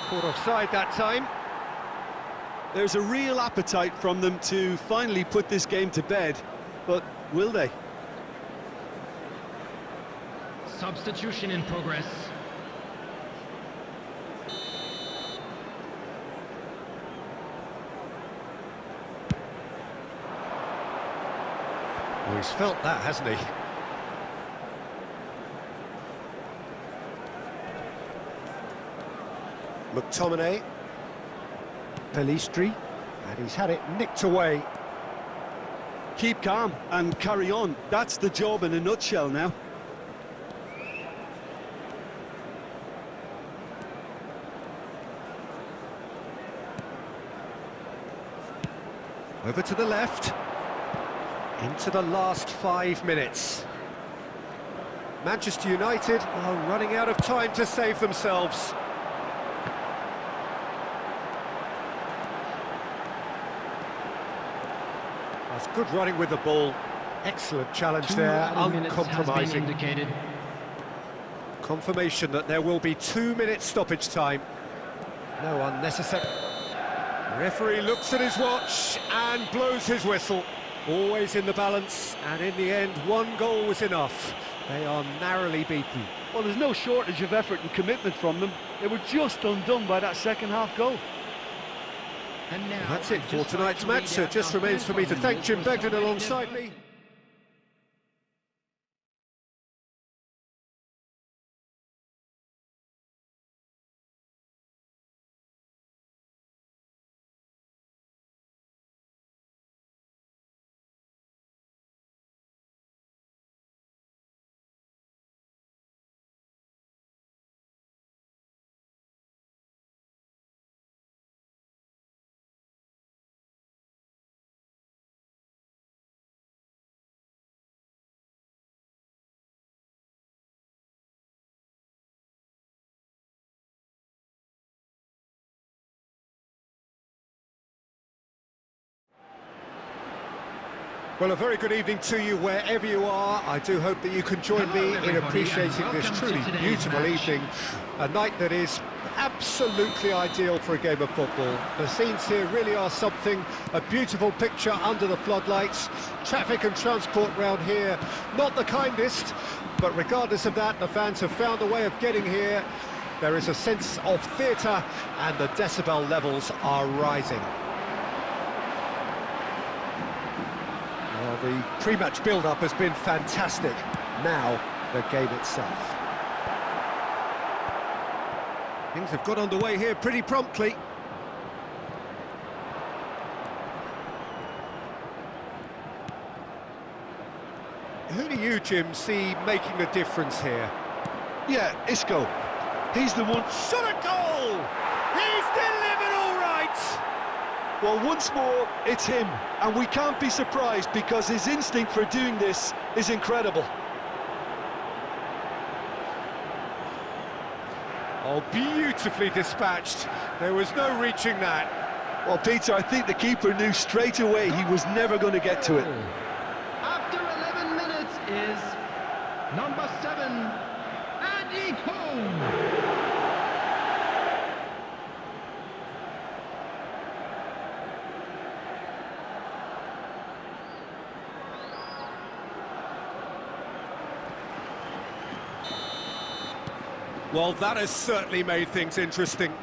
Caught offside that time. There's a real appetite from them to finally put this game to bed, but will they? Substitution in progress. Well, he's felt that, hasn't he? McTominay. Pelistri. And he's had it nicked away. Keep calm and carry on. That's the job in a nutshell now. Over to the left. Into the last 5 minutes. Manchester United are running out of time to save themselves. That's good running with the ball. Excellent challenge there, uncompromising. Confirmation that there will be 2 minutes stoppage time. No unnecessary. Referee looks at his watch and blows his whistle. Always in the balance, and in the end, 1 goal was enough. They are narrowly beaten. Well, there's no shortage of effort and commitment from them. They were just undone by that second-half goal. And now, Well, that's it for tonight's match, so it just remains for me to thank Jim Begden alongside me. Well, a very good evening to you wherever you are. I do hope that you can join me in appreciating this truly beautiful evening. A night that is absolutely ideal for a game of football. The scenes here really are something, a beautiful picture under the floodlights. Traffic and transport round here, not the kindest, but regardless of that, the fans have found a way of getting here. There is a sense of theatre and the decibel levels are rising. Well, the pre-match build-up has been fantastic. Now, the game itself. Things have got underway here pretty promptly. Who do you, Jim, see making a difference here? Yeah, Isco. He's the one. Shot a goal! He's delivered all right! Well, once more, it's him, and we can't be surprised because his instinct for doing this is incredible. Oh, beautifully dispatched. There was no reaching that. Well, Peter, I think the keeper knew straight away he was never going to get to it. After 11 minutes is number 7, Andy Cole. Well, that has certainly made things interesting.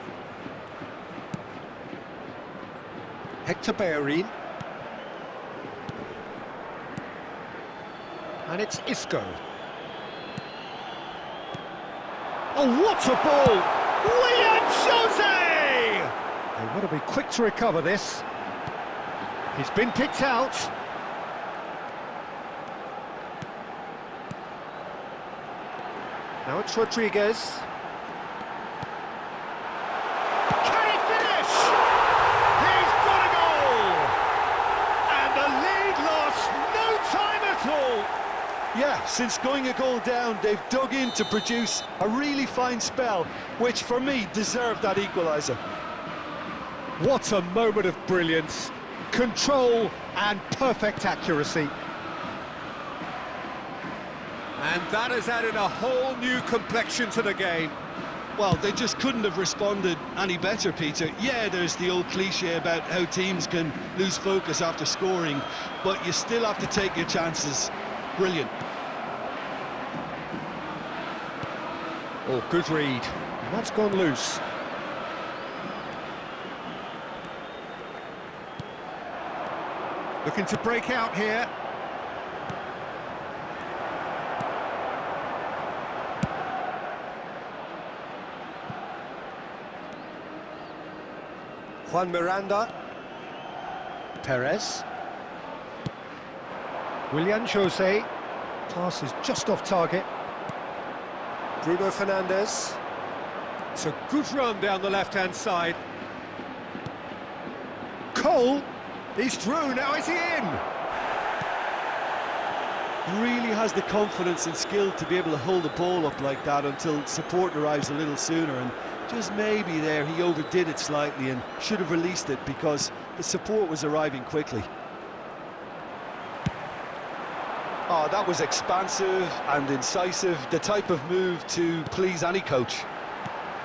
Hector Bellerin. And it's Isco. Oh, what a ball! William Jose! They've got to be quick to recover this. He's been picked out. Now it's Rodriguez. Can he finish? He's got a goal! And the lead lost no time at all. Yeah, since going a goal down, they've dug in to produce a really fine spell, which for me deserved that equaliser. What a moment of brilliance, control and perfect accuracy. And that has added a whole new complexion to the game. Well, they just couldn't have responded any better, Peter. Yeah, there's the old cliche about how teams can lose focus after scoring, but you still have to take your chances. Brilliant. Oh, good read. That's gone loose. Looking to break out here. Juan Miranda. Perez. William Jose. Pass is just off target. Bruno Fernandes. It's a good run down the left-hand side. Cole. He's through, now is he in? Really has the confidence and skill to be able to hold the ball up like that until support arrives a little sooner, and just maybe there he overdid it slightly and should have released it because the support was arriving quickly. Oh, that was expansive and incisive, the type of move to please any coach.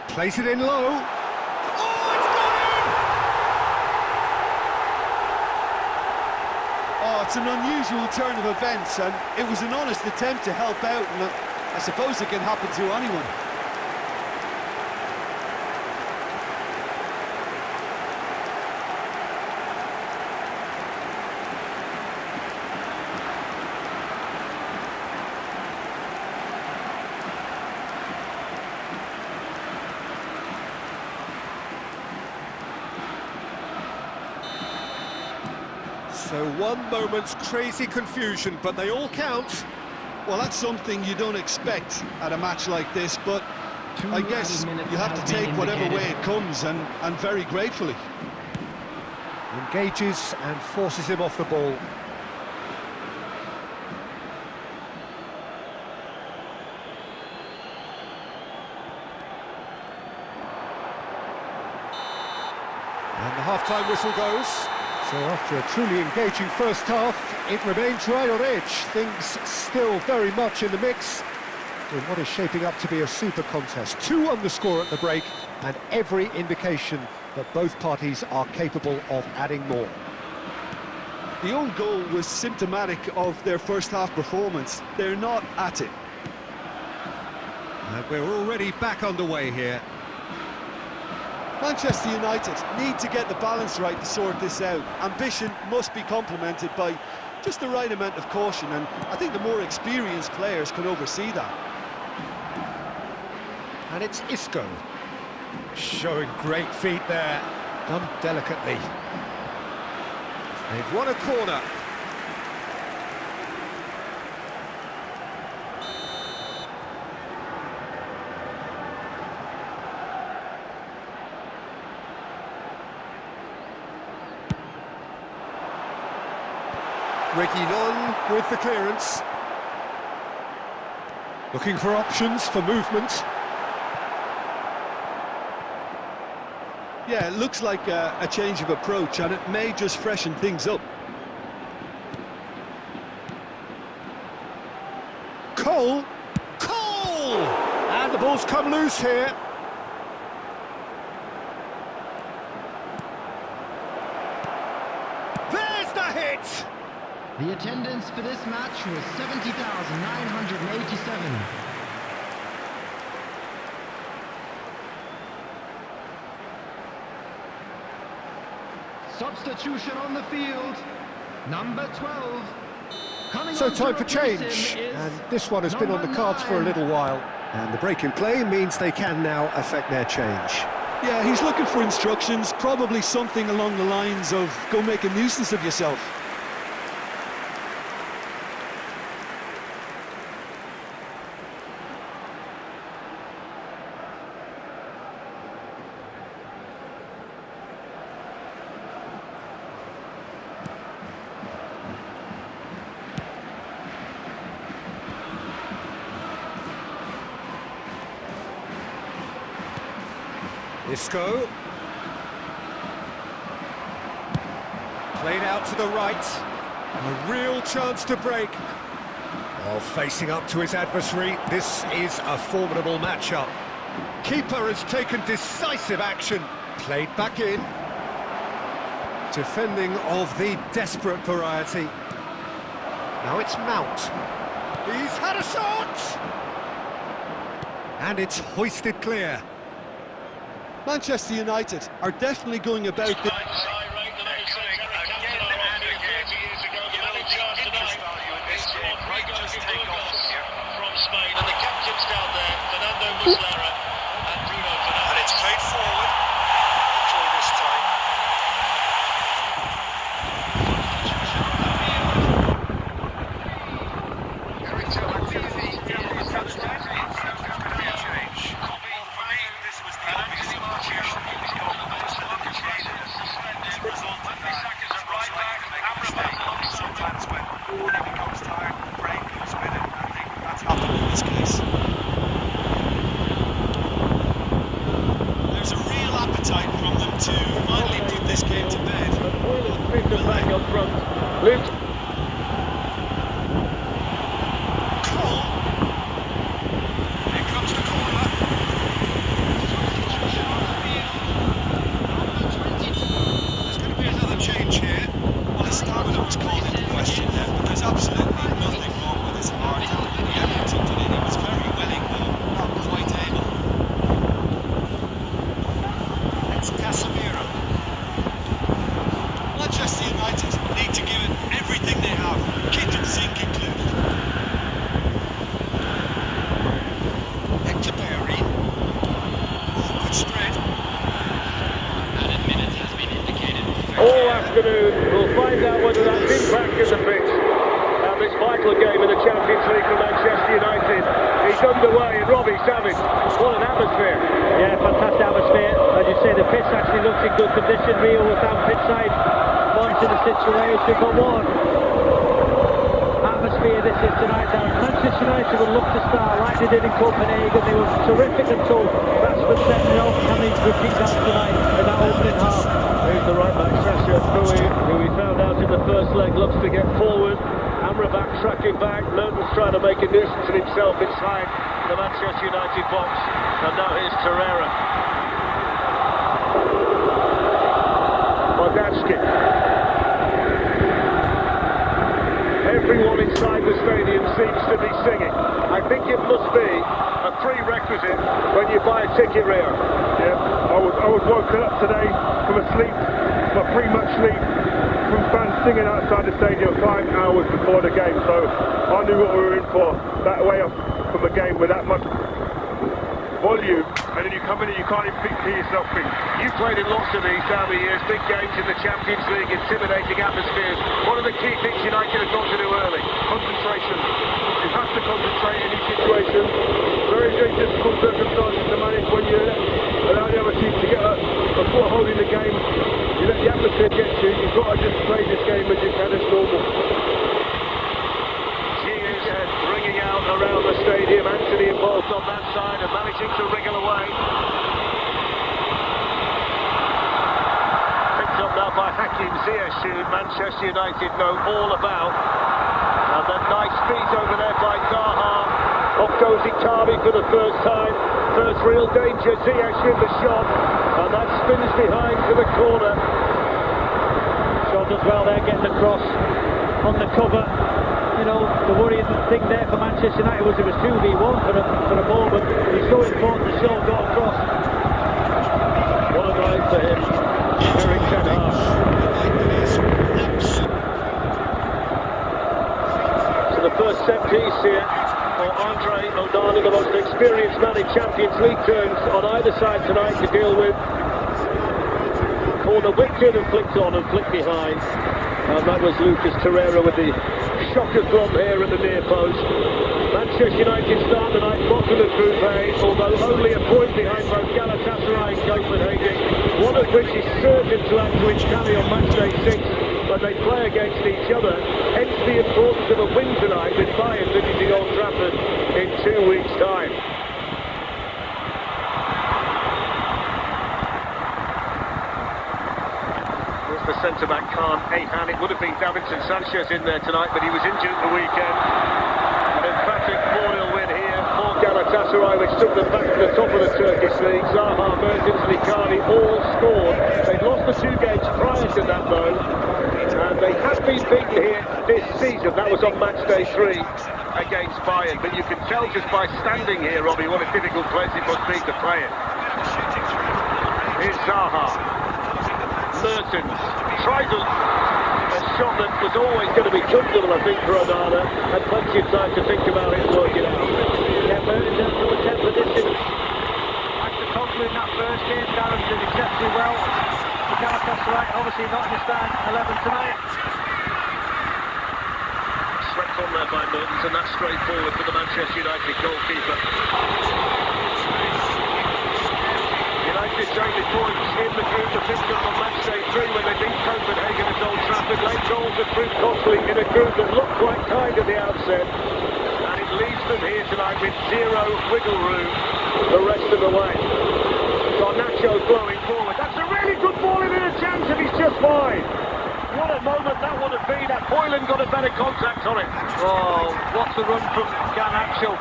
Plays it in low. Oh, it's gone in! Oh, it's an unusual turn of events, and it was an honest attempt to help out, and I suppose it can happen to anyone. So one moment's crazy confusion, but they all count. Well, that's something you don't expect at a match like this, but I guess you have to take whatever way it comes, and very gratefully. Engages and forces him off the ball. And the half-time whistle goes. So after a truly engaging first half, it remains right on edge. Things still very much in the mix in what is shaping up to be a super contest. 2 on the score at the break, and every indication that both parties are capable of adding more. The own goal was symptomatic of their first half performance. They're not at it. And we're already back underway here. Manchester United need to get the balance right to sort this out. Ambition must be complemented by just the right amount of caution, and I think the more experienced players can oversee that. And it's Isco. Showing great feet there, done delicately. They've won a corner. Reguilon with the clearance. Looking for options for movement. Yeah, it looks like a change of approach, and it may just freshen things up. Cole! Cole! And the ball's come loose here. There's the hit! The attendance for this match was 70,987. Substitution on the field, number 12. So time for change, and this one has been on the cards for a little while. And the break in play means they can now affect their change. Yeah, he's looking for instructions, probably something along the lines of, go make a nuisance of yourself. Isco. Played out to the right. A real chance to break. While facing up to his adversary, this is a formidable matchup. Keeper has taken decisive action. Played back in. Defending of the desperate variety. Now it's Mount. He's had a shot! And it's hoisted clear. Manchester United are definitely going about this. From Spain, and the captain's down there, Fernando Muslera and Bruno Fernandes. And it's played forward, hopefully this time. Sometimes when he becomes tired, the brain goes with it. I think that's happened in this case. There's a real appetite from them to finally put this game to bed. Back up front. Cool. Here comes the corner. There's going to be another change here. Well, his stamina was called into question there, but there's absolutely nothing wrong with his heart. The effort he put in, he was very willing, but not quite able. It's Casemiro. Manchester United need to give it everything they have, kitchen sink included. Hector Bellerin. Oh, good spread. Added minute has been indicated. All afternoon, we'll find out whether that's impact in the pitch. And this vital game in the Champions League for Manchester United is underway, and Robbie Savage, what an atmosphere. Yeah, fantastic atmosphere. As you say, the pitch actually looks in good condition. Rio was down pitch side, monitoring the situation, but what atmosphere this is tonight. Manchester United would look to start like they did in Copenhagen. They were terrific until Rashford set it off, and they repeat that tonight in that opening half. Here's the right back, Sasha Bowie, who we found out in the first leg looks to get forward. Amrabat tracking back, Mertens trying to make a nuisance of himself inside the Manchester United box. And now here's Torreira. Bogdanski. Everyone inside the stadium seems to be singing. I think it must be a prerequisite when you buy a ticket, Rio. Yeah, I was woken up today from a sleep, my pre-match sleep, from fans singing outside the stadium 5 hours before the game, so I knew what we were in for. That way off from a game with that much volume, and then you come in and you can't even think to yourself things. You played in lots of these down the years, big games in the Champions League, intimidating atmospheres. What are the key things United have got to do early? Concentration. You have to concentrate in each situation. Very, very difficult circumstances to manage when you allow the other team to get a foothold in the game. You let the atmosphere get to you. You've got to just play this game as you can as normal. Cheers and ringing out around the stadium. Anthony involved on that side and managing to wriggle away. Picked up now by Hakim Ziyech, who Manchester United know all about. And then nice feet over there by Zaha. Off goes Itabi for the first time. First real danger, Ziyech in the shot. And that spins behind to the corner. Shot as well there, getting the cross on the cover. You know, the worrying thing there for Manchester United was it was 2v1 for a moment. It's so important the shot got across. What a night for him. Eric Ten Hag. So the first set piece here for Andre Onana, the most experienced man in Champions League terms on either side tonight to deal with. Corner whipped in and flicked on and flicked behind. And that was Lucas Torreira with the shocker from here at the near post. Manchester United start the night bottom of Group A, although only a point behind both Galatasaray and Copenhagen, one of which is certain to add to its tally on match day 6 when they play against each other. Hence the importance of a win tonight with Bayern visiting Old Trafford in 2 weeks' time. Here's the centre-back Khan Ayhan. It would have been Davinson Sanchez in there tonight, but he was injured at the weekend. An emphatic 4-0 win here for Galatasaray, which took them back to the top of the Turkish league. Zaha, Mertens, Likani all scored. They'd lost the 2 games prior to that though, and they have been beaten here this season. That was on match day 3 against Bayern, but you can tell just by standing here, Robbie, what a difficult place it must be to play it. Here's Zaha. Mertens tried a shot that was always going to be comfortable, I think, for Onana. Had plenty of time to think about it and work it out. Yeah, Mertens has number 10 position. After Cogley in that first game, Darren did exceptionally well. The Galatasaray obviously not in the starting 11 tonight. Swept on there by Mertens, and that's straightforward for the Manchester United goalkeeper. United only points in the group of victims on match day 3 when they beat Copenhagen at Old Trafford. Late goals have proved costly in a group that looked quite kind at the outset, and it leaves them here tonight with 0 wiggle room the rest of the way. Garnacho flowing forward. That's a really good ball in a chance, and he's just wide. What a moment that would have been. Had Boylan got a better contact on it. Oh, what a run from Garnacho.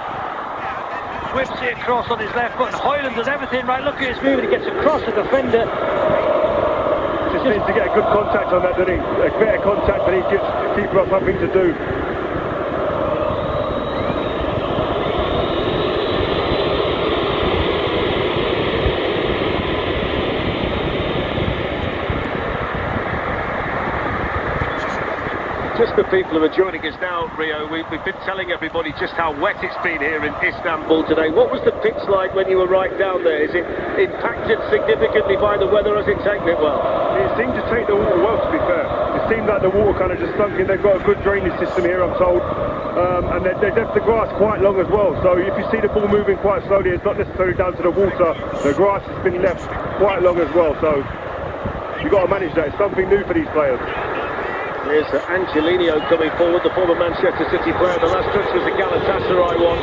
Whips it across on his left foot, and Højlund does everything right. Look at his move, he gets across the defender. Just needs to get a good contact on that, doesn't he? A better contact than he gives the keeper up having to do. Just for people who are joining us now, Rio, we've been telling everybody just how wet it's been here in Istanbul today. What was the pitch like when you were right down there? Is it impacted significantly by the weather, or has it taken it well? It seemed to take the water well, to be fair. It seemed like the water kind of just sunk in. They've got a good drainage system here, I'm told. And they've left the grass quite long as well. So if you see the ball moving quite slowly, it's not necessarily down to the water. The grass has been left quite long as well. So you've got to manage that. It's something new for these players. Here's Angelino coming forward, the former Manchester City player. The last touch was a Galatasaray one.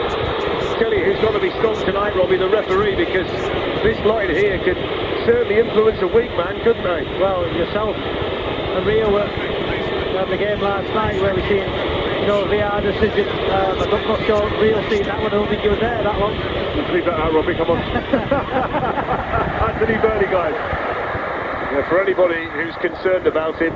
Tell you who's got to be strong tonight, Robbie, the referee, because this line here could certainly influence a weak man, couldn't they? Well, yourself and Rio were at the game last night where we seen, you know, VAR decision. I'm not sure Rio seen that one. I don't think he was there that long. Let's leave that out, Robbie, come on. Anthony Burley, guys. Yeah, for anybody who's concerned about him,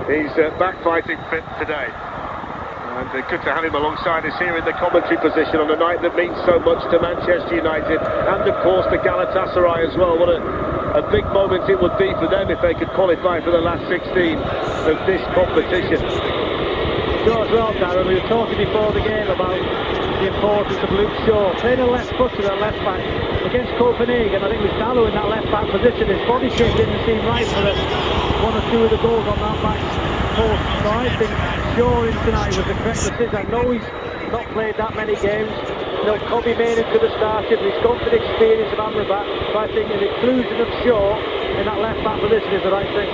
he's back fighting fit today, and good to have him alongside us here in the commentary position on a night that means so much to Manchester United and of course to Galatasaray as well. What a big moment it would be for them if they could qualify for the last 16 of this competition. Sure as well, Darren, we were talking before the game about the importance of Luke Shaw playing a left footer and left back against Copenhagen. I think with Dalot in that left back position, his body shape didn't seem right for the 1 or 2 of the goals on that back post. So I think Shaw in tonight was the correct decision. I know he's not played that many games. You know, Kobe Mainoo could have started, but he's gone for the experience of Amrabat. So I think an inclusion of Shaw in that left back position is the right thing.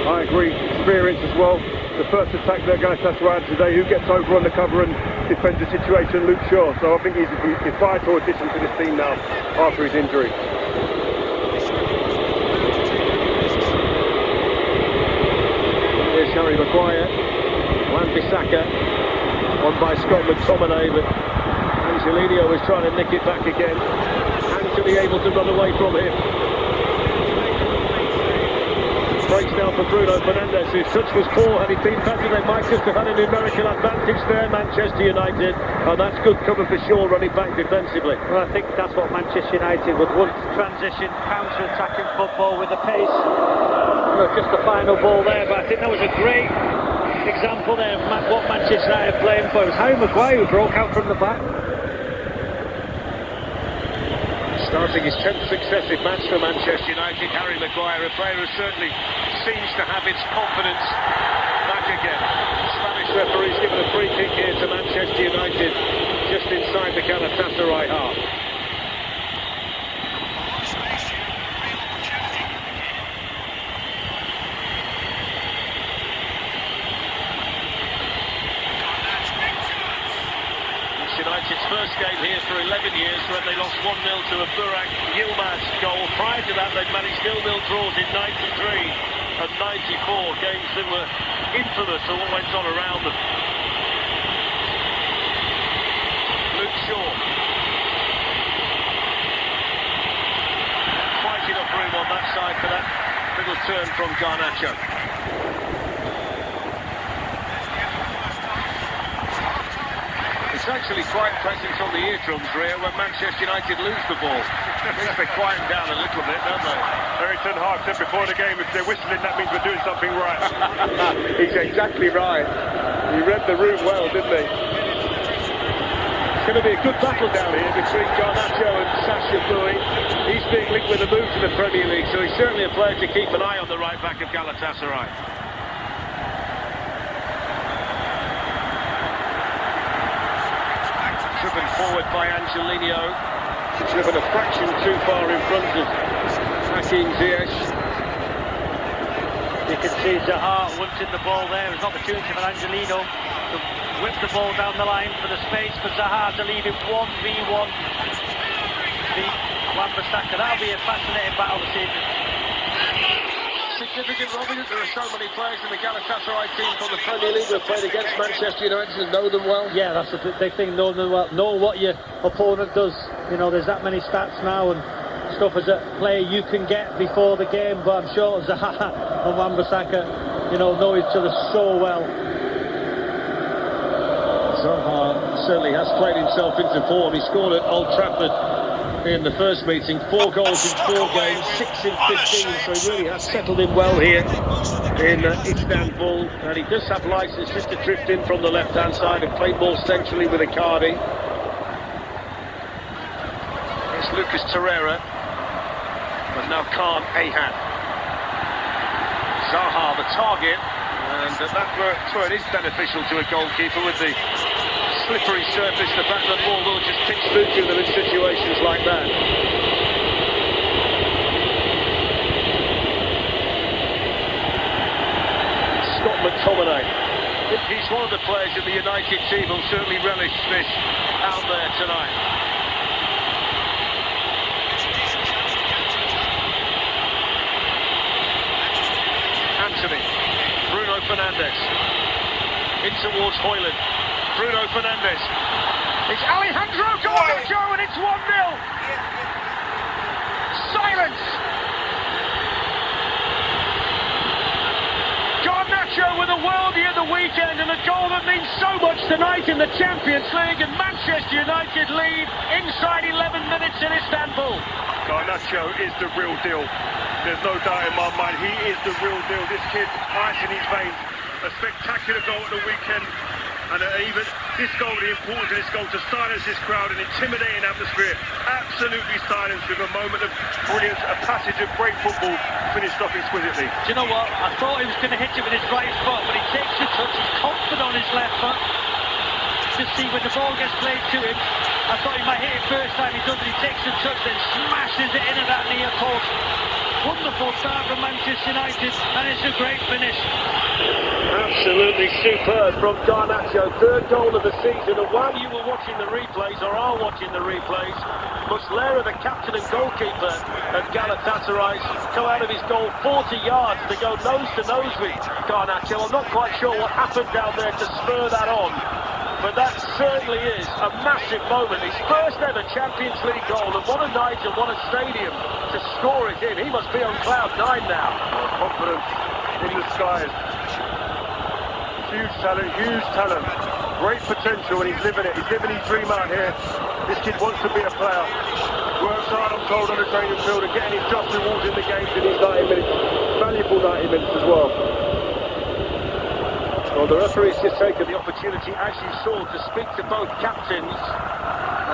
I agree, experience as well. The first attack that Galatasaray had today, who gets over on the cover and defends the situation, Luke Shaw. So I think he's a vital addition to this team now after his injury. Here's Harry Maguire, Wan-Bissaka, won by Scott McTominay, but Angelino was trying to nick it back again. Anthony able to run away from him. Breaks now for Bruno Fernandes, whose touch was poor. Had he been better, they might just have had a numerical advantage there, Manchester United. And that's good cover for Shaw running back defensively. Well, I think that's what Manchester United would want. Transition, counter-attacking football with the pace. Well, just the final ball there, but I think that was a great example there of what Manchester United are playing for. It was Harry Maguire who broke out from the back. Starting his 10th successive match for Manchester United, Harry Maguire, a player who certainly seems to have its confidence back again. The Spanish referee's given a free kick here to Manchester United, just inside the Galatasaray half. United's first game here for 11 years when they lost 1-0 to a Burak Yilmaz goal. Prior to that, they'd managed 0-0 draws in 93 and 94, games that were infamous for what went on around them. Luke Shaw. Quite enough room on that side for that little turn from Garnacho. It's actually quite present on the eardrums, Rio, when Manchester United lose the ball. At least they quieten down a little bit, don't they? Eric Ten Hag said before the game, if they're whistling, that means we're doing something right. He's exactly right. He read the room well, didn't he? It's going to be a good battle down here between Garnacho and Sasha Bowie. He's being linked with a move to the Premier League, so he's certainly a player to keep an eye on, the right back of Galatasaray. Driven forward by Angelino, driven a fraction too far in front of Hakim Ziyech. You can see Zaha wanting the ball there. There's an opportunity for Angelino to whip the ball down the line for the space for Zaha to leave it 1v1. Wan-Bissaka. That'll be a fascinating battle this evening. Significant, Robin. There are so many players in the Galatasaray team from the Premier League who have played against Manchester United and know them well. Yeah, that's the big thing, know them well. Know what your opponent does. You know, there's that many stats now and stuff as a player you can get before the game, but I'm sure Zaha and Wan-Bissaka, you know each other so well. Zaha certainly has played himself into form. He scored at Old Trafford in the first meeting, 4 goals in 4 games, 6 in 15, so he really has settled in well here in Istanbul, and he does have licence just to drift in from the left-hand side and play more centrally with Icardi. It's Lucas Torreira, but now Khan Ahan. Zaha the target, and that throw is beneficial to a goalkeeper with the slippery surface, the fact that the ball will just pitch through to them in situations like that. Scott McTominay. He's one of the players in the United team who'll certainly relish this out there tonight. Anthony. Bruno Fernandes. In towards Højlund. Bruno Fernandes. It's Alejandro Garnacho and it's 1-0. Silence. Garnacho with a worldie at the weekend and a goal that means so much tonight in the Champions League, and Manchester United lead inside 11 minutes in Istanbul. Garnacho is the real deal. There's no doubt in my mind, he is the real deal. This kid, ice in his veins. A spectacular goal at the weekend. And even this goal, the importance of this goal to silence this crowd, an intimidating atmosphere, absolutely silenced with a moment of brilliance, a passage of great football finished off exquisitely. Do you know what? I thought he was going to hit it with his right foot, but he takes the touch, he's confident on his left foot. Just see when the ball gets played to him, I thought he might hit it first time, he does it, he takes the touch, then smashes it into that near post. Wonderful start from Manchester United, and it's a great finish. Absolutely superb from Garnacho, 3rd goal of the season, and while you were watching the replays, or are watching the replays, Muslera, the captain and goalkeeper at Galatasaray, come out of his goal 40 yards to go nose-to-nose with Garnacho. I'm not quite sure what happened down there to spur that on, but that certainly is a massive moment. His first ever Champions League goal, and what a night and what a stadium to score it in. He must be on cloud 9 now. Confidence in the skies. Huge talent, great potential, and he's living it. He's living his dream out here. This kid wants to be a player. Works hard, I'm told, on the training field and getting his just rewards in the games in these 90 minutes. Valuable 90 minutes as well. Well, the referee's just taken the opportunity, as you saw, to speak to both captains.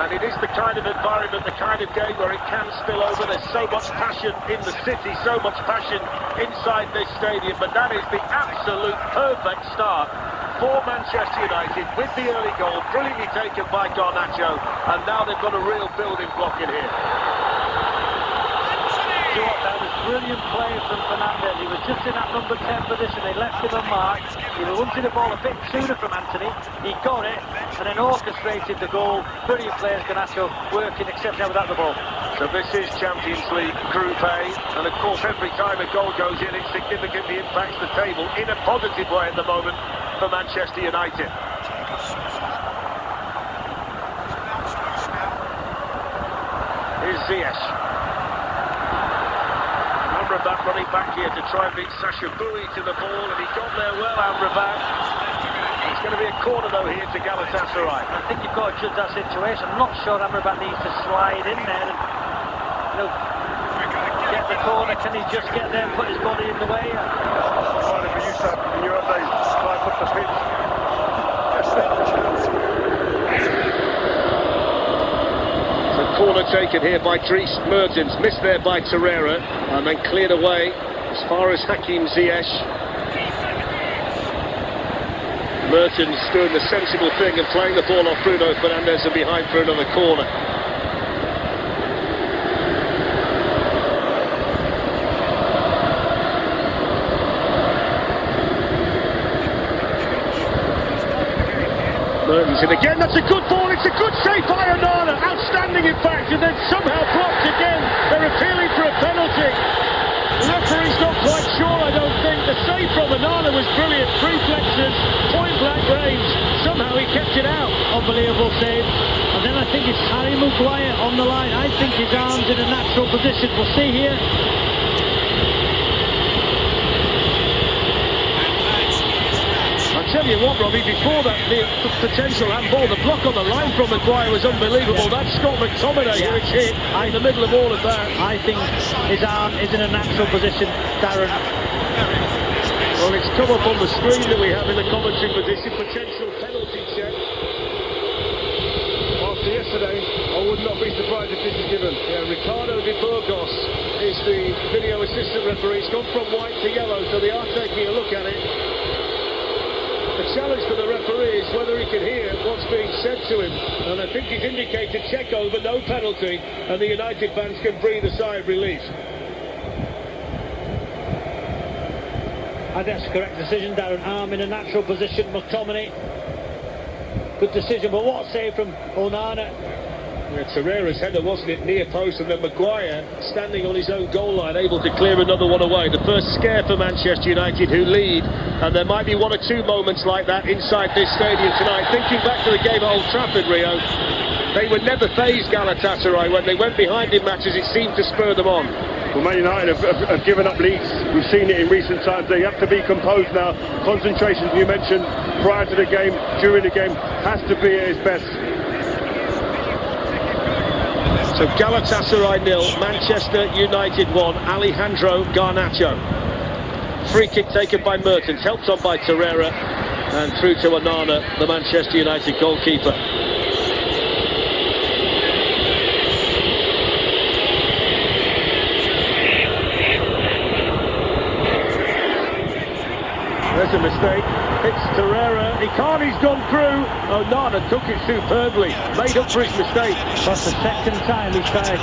And it is the kind of environment, the kind of game where it can spill over. There's so much passion in the city, so much passion inside this stadium. But that is the absolute perfect start for Manchester United with the early goal, brilliantly taken by Garnacho. And now they've got a real building block in here. That was brilliant play from Fernandez. He was just in that number 10 position. They left him unmarked. He wanted the ball a bit sooner from Anthony. He got it and then orchestrated the goal. Brilliant players, Garnacho, working exceptional without the ball. So this is Champions League Group A, and of course every time a goal goes in, it significantly impacts the table in a positive way at the moment for Manchester United. Here's Ziyech. Amrabat running back here to try and beat Sasha Bowie to the ball, and he got there well, Amrabat. It's going to be a corner though here to Galatasaray. I think you've got to judge that situation. I'm not sure Amrabat needs to slide in there and, get the corner. Can he just get there and put his body in the way? Harder for you, Sam, in your own days, climb up the pitch. Corner taken here by Dries Mertens, missed there by Torreira, and then cleared away as far as Hakim Ziyech. Mertens doing the sensible thing and playing the ball off Bruno Fernandes and behind for another corner. Mertens in again, that's a good ball, it's a good save by Onana, outstanding in fact, and then somehow blocked again. They're appealing for a penalty. The referee's not quite sure, I don't think. The save from Onana was brilliant, reflexes, point blank range. Somehow he kept it out. Unbelievable save. And then I think it's Harry Maguire on the line. I think his arm's in a natural position. We'll see here. I tell you what, Robbie, before that, the potential handball, the block on the line from Maguire was unbelievable. That's Scott McTominay who it's hit in the middle of all of that. I think his arm is in a natural position, Darren. Well, it's come up on the screen that we have in the commentary position, potential penalty check. After yesterday, I would not be surprised if this is given. Yeah, Ricardo de Burgos is the video assistant referee. It's gone from white to yellow, so they are taking a look at it. The challenge for the referee is whether he can hear what's being said to him, and I think he's indicated check over, no penalty, and the United fans can breathe a sigh of relief. And that's the correct decision, Darren. Arm in a natural position, McTominay. Good decision, but what a save from Onana. Yeah, Torreira's header, wasn't it, near post, and then Maguire standing on his own goal line, able to clear another one away. The first scare for Manchester United, who lead, and there might be one or two moments like that inside this stadium tonight. Thinking back to the game at Old Trafford, Rio, they would never faze Galatasaray. When they went behind in matches, it seemed to spur them on. Well, Man United have given up leads. We've seen it in recent times. They have to be composed now. Concentration, you mentioned, prior to the game, during the game, has to be at its best. So Galatasaray 0, Manchester United 1, Alejandro Garnacho. Free kick taken by Mertens, helped on by Torreira, and through to Onana, the Manchester United goalkeeper. There's a mistake. It's Torreira. He's gone through. Onana took it superbly. Made up for his mistake. That's the second time he's tried,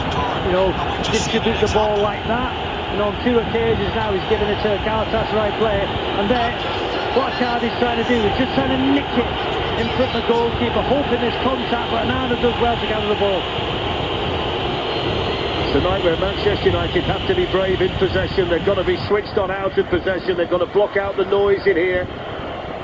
distribute the ball like that. And on two occasions now he's given it to a Galatasaray player. And there, what Cardi's trying to do is just trying to nick it in front of the goalkeeper, hoping there's contact, but Onana does well to gather the ball. It's a night where Manchester United have to be brave in possession. They've got to be switched on out of possession. They've got to block out the noise in here.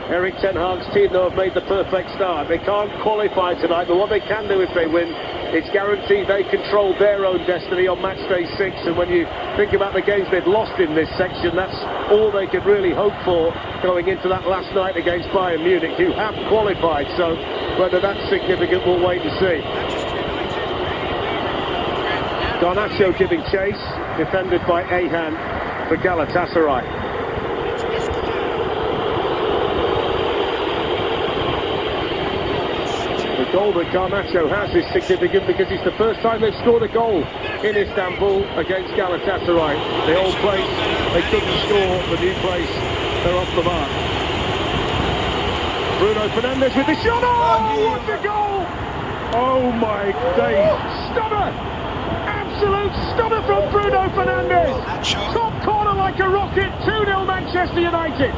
Eric Ten Hag's team, though, have made the perfect start. They can't qualify tonight, but what they can do if they win, it's guaranteed they control their own destiny on match day 6. And when you think about the games they've lost in this section, that's all they could really hope for going into that last night against Bayern Munich, who have qualified. So whether that's significant, we'll wait and see. Garnacho giving chase, defended by Ahan for Galatasaray. goal that Garnacho has is significant because it's the first time they've scored a goal in Istanbul against Galatasaray. The old place, they couldn't score, the new place, they're off the mark. Bruno Fernandes with the shot. Oh, what a goal! Oh my days! Stunner! Absolute stunner from Bruno Fernandes! Top corner like a rocket, 2-0 Manchester United.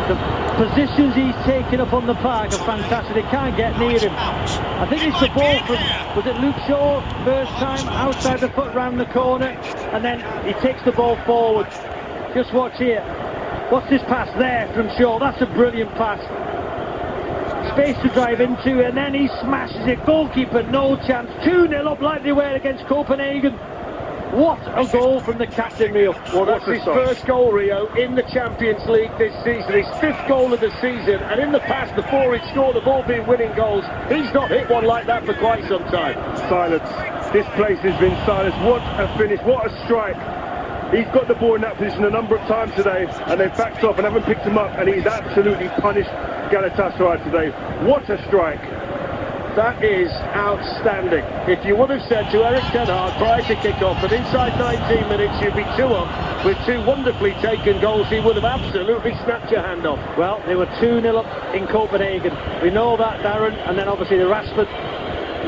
The positions he's taken up on the park are fantastic. They can't get near him. I think it's the ball from, was it Luke Shaw, first time, outside the foot, round the corner, and then he takes the ball forward. Just watch here. What's this pass there from Shaw? That's a brilliant pass. Space to drive into, and then he smashes it. Goalkeeper, no chance. 2-0 up like they were against Copenhagen. What a goal from the captain, Rio. Well, that's his first goal, Rio, in the Champions League this season. His 5th goal of the season, and in the past, before he'd scored, the ball being winning goals, he's not hit one like that for quite some time. Silence. This place has been silenced. What a finish, what a strike. He's got the ball in that position a number of times today, and they've backed off and haven't picked him up, and he's absolutely punished Galatasaray today. What a strike. That is outstanding. If you would have said to Erik ten Hag prior to kick-off that inside 19 minutes you'd be 2 up with 2 wonderfully taken goals, he would have absolutely snapped your hand off. Well, they were 2-0 up in Copenhagen. We know that, Darren, and then obviously the Rashford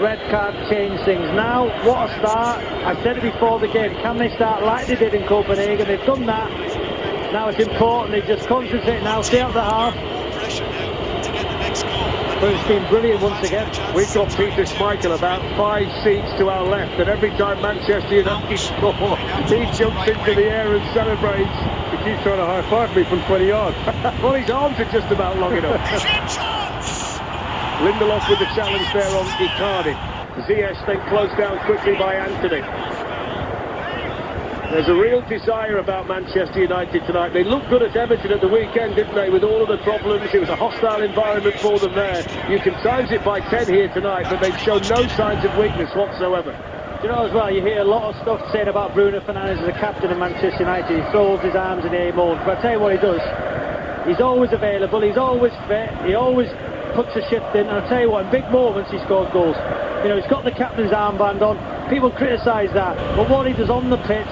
red card changed things. Now, what a start. I said it before the game, can they start like they did in Copenhagen? They've done that. Now it's important they just concentrate now, stay out the half. But it's been brilliant once again. We've got Peter Schmeichel about 5 seats to our left, and every time Manchester United score, he jumps into the air and celebrates. He keeps trying to high-five me from 20 yards. Well, his arms are just about long enough. Lindelof with the challenge there on Icardi. Ziyech then closed down quickly by Anthony. There's a real desire about Manchester United tonight. They looked good at Everton at the weekend, didn't they, with all of the problems. It was a hostile environment for them there. You can times it by 10 here tonight, but they've shown no signs of weakness whatsoever. You know, as well, you hear a lot of stuff said about Bruno Fernandes as a captain of Manchester United. He throws his arms in the air moans. But I tell you what he does. He's always available, he's always fit, he always puts a shift in, and I'll tell you what, in big moments he scores goals. You know, he's got the captain's armband on. People criticise that, but what he does on the pitch,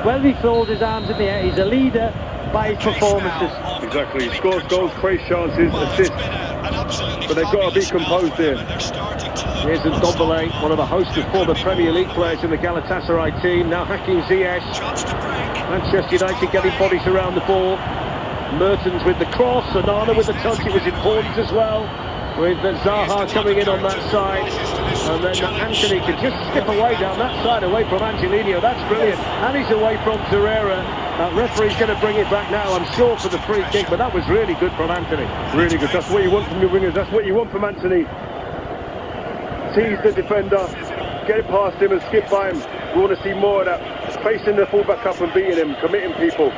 whether he throws his arms in the air, he's a leader by his performances. Exactly, he scores goals, creates chances, assists, but they've got to be composed here. Here's Ndombele, one of the hosts of former Premier League players in the Galatasaray team, now Hakim Ziyech. Manchester United getting bodies around the ball. Mertens with the cross, Onana with the touch, it was important as well, with Zaha coming in on that side, and then Anthony can just skip away down that side, away from Angelino. That's brilliant, and he's away from Torreira. Referee's going to bring it back now, I'm sure, for the free kick, but that was really good from Anthony. Really good, that's what you want from your wingers, that's what you want from Anthony. Tease the defender, get it past him and skip by him. We want to see more of that, facing the fullback up and beating him, committing people.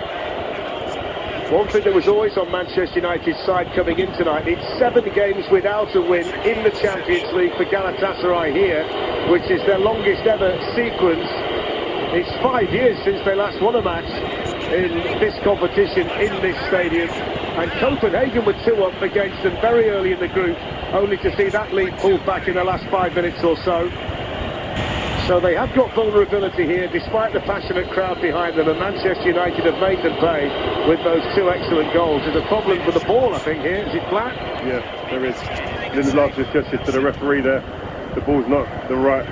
One thing that was always on Manchester United's side coming in tonight, it's 7 games without a win in the Champions League for Galatasaray here, which is their longest ever sequence. It's 5 years since they last won a match in this competition, in this stadium. And Copenhagen were 2 up against them very early in the group, only to see that lead pulled back in the last 5 minutes or so. So they have got vulnerability here, despite the passionate crowd behind them, and Manchester United have made them pay with those 2 excellent goals. There's a problem with the ball, I think, here. Is it flat? Yeah, there is. Lindelof just suggested to the referee there, the ball's not the right.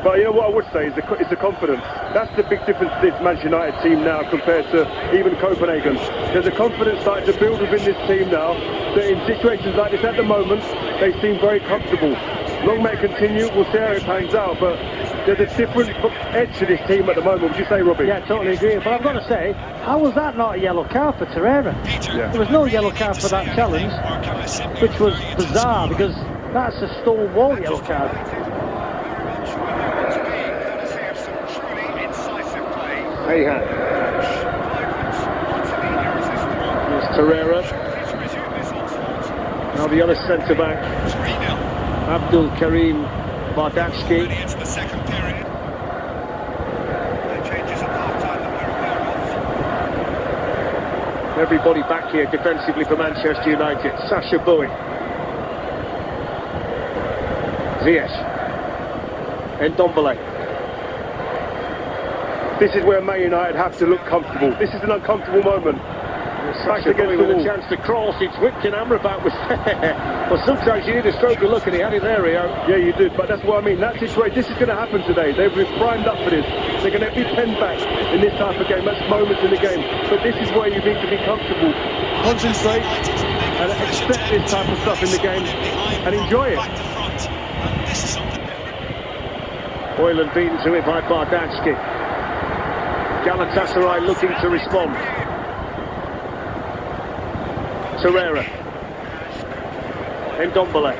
But you know what I would say is it's the confidence. That's the big difference to this Manchester United team now compared to even Copenhagen. There's a confidence starting to build within this team now, that in situations like this at the moment, they seem very comfortable. Long may it continue, we'll see how it pans out, but there's a different edge to this team at the moment. Would you say, Robbie? Yeah, totally agree. But I've got to say, how was that not a yellow card for Torreira? Yeah. There was no yellow card for that challenge, which was bizarre, because that's a stonewall yellow card. Ayhan. Here's Torreira. Now the other centre-back, Abdul Karim Bardachski. Everybody back here defensively for Manchester United. Sasha Bowie. Ziyech. Ndombele. This is where Man United have to look comfortable. This is an uncomfortable moment. Back against the with a wall. chance to cross. It's whipped in. Amrabat was there. Well, sometimes you need a stroke of luck, and he had it there, Rio. Yeah, you did, but that's what I mean. That situation, this is going to happen today. They've been primed up for this. They're going to be penned back in this type of game. That's moments in the game. But this is where you need to be comfortable. Concentrate and accept this type of stuff in the game and enjoy it. Hoyland beaten to it by Bardacki. Galatasaray looking to respond. Torreira. Ndombele.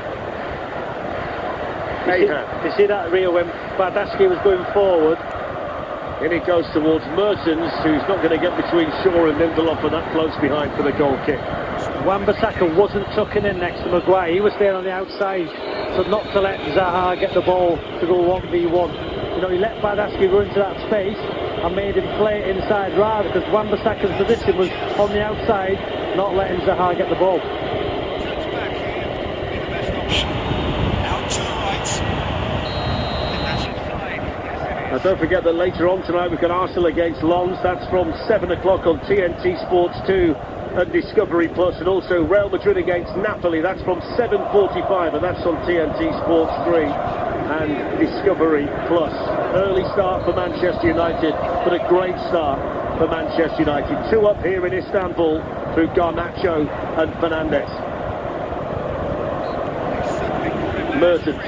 You see that, Rio, when Bardacki was going forward? In he goes towards Mertens, who's not going to get between Shaw and Lindelof, and that close behind for the goal kick. Wan-Bissaka wasn't tucking in next to Maguire. He was staying on the outside, so not to let Zaha get the ball to go 1v1. You know, he let Bardacki run into that space and made him play inside rather, because Wan-Bissaka's position was on the outside, not letting Zaha get the ball. Now don't forget that later on tonight we've got Arsenal against Lens. That's from 7 o'clock on TNT Sports 2 and Discovery Plus, and also Real Madrid against Napoli. That's from 7:45, and that's on TNT Sports 3 and Discovery Plus. Early start for Manchester United, but a great start for Manchester United. 2 up here in Istanbul through Garnacho and Fernandes. Mertens.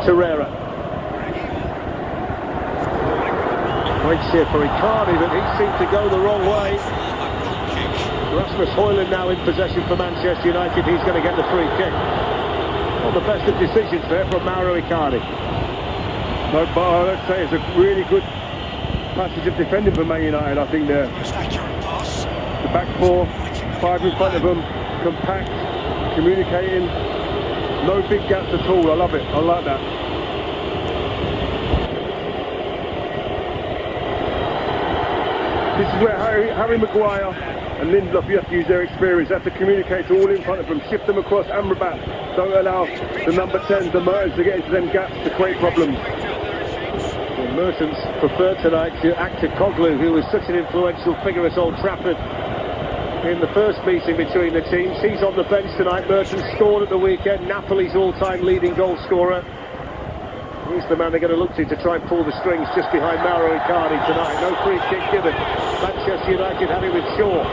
Torreira. Nice here for Icardi, but he seemed to go the wrong way. Rasmus Hoyland now in possession for Manchester United. He's going to get the free kick. Not the best of decisions there from Mauro Icardi. No, but let's say it's a really good passage of defending for Man United, I think there. The back four, 5 in front of them, compact, communicating. No big gaps at all. I love it. I like that. This is where Harry Maguire and Lindelof, you have to use their experience. They have to communicate to all in front of them, shift them across. Amrabat, don't allow the number 10s, the Mertens, to get into them gaps to create problems. Well, Mertens preferred tonight to Actoglu, who was such an influential figure at Old Trafford in the first meeting between the teams. He's on the bench tonight. Mertens scored at the weekend, Napoli's all-time leading goal scorer. He's the man they're going to look to try and pull the strings just behind Mauro Icardi tonight. No free kick given. Manchester United have it with Shaw.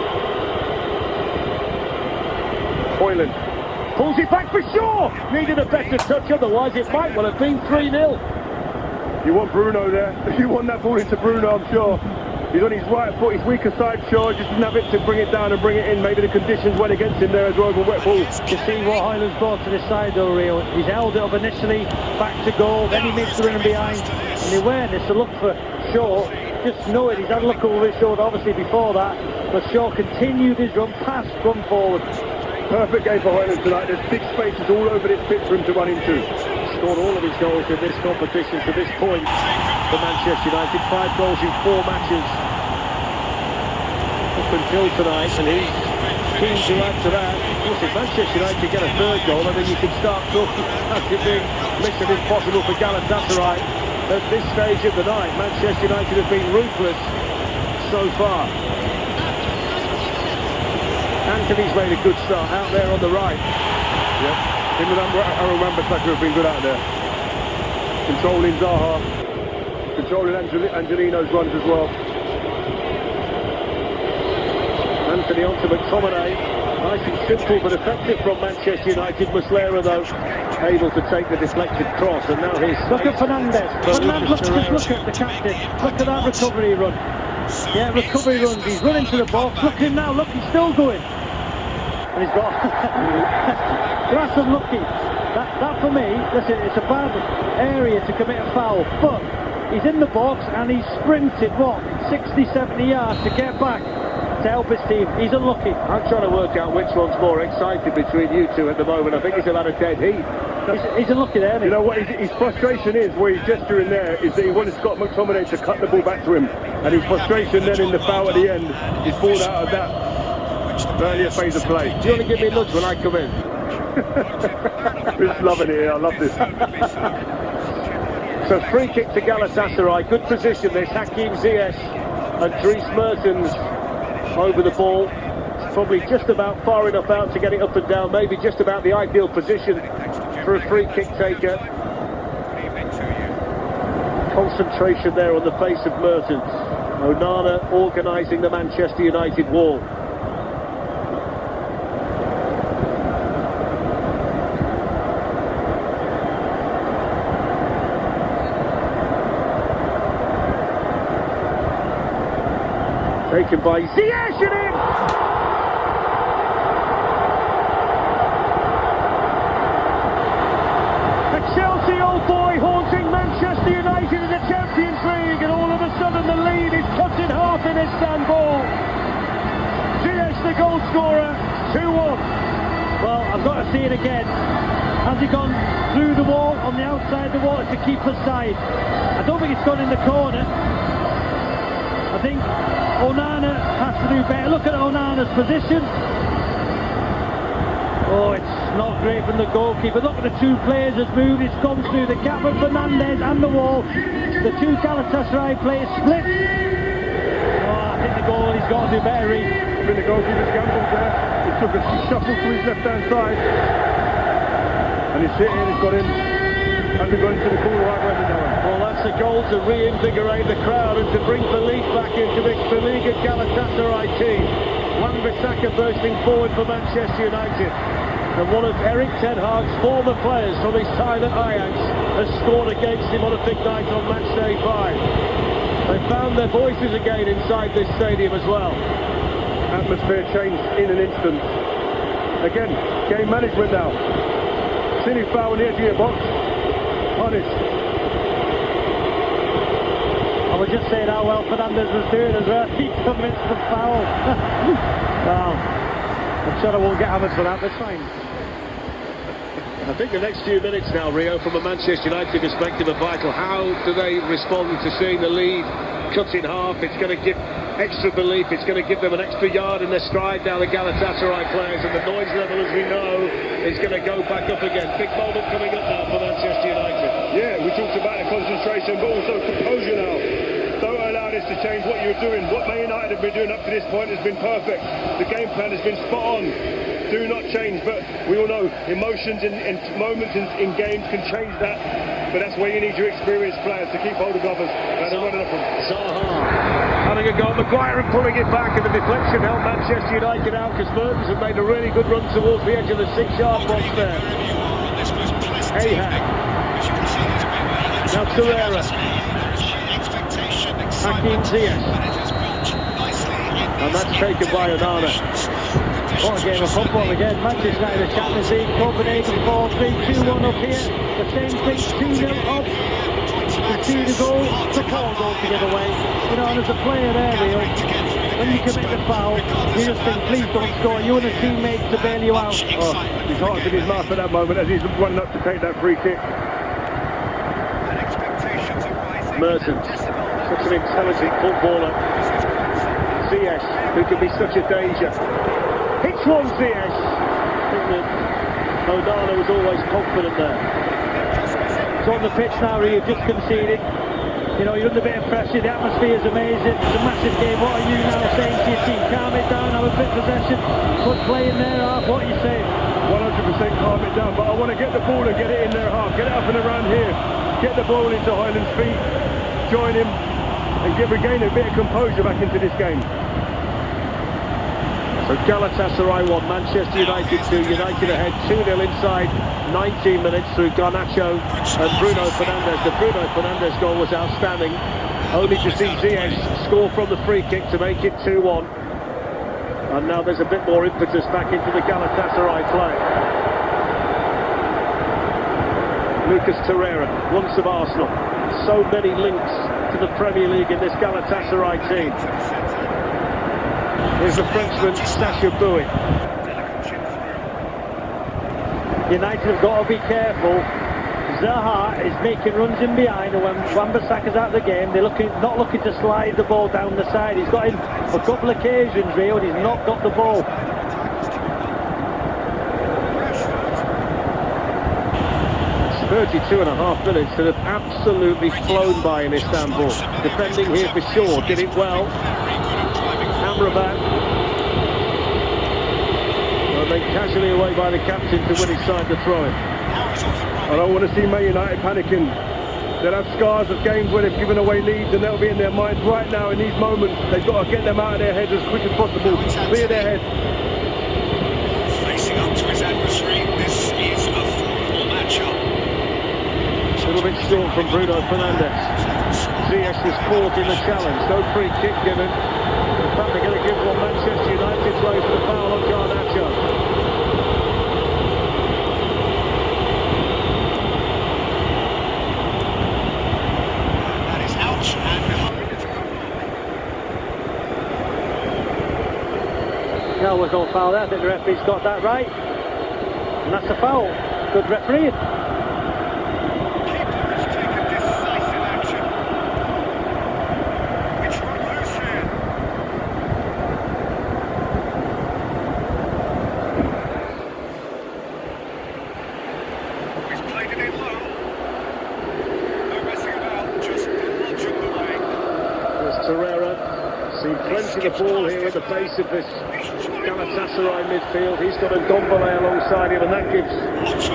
Hoyland pulls it back for Shaw. Needed a better touch, otherwise it might well have been 3-0. You want Bruno there. You want that ball into Bruno, I'm sure. He's on his right foot, his weaker side, Shaw, just didn't have it to bring it down and bring it in. Maybe the conditions went against him there as well, with wet ball. You see what Hoyland's brought to this side though, Rio. He's held it up initially, back to goal, then he makes the run behind. And the awareness to look for Shaw, just know it, he's had a look over his shoulder obviously before that, but Shaw continued his run forward. Perfect game for Hoyland tonight. There's big spaces all over this pitch for him to run into. Scored all of his goals in this competition to this point for Manchester United. 5 goals in 4 matches up until tonight, and he's keen to add to that. Of course, if Manchester United get a 3rd goal, I mean, you can start talking about it being mission impossible for Galatasaray. At this stage of the night, Manchester United have been ruthless so far. Anthony's made a good start out there on the right. Yep. Him and Aaron Wan-Bissaka have been good out there. Controlling Zaha. Controlling Angelino's runs as well. Anthony on to McTominay. Nice and simple but effective from Manchester United. Muslera, though, able to take the deflected cross. And now he's... Look at Fernandes. Look at the captain. Look at that recovery run. Yeah, recovery runs. He's running to the box. Look at him now. Look, he's still going. And he's got... That's unlucky. That for me, listen, it's a bad area to commit a foul, but he's in the box and he's sprinted, what, 60, 70 yards to get back to help his team. He's unlucky. I'm trying to work out which one's more excited between you two at the moment. I think he's about a dead heat. He's unlucky there, isn't he? You know what his frustration is, where he's gesturing there, is that he wanted Scott McTominay to cut the ball back to him. And his frustration then in the foul at the end is pulled out of that earlier phase of play. Do you want to give me a nudge when I come in? Just loving it here, I love this. So free kick to Galatasaray, good position this, Hakim Ziyech and Dries Mertens over the ball. Probably just about far enough out to get it up and down, maybe just about the ideal position for a free kick taker. Concentration there on the face of Mertens. Onana organising the Manchester United wall. Taken by Ziyech and in! A Chelsea old boy haunting Manchester United in the Champions League, and all of a sudden the lead is cut in half in Istanbul. Ziyech the goal scorer, 2-1. Well, I've got to see it again. Has he gone through the wall, on the outside of the wall? It's the keeper's side. I don't think it's gone in the corner. I think Onana has to do better. Look at Onana's position. Oh, it's not great from the goalkeeper. Look at the two players has moved. It's gone through the gap of Fernandez and the wall. The two Galatasaray players split. Oh, I think the goalie's got to do better. I think the goalkeeper's gambled there. He took a shuffle to his left-hand side. And he's sitting and he's got him. And they're going to the corner right where they're going. Well, that's a goal to reinvigorate the crowd and to bring belief back into this beleaguered Galatasaray team. Wan-Bissaka bursting forward for Manchester United. And one of Erik ten Hag's former players from his time at Ajax has scored against him on a big night on match day 5. They found their voices again inside this stadium as well. Atmosphere changed in an instant. Again, game management now. Silly foul on the edge of your box. Punished. I was just saying how well Fernandez was doing as well. He commits the foul. Well, I'm sure I won't get hammered for that, that's fine. I think the next few minutes now, Rio, from a Manchester United perspective are vital. How do they respond to seeing the lead cut in half? It's going to give extra belief, it's going to give them an extra yard in their stride down the Galatasaray players, and the noise level, as we know, is going to go back up again. Big moment coming up now for Manchester United. Yeah, we talked about the concentration, but also composure now. Don't allow this to change what you're doing. What Man United have been doing up to this point has been perfect. The game plan has been spot on. Do not change, but we all know emotions and moments in games can change that. But that's where you need your experienced players to keep hold of others. Zaha having a go at Maguire and pulling it back, and the deflection helped Manchester United out because Mertens have made a really good run towards the edge of the 6-yard box there. Ahag. Now Torreira. Hakim Ziyech. And that's taken by Onana. What a game of football again. Manchester United, the Champions League, Copenhagen 4-3, 2-1 up here. The same thing, 2-0 up. The 2 to go, the 4 goals to give away. You know, and as a player there, Leo, when you commit the foul, you just think, please don't score. You and a teammate to bail you out. Oh, he's heart in his mouth at that moment as he's running up to take that free kick. Mertens, such an intelligent footballer. Ziyech, who can be such a danger. Hits one, Ziyech. I think that Onana was always confident there. It's on the pitch now, you've just conceded. You know, you're under a bit of pressure, the atmosphere is amazing, it's a massive game. What are you now saying to your team? Calm it down, have a bit of possession, put play in their half, what are you saying? 100% calm it down, but I want to get the ball and get it in their half, get it up and around here, get the ball into Highland's feet, join him, and regain a bit of composure back into this game. So Galatasaray 1, Manchester United 2, United ahead 2-0 inside 19 minutes through Garnacho and Bruno Fernandes. The Bruno Fernandes goal was outstanding, only to see Ziyech score from the free kick to make it 2-1. And now there's a bit more impetus back into the Galatasaray play. Lucas Torreira, once of Arsenal, so many links to the Premier League in this Galatasaray team. Here's the Frenchman, Sacha Boey. United have got to be careful. Zaha is making runs in behind, and when Wan-Bissaka's out of the game, they're not looking to slide the ball down the side. He's got him a couple of occasions, Rio, and he's not got the ball. 32.5 minutes that have absolutely flown by in Istanbul. Defending here for sure, did it well. Amrabat. Well, then casually away by the captain to win his side the throw-in. I don't want to see Man United panicking. They'll have scars of games where they've given away leads, and that'll be in their minds right now in these moments. They've got to get them out of their heads as quick as possible. Clear their heads. Facing up to his adversary, this is a formidable matchup. A little bit short from Bruno Fernandes. Ziyech was caught in the challenge. No free kick given. In fact, they're going to give one Manchester United's way for the foul on Garnacho. That is out and behind. No, was no foul there. I think the referee's got that right. And that's a foul. Good referee. The ball here at the base of this Galatasaray midfield. He's got a Dombele alongside him, and that gives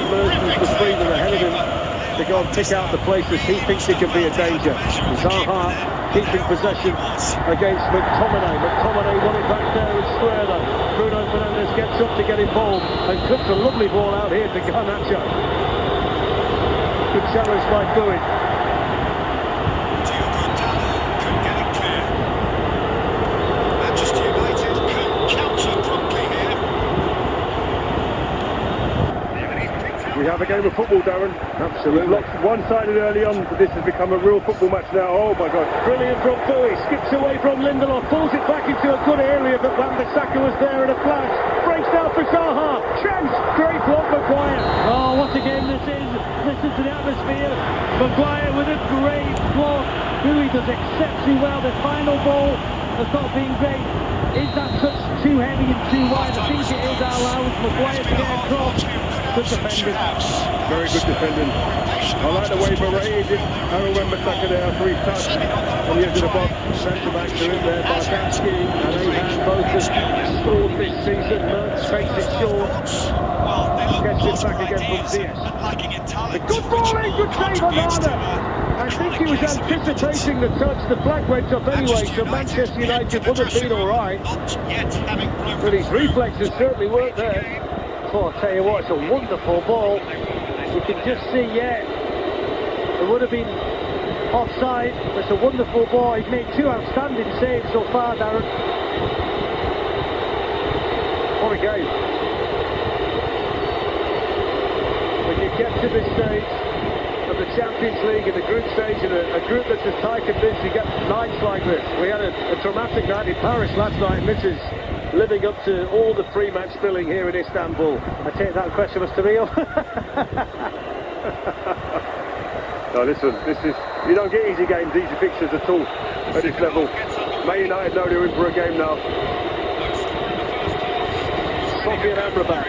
Mertens the freedom ahead of him to go and pick out the places he thinks he can be a danger. Zaha keeping possession against McTominay. McTominay won it back there with Square. Bruno Fernandes gets up to get involved and clips a lovely ball out here to Garnacho. Good challenge by Gouin. We have a game of football, Darren. Absolutely. Looked one-sided early on, but this has become a real football match now. Oh my God. Brilliant from Bowie, skips away from Lindelof, pulls it back into a good area, but Wan-Bissaka was there in a flash. Breaks down for Zaha. Chance! Great block, Maguire. Oh, what a game this is. Listen to the atmosphere. Maguire with a great block. Bowie does exceptionally well. The final ball has not been great. Is that touch too heavy and too wide? I think it is. Allows Maguire to get across. Good defending. Very good defending. I like the way Barre did Aaron Wan-Bissaka there after he touched on the edge of the box. Centre-backs are in there. Bardatsky and Ahan both have scored this season. Mertens takes it short. Gets it back again from Ziyech. A good ball in, good save on Nana. I think he was anticipating the touch. The flag went up anyway, so Manchester United would have been alright. But his reflexes certainly weren't there. Oh, I'll tell you what, it's a wonderful ball. You can just see, yeah, it would have been offside. It's a wonderful ball. He's made two outstanding saves so far, Darren. What a game. When you get to this stage of the Champions League, in the group stage, in a group that's as tight as this, you get nights like this. We had a dramatic night in Paris last night, and this is living up to all the pre-match billing here in Istanbul. I take that question, Mr. Rio. No, listen, this is, you don't get easy games, easy fixtures at all at this level. Man United know they're in for a game now. Sofian Amrabat.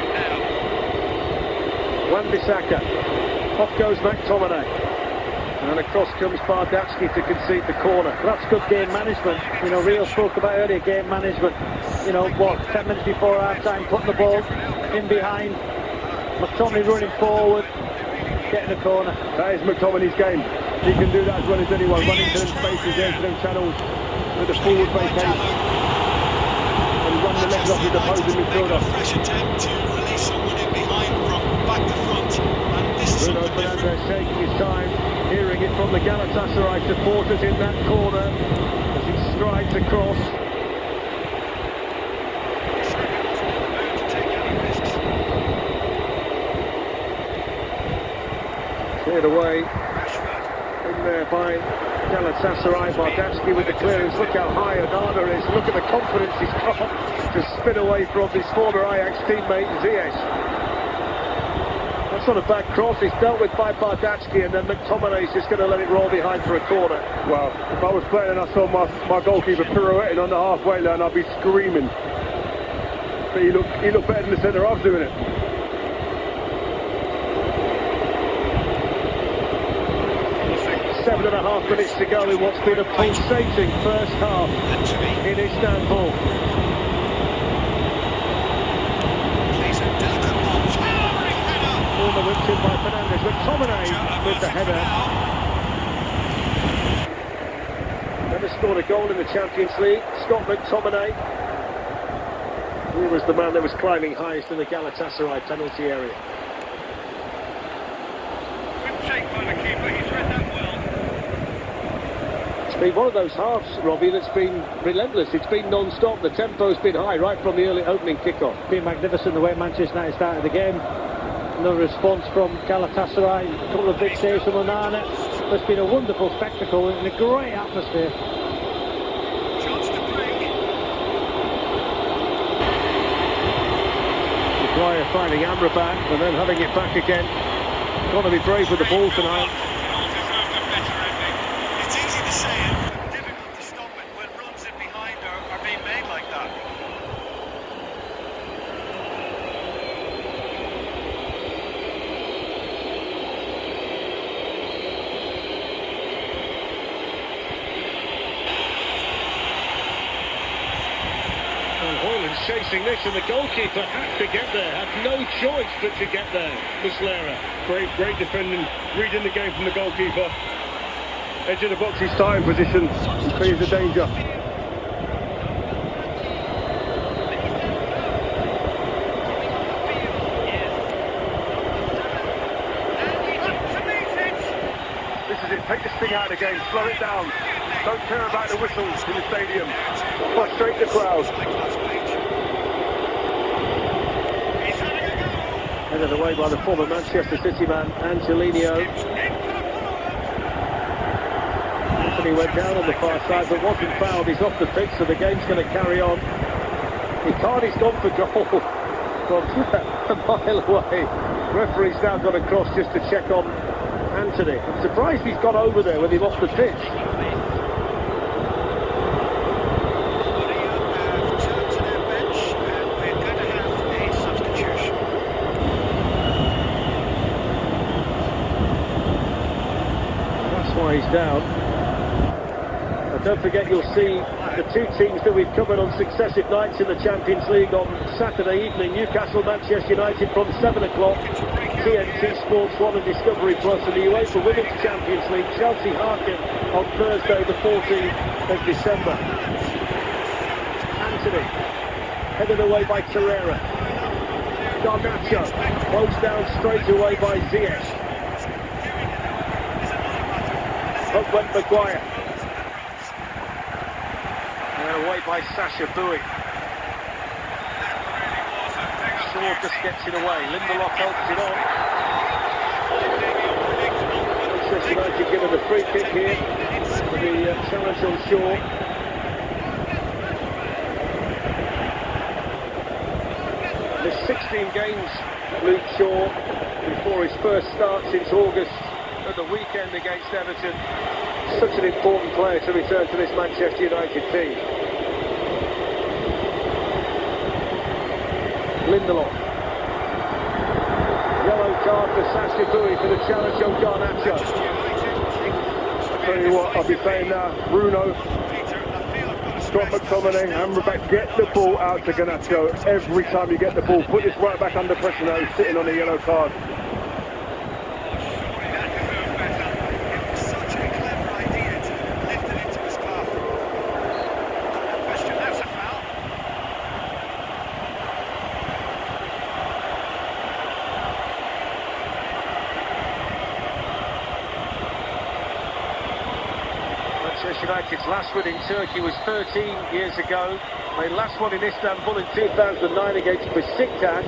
Wan-Bissaka. Off goes McTominay. And across comes Bardatsky to concede the corner. That's good game management. You know, Rio spoke about earlier game management. You know, what, 10 minutes before half-time, putting the ball in behind. McTominay running forward, getting the corner. That is McTominay's game. He can do that as well as anyone, running to them spaces, into them channels with a forward vacation. And run the legs off his opposing midfielder. Fresh attempt to release someone in behind from back to front. And this is Bruno Fernandes taking his time, hearing it from the Galatasaray supporters in that corner as he strides across. Cleared away. In there by Galatasaray. Bardatsky with the clearance. Look how high Onana is. Look at the confidence he's got to spin away from his former Ajax teammate Ziyech. That's on a back cross. It's dealt with by Bardachki, and then McTominay's just going to let it roll behind for a corner. Well, if I was playing and I saw my goalkeeper pirouetting on the halfway line, I'd be screaming. But he looked better than the centre-half doing it. Seven and a half minutes to go in what's been a pulsating first half in Istanbul. Corner whipped in by Fernandes, McTominay with the header. Never scored a goal in the Champions League. Scott McTominay. He was the man that was climbing highest in the Galatasaray penalty area. Good take by the keeper, he's read that well. It's been one of those halves, Robbie, that's been relentless. It's been non-stop. The tempo's been high right from the early opening kick-off. Been magnificent the way Manchester United started the game. No response from Galatasaray. A couple of big saves from Onana. It's been a wonderful spectacle in a great atmosphere. Chance to break. Maguire finding Amrabat and then having it back again. Got to be brave with the ball tonight. It's easy to say it, but difficult to stop it when runs in behind are being made like that. Hoyland's chasing this, and the goalkeeper had to get there, had no choice but to get there. Muslera. Great defending, reading the game from the goalkeeper. Edge of the box, his starting position, clears the danger. This is it, take this thing out of the game, slow it down. Don't care about the whistles in the stadium. Frustrate the crowd. Headed away by the former Manchester City man, Angelino. Anthony went down on the far side but wasn't fouled. He's off the pitch, so the game's going to carry on. Icardi's gone for goal from a mile away. Referee's now got across just to check on Anthony. I'm surprised he's got over there when he lost the pitch. He's down. And don't forget, you'll see the two teams that we've covered on successive nights in the Champions League on Saturday evening. Newcastle, Manchester United from 7 o'clock. TNT Sports 1 and Discovery Plus, and the UEFA Women's Champions League, Chelsea Harkin on Thursday the 14th of December. Anthony, headed away by Torreira. Garnacho, closed down straight away by Ziyech. Up went Maguire. And away by Sasha Bowie. Shaw just gets it away. Lindelof helps it on. Manchester United given the free kick here for the challenge on Shaw. Missed 16 games, Luke Shaw, before his first start since August at the weekend against Everton. Such an important player to return to this Manchester United team. Lindelof. Yellow card for Sasha Bowie for the challenge on Garnacho. I'll tell you what, I'll be saying now, Bruno, Scott McTominay, Amrabat, get the ball out to Garnacho every time you get the ball. Put this right back under pressure now, he's sitting on a yellow card. United's last win in Turkey was 13 years ago. Their last one in Istanbul in 2009 against Besiktas.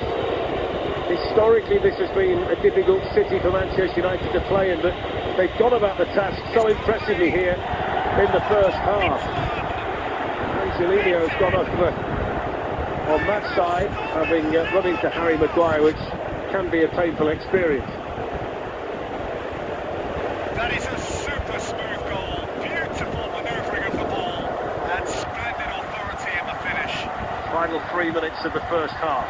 Historically, this has been a difficult city for Manchester United to play in, but they've gone about the task so impressively here in the first half. Angelino's gone off on that side, having run into Harry Maguire, which can be a painful experience. That is a super smooth goal, beautiful manoeuvring of the ball, and splendid authority in the finish. Final 3 minutes of the first half.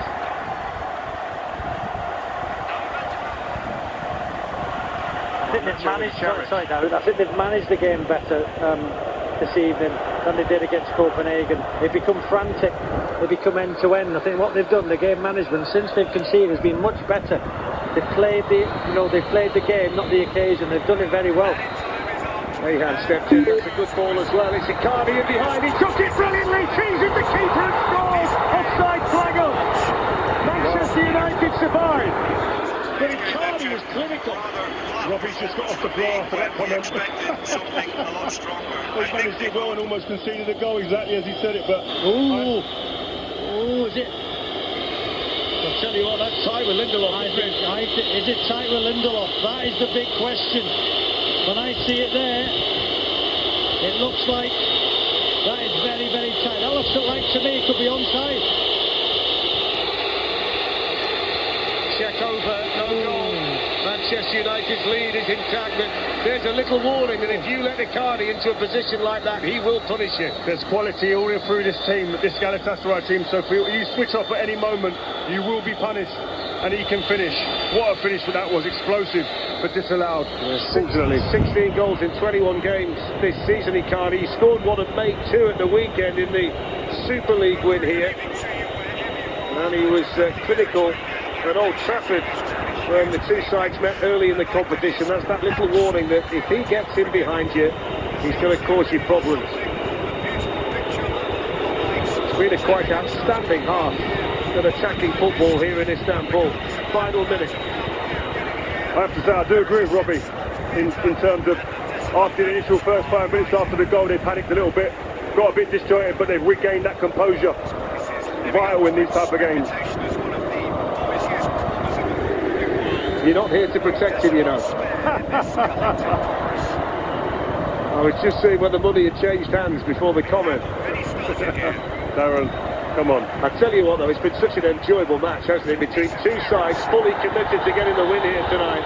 I think they've managed. Sorry, Darren. I think they've managed the game better this evening than they did against Copenhagen. They've become frantic. They become end-to-end. I think what they've done, the game management since they've conceded, has been much better. They've played the game, not the occasion. They've done it very well. Mahan stepped in. It's a good ball as well. It's Icardi in behind. He took it brilliantly. Teases the keeper and scores. Offside flag up. Manchester United survive. But Icardi was clinical. Robbie's just got off the floor after that comment. Something a lot stronger. He's managed it well and almost conceded a goal exactly as he said it, but... Oh, is it? I'll tell you what, that's tight with Lindelof. Is it tight with Lindelof? That is the big question. When I see it there, it looks like that is very, very tight. That looks like, to me, it could be onside. Check over, no goal. Manchester United's lead is intact, but there's a little warning that if you let Icardi into a position like that, he will punish you. There's quality all through this team, this Galatasaray team, so if you switch off at any moment, you will be punished, and he can finish. What a finish that was, explosive, but disallowed, unfortunately. 16 goals in 21 games this season, Icardi. He scored one and made two at the weekend in the Super League win here. And he was critical at Old Trafford when the two sides met early in the competition. That's that little warning that if he gets in behind you, he's going to cause you problems. It's been a quite outstanding half of attacking football here in Istanbul. Final minute. I have to say, I do agree with Robbie in terms of after the initial first 5 minutes after the goal, they panicked a little bit, got a bit disjointed, but they've regained that composure. Vital in these type of games. You're not here to protect him, you know. I was just seeing whether money had changed hands before the comment. Darren, come on. I tell you what, though, it's been such an enjoyable match, hasn't it, between two sides fully committed to getting the win here tonight.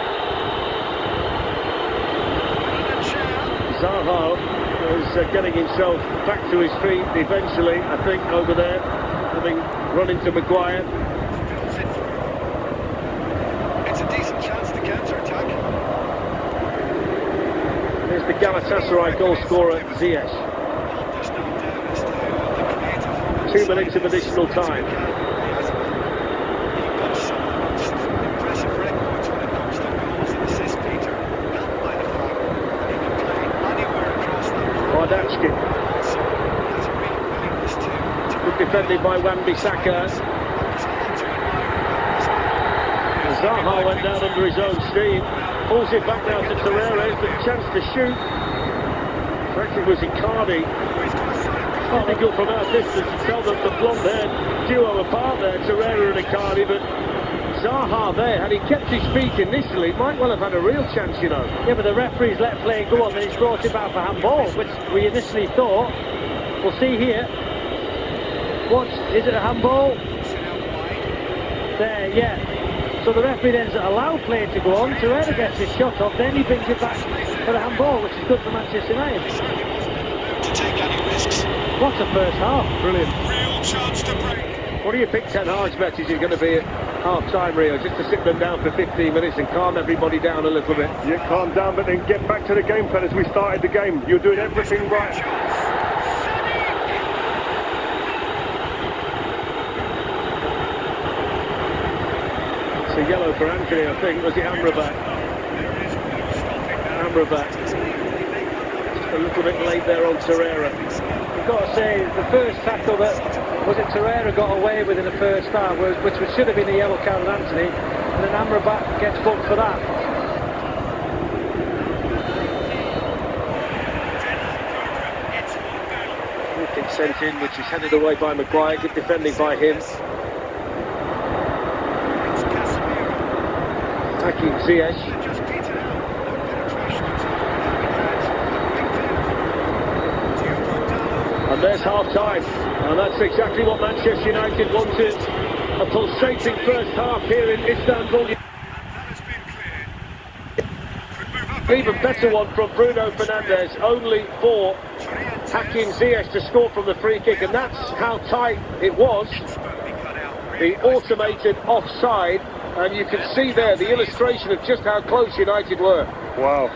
Zaha is getting himself back to his feet eventually, I think, over there, having run into Maguire. It's a decent chance to counter-attack. Here's the Galatasaray goal scorer, Ziyech. 2 minutes of additional time. Good defending by Wan-Bissaka. Zaha went down under his own steam. Pulls it back now to Torreira. It's a chance to shoot. Actually, it was Icardi. Difficult from our distance to tell them the blonde-haired duo apart there, Torreira and Icardi, but Zaha there, had he kept his feet initially, might well have had a real chance, you know. Yeah, but the referee's let play go on, then he's brought it back for handball, which we initially thought. We'll see here. What, is it a handball? There, yeah. So the referee then allowed play to go on, Torreira gets his shot off, then he brings it back for the handball, which is good for Manchester United. To take any risks. What a first half. Brilliant. Real chance to break. What do you think Ten Hag's message is going to be at half-time, Rio? Just to sit them down for 15 minutes and calm everybody down a little bit? Yeah, calm down, but then get back to the game plan as we started the game. You're doing everything right. It's a yellow for Anthony, I think. Was it Amrabat? Amrabat. Just a little bit late there on Torreira. You've got to say, the first tackle that was it Torreira got away with in the first half, which should have been a yellow card on Anthony, and then Amrabat gets booked for that. Anything sent in, which is headed away by Maguire. Good defending by him. Hakim Ziyech. And there's half-time, and that's exactly what Manchester United wanted. A pulsating first half here in Istanbul. And that has been cleared. Could move up An even better one from Bruno Fernandes, only for Hakim Ziyech to score from the free kick, and that's how tight it was. The automated offside, and you can see there the illustration of just how close United were. Wow,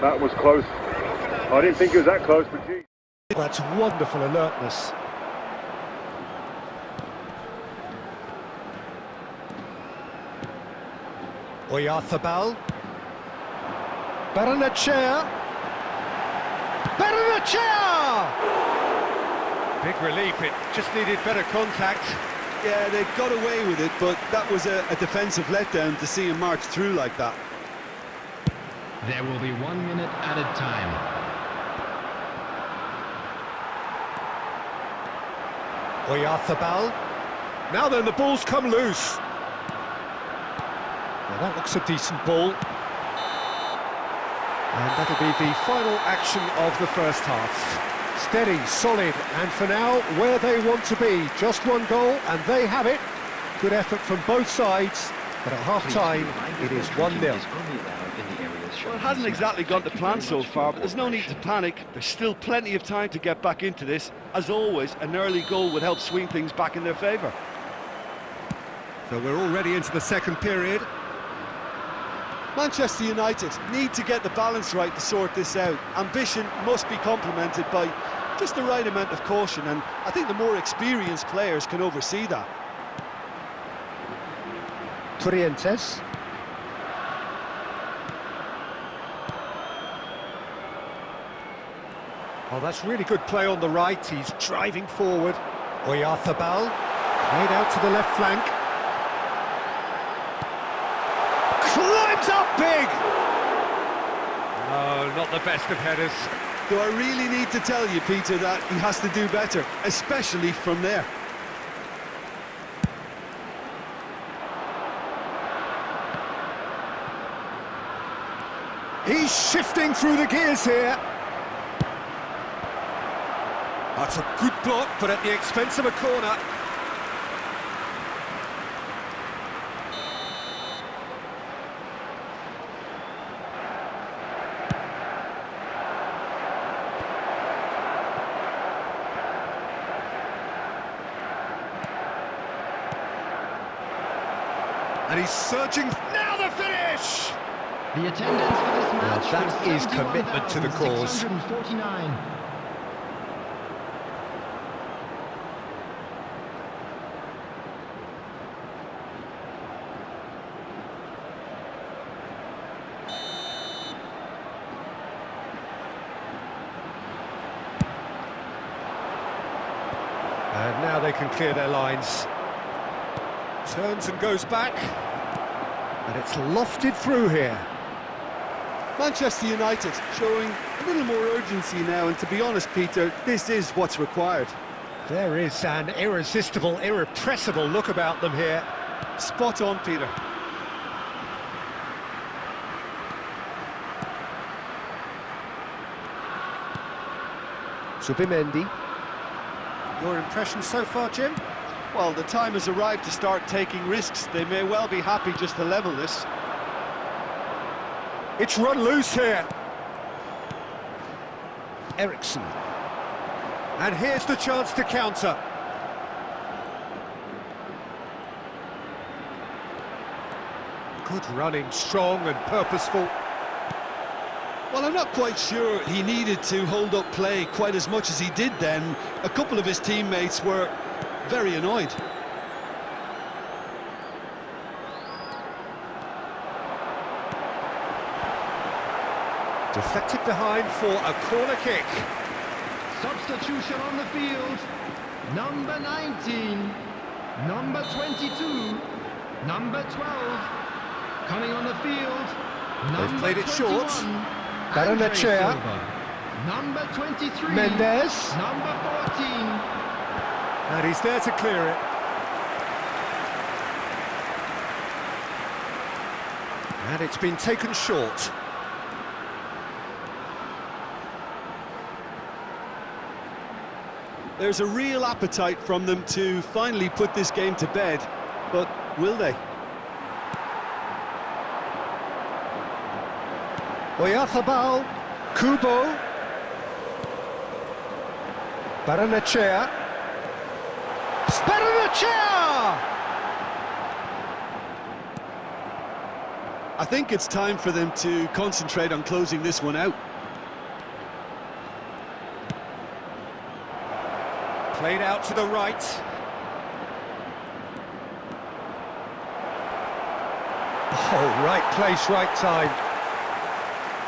that was close. I didn't think it was that close, but gee. That's wonderful alertness. Oyarzabal. Barrenetxea. Barrenetxea! Big relief, it just needed better contact. Yeah, they got away with it, but that was a defensive letdown to see him march through like that. There will be 1 minute added time. Oyarzabal. Now then, the ball's come loose. Well, that looks a decent ball. And that'll be the final action of the first half. Steady, solid, and for now, where they want to be. Just one goal, and they have it. Good effort from both sides, but at half-time, it is 1-0. Well, it hasn't exactly gone to plan so far, but there's no need to panic. There's still plenty of time to get back into this. As always, an early goal would help swing things back in their favour. So we're already into the second period. Manchester United need to get the balance right to sort this out. Ambition must be complemented by just the right amount of caution, and I think the more experienced players can oversee that. Torrientes. Oh, that's really good play on the right. He's driving forward. Oyarzabal, played out to the left flank. Climbs up big! Oh, not the best of headers. Do I really need to tell you, Peter, that he has to do better, especially from there? He's shifting through the gears here. That's a good block, but at the expense of a corner. And he's surging. Now the finish! The attendance for this match that is commitment to the cause. 649. And now they can clear their lines. Turns and goes back. And it's lofted through here. Manchester United showing a little more urgency now, and to be honest, Peter, this is what's required. There is an irresistible, irrepressible look about them here. Spot on, Peter. Zubimendi. Your impression so far, Jim? Well, the time has arrived to start taking risks. They may well be happy just to level this. It's run loose here. Eriksson. And here's the chance to counter. Good running, strong and purposeful. Well, I'm not quite sure he needed to hold up play quite as much as he did then. A couple of his teammates were very annoyed. Deflected behind for a corner kick. Substitution on the field. Number 19, number 22, number 12. Coming on the field, They've played it 21, short. Barrenetxea. Number 23, Mendes. number 14. And he's there to clear it. And it's been taken short. There's a real appetite from them to finally put this game to bed. but will they? Oyarzábal, Kubo, Baranechea, Baranechea! I think it's time for them to concentrate on closing this one out. Played out to the right. Oh, right place, right time.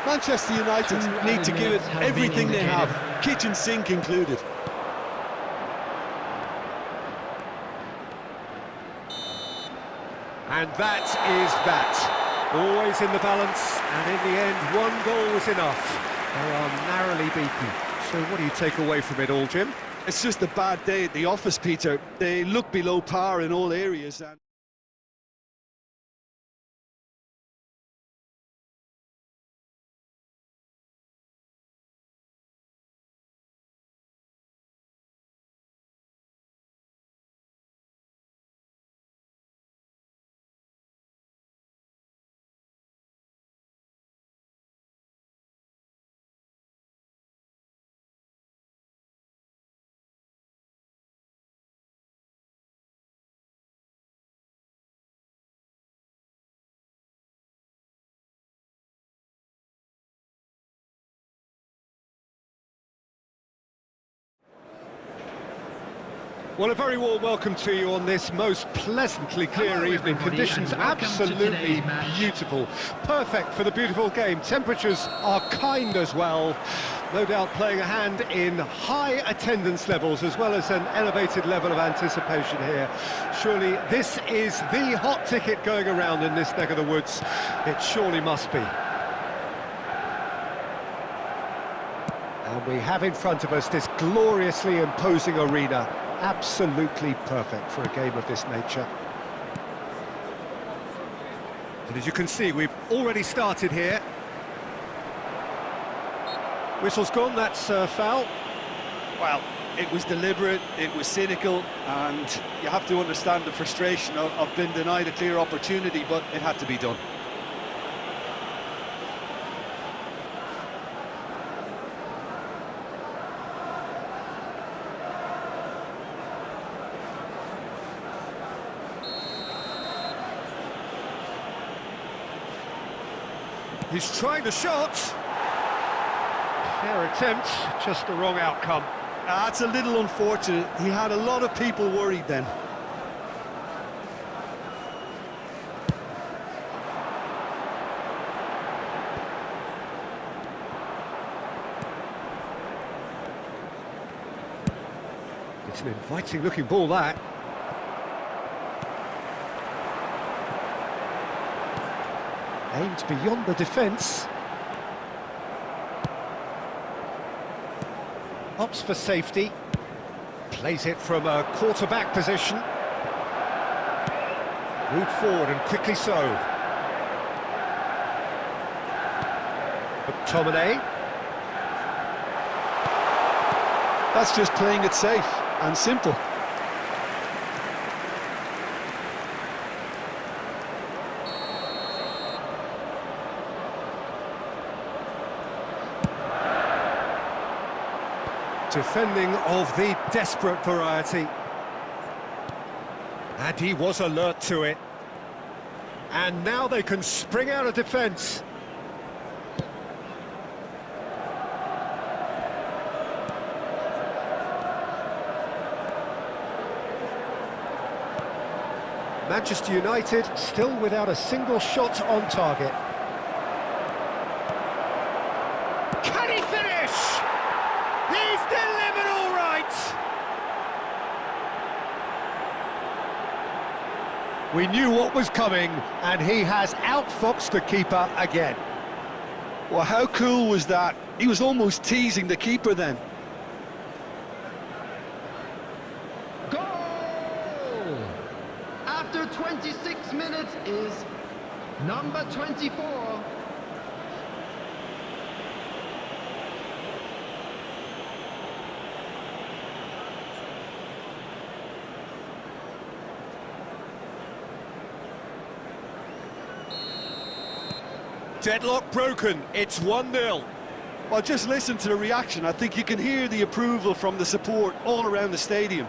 Manchester United need to give it everything they have, kitchen sink included. And that is that. Always in the balance, and in the end, one goal was enough. They are narrowly beaten. So what do you take away from it all, Jim? It's just a bad day at the office, Peter. They look below par in all areas. And Well, a very warm welcome to you on this most pleasantly clear evening. Conditions absolutely beautiful. Perfect for the beautiful game. Temperatures are kind as well. No doubt playing a hand in high attendance levels as well as an elevated level of anticipation here. Surely this is the hot ticket going around in this neck of the woods. It surely must be. And we have in front of us this gloriously imposing arena. Absolutely perfect for a game of this nature. And as you can see, we've already started here. Whistle's gone, that's a foul. well, it was deliberate, it was cynical, and you have to understand the frustration of being denied a clear opportunity, but it had to be done. He's trying the shot. Fair attempt, just the wrong outcome. That's a little unfortunate. He had a lot of people worried then. It's an inviting looking ball, that. Aimed beyond the defence. Opts for safety. Plays it from a quarterback position. Moved forward and quickly so. McTominay. That's just playing it safe and simple. Defending of the desperate variety. And he was alert to it. And now they can spring out of defence. Manchester United still without a single shot on target. Can he finish? He's delivered all right! We knew what was coming, and he has outfoxed the keeper again. Well, how cool was that? He was almost teasing the keeper then. Goal! After 26 minutes is number 24. Deadlock broken, it's 1-0. Well, just listen to the reaction. I think you can hear the approval from the support all around the stadium.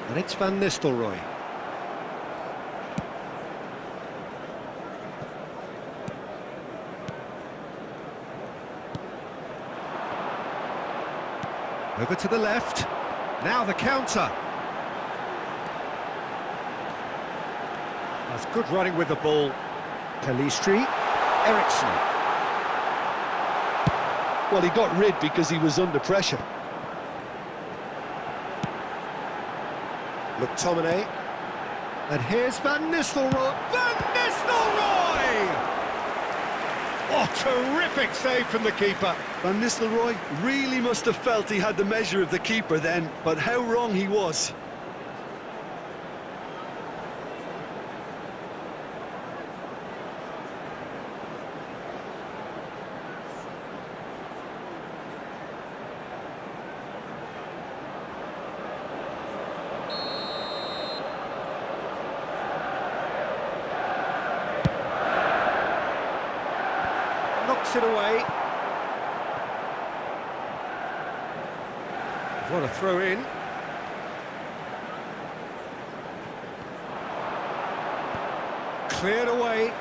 And it's Van Nistelrooy. Over to the left. Now the counter. That's good running with the ball. Kalistri, Eriksson. Well, he got rid because he was under pressure. McTominay. And here's Van Nistelrooy. Van Nistelrooy! Oh, terrific save from the keeper. Van Nistelrooy really must have felt he had the measure of the keeper then, but how wrong he was. Knocks it away. What a throw in. Cleared away.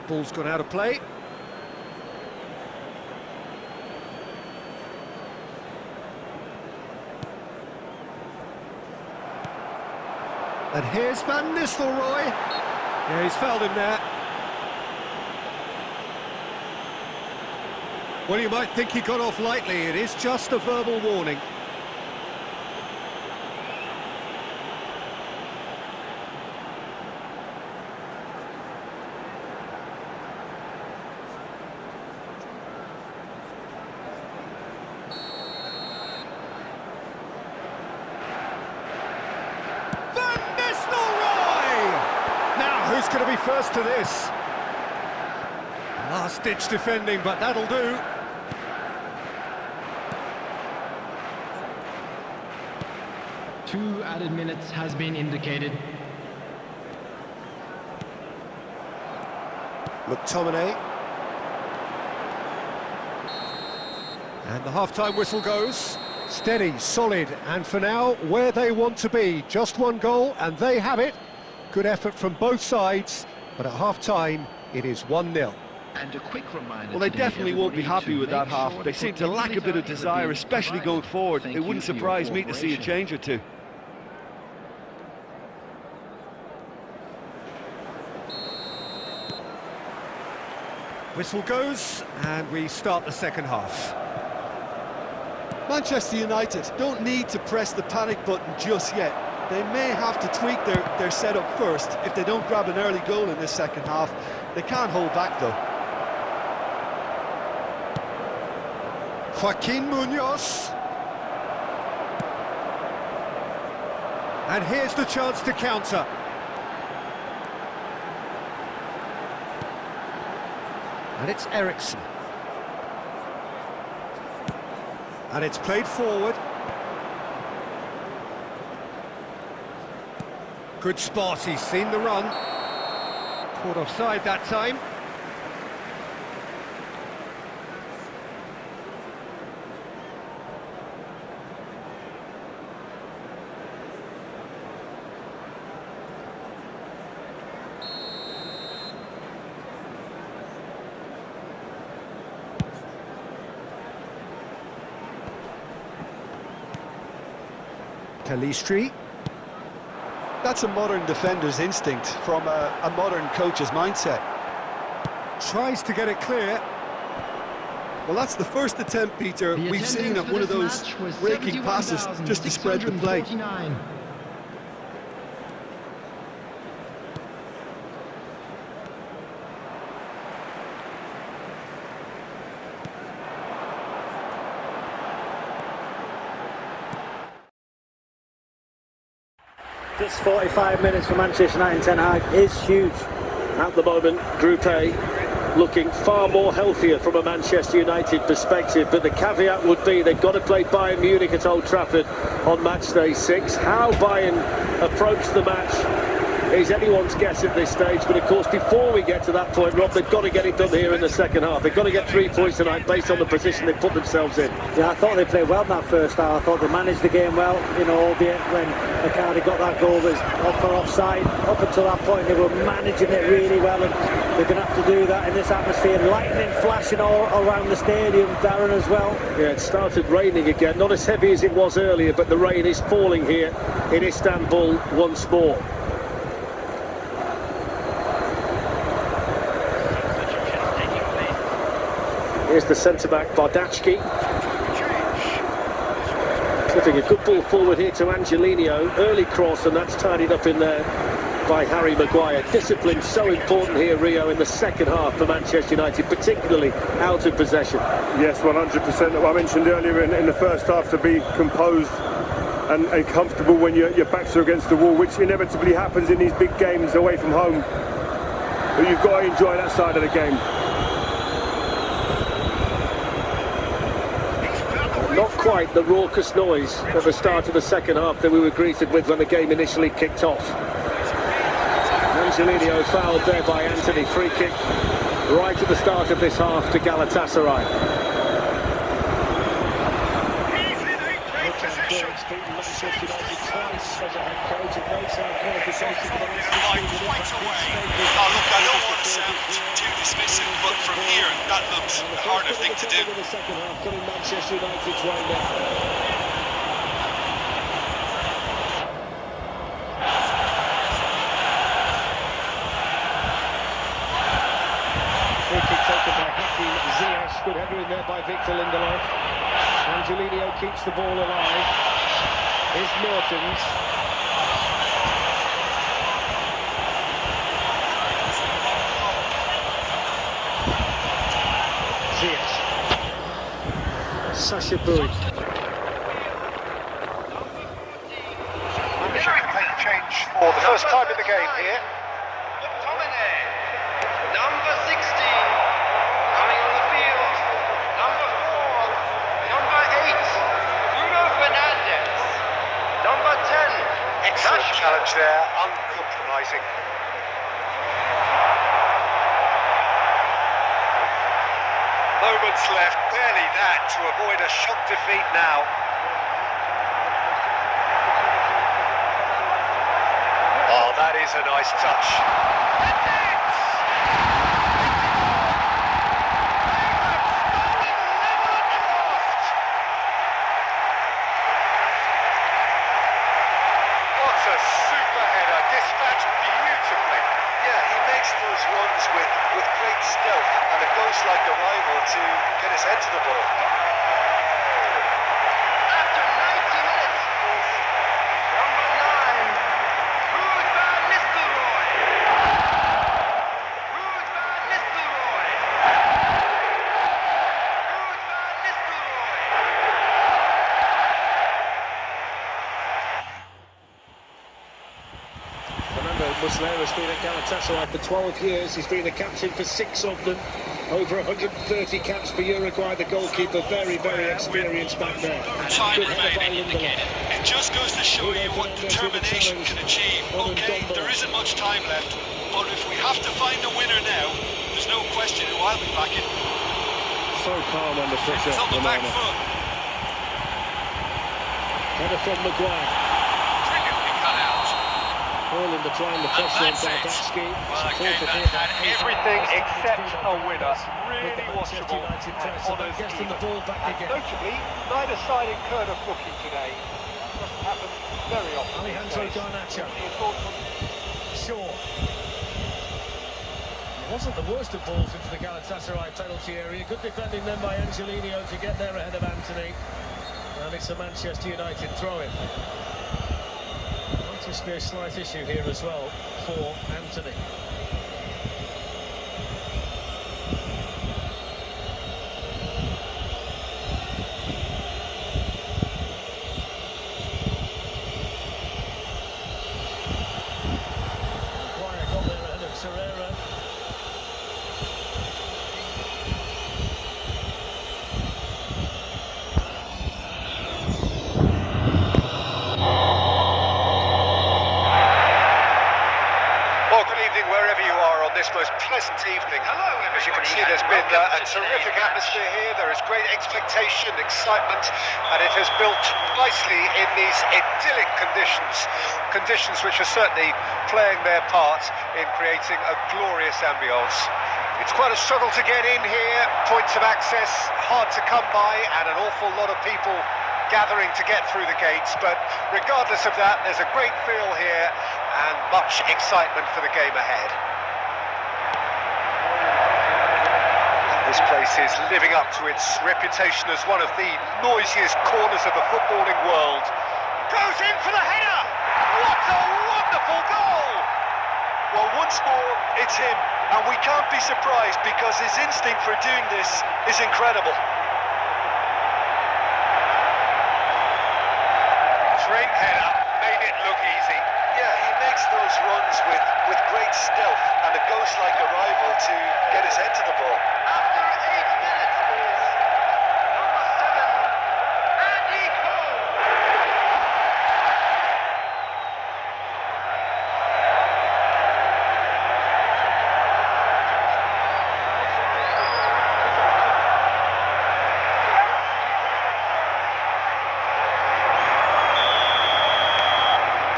Ball's gone out of play. And here's Van Nistelrooy. Yeah, he's fouled him there. Well, you might think he got off lightly. It is just a verbal warning. Who's going to be first to this? Last-ditch defending, but that'll do. Two added minutes has been indicated. McTominay. And the half-time whistle goes. Steady, solid, and for now, where they want to be. Just one goal, and they have it. Good effort from both sides, but at half-time, it is 1-0. And a quick reminder. Well, they definitely won't be happy with that half. They seem to lack a bit of desire, especially going forward. It wouldn't surprise me to see a change or two. Whistle goes, and we start the second half. Manchester United don't need to press the panic button just yet. They may have to tweak their setup first if they don't grab an early goal in this second half. They can't hold back, though. Joaquin Munoz. And here's the chance to counter. And it's Eriksson. And it's played forward. Good spot, he's seen the run. Caught offside that time. Kalistri. That's a modern defender's instinct from a modern coach's mindset. Tries to get it clear. Well, that's the first attempt, Peter, we've seen at one of those raking passes just to spread the play. This 45 minutes for Manchester United and Ten Hag is huge. At the moment, Group A, looking far more healthier from a Manchester United perspective, but the caveat would be they've got to play Bayern Munich at Old Trafford on match day 6. How Bayern approach the match is anyone's guess at this stage, but of course before we get to that point, Rob, they've got to get it done here in the second half. They've got to get 3 points tonight based on the position they've put themselves in. Yeah, I thought they played well in that first half. I thought they managed the game well, you know, albeit when Icardi got that goal that was off for offside. Up until that point they were managing it really well, and they're going to have to do that in this atmosphere. Lightning flashing all around the stadium, Darren, as well. Yeah, it started raining again, not as heavy as it was earlier, but the rain is falling here in Istanbul once more. Here's the centre-back, Bardachki. Slipping a good ball forward here to Angelino. Early cross, and that's tidied up in there by Harry Maguire. Discipline so important here, Rio, in the second half for Manchester United, particularly out of possession. Yes, 100%. I mentioned earlier in the first half to be composed and comfortable when your backs are against the wall, which inevitably happens in these big games away from home. But you've got to enjoy that side of the game. Not quite the raucous noise at the start of the second half that we were greeted with when the game initially kicked off. Angelino fouled there by Anthony. Free kick right at the start of this half to Galatasaray. Manchester United twice as a head coach, and no time qualification for the next 15 minutes. Quite away. Oh, look, I don't want to sound too dismissive, but from here, that looks the harder thing to do. In the second half, coming Manchester United's way now. Free kick taken by Hakim Ziyech. Good header in there by Victor Lindelof. Angelino keeps the ball alive. Here's Mertens. Ziyech. Sasha Bowie. Change for the first time in the game here. Number 16, coming on the field. Number 4, number 8, Bruno Fernandes. Number 10, Excellent challenge there, uncompromising. Moments left, barely that, to avoid a shock defeat now. Oh, that is a nice touch. What a super header, dispatched beautifully. Yeah, he makes those runs with great stealth, and it goes like a rival to get his head to the ball. after 90 minutes. Number 9, Ruud van Nistelrooy. Ruud van Nistelrooy. Ruud van Nistelrooy. Fernando Muslera's been at Galatasaray for 12 years. He's been the captain for 6 of them. Over 130 caps for Uruguay. The goalkeeper, very, very experienced back there. Good header by Lindelof. It just goes to show you what determination can achieve. Okay, there isn't much time left, but if we have to find a winner now, there's no question who I'll be backing. So calm under pressure. It's on the back foot. Header from Maguire. Brilliantly cut out. All in the trying the pressure on That's it. Bardachki. Well, a game that had everything except a winner. Really watchable and honours Getting the even. ball back And again. notably, neither side incurred a booking today. Doesn't happen very often. Alejandro these days. Garnacho. What are your thoughts on Shaw. It wasn't the worst of balls into the Galatasaray penalty area. Good defending then by Angelino to get there ahead of Anthony. And it's a Manchester United throw-in. Might just be a slight issue here as well for Anthony. Maguire got there ahead of Torreira. here. There is great expectation, excitement, and it has built nicely in these idyllic conditions which are certainly playing their part in creating a glorious ambience. It's quite a struggle to get in here, points of access hard to come by, and an awful lot of people gathering to get through the gates, but regardless of that, there's a great feel here and much excitement for the game ahead. This place is living up to its reputation as one of the noisiest corners of the footballing world. Goes in for the header! What a wonderful goal! Well, once more, it's him, and we can't be surprised because his instinct for doing this is incredible. Great header, made it look easy. Yeah, he makes those runs with great stealth, and a ghost-like arrival to get his head to the ball. After 8 minutes is number 7, Andy Cole.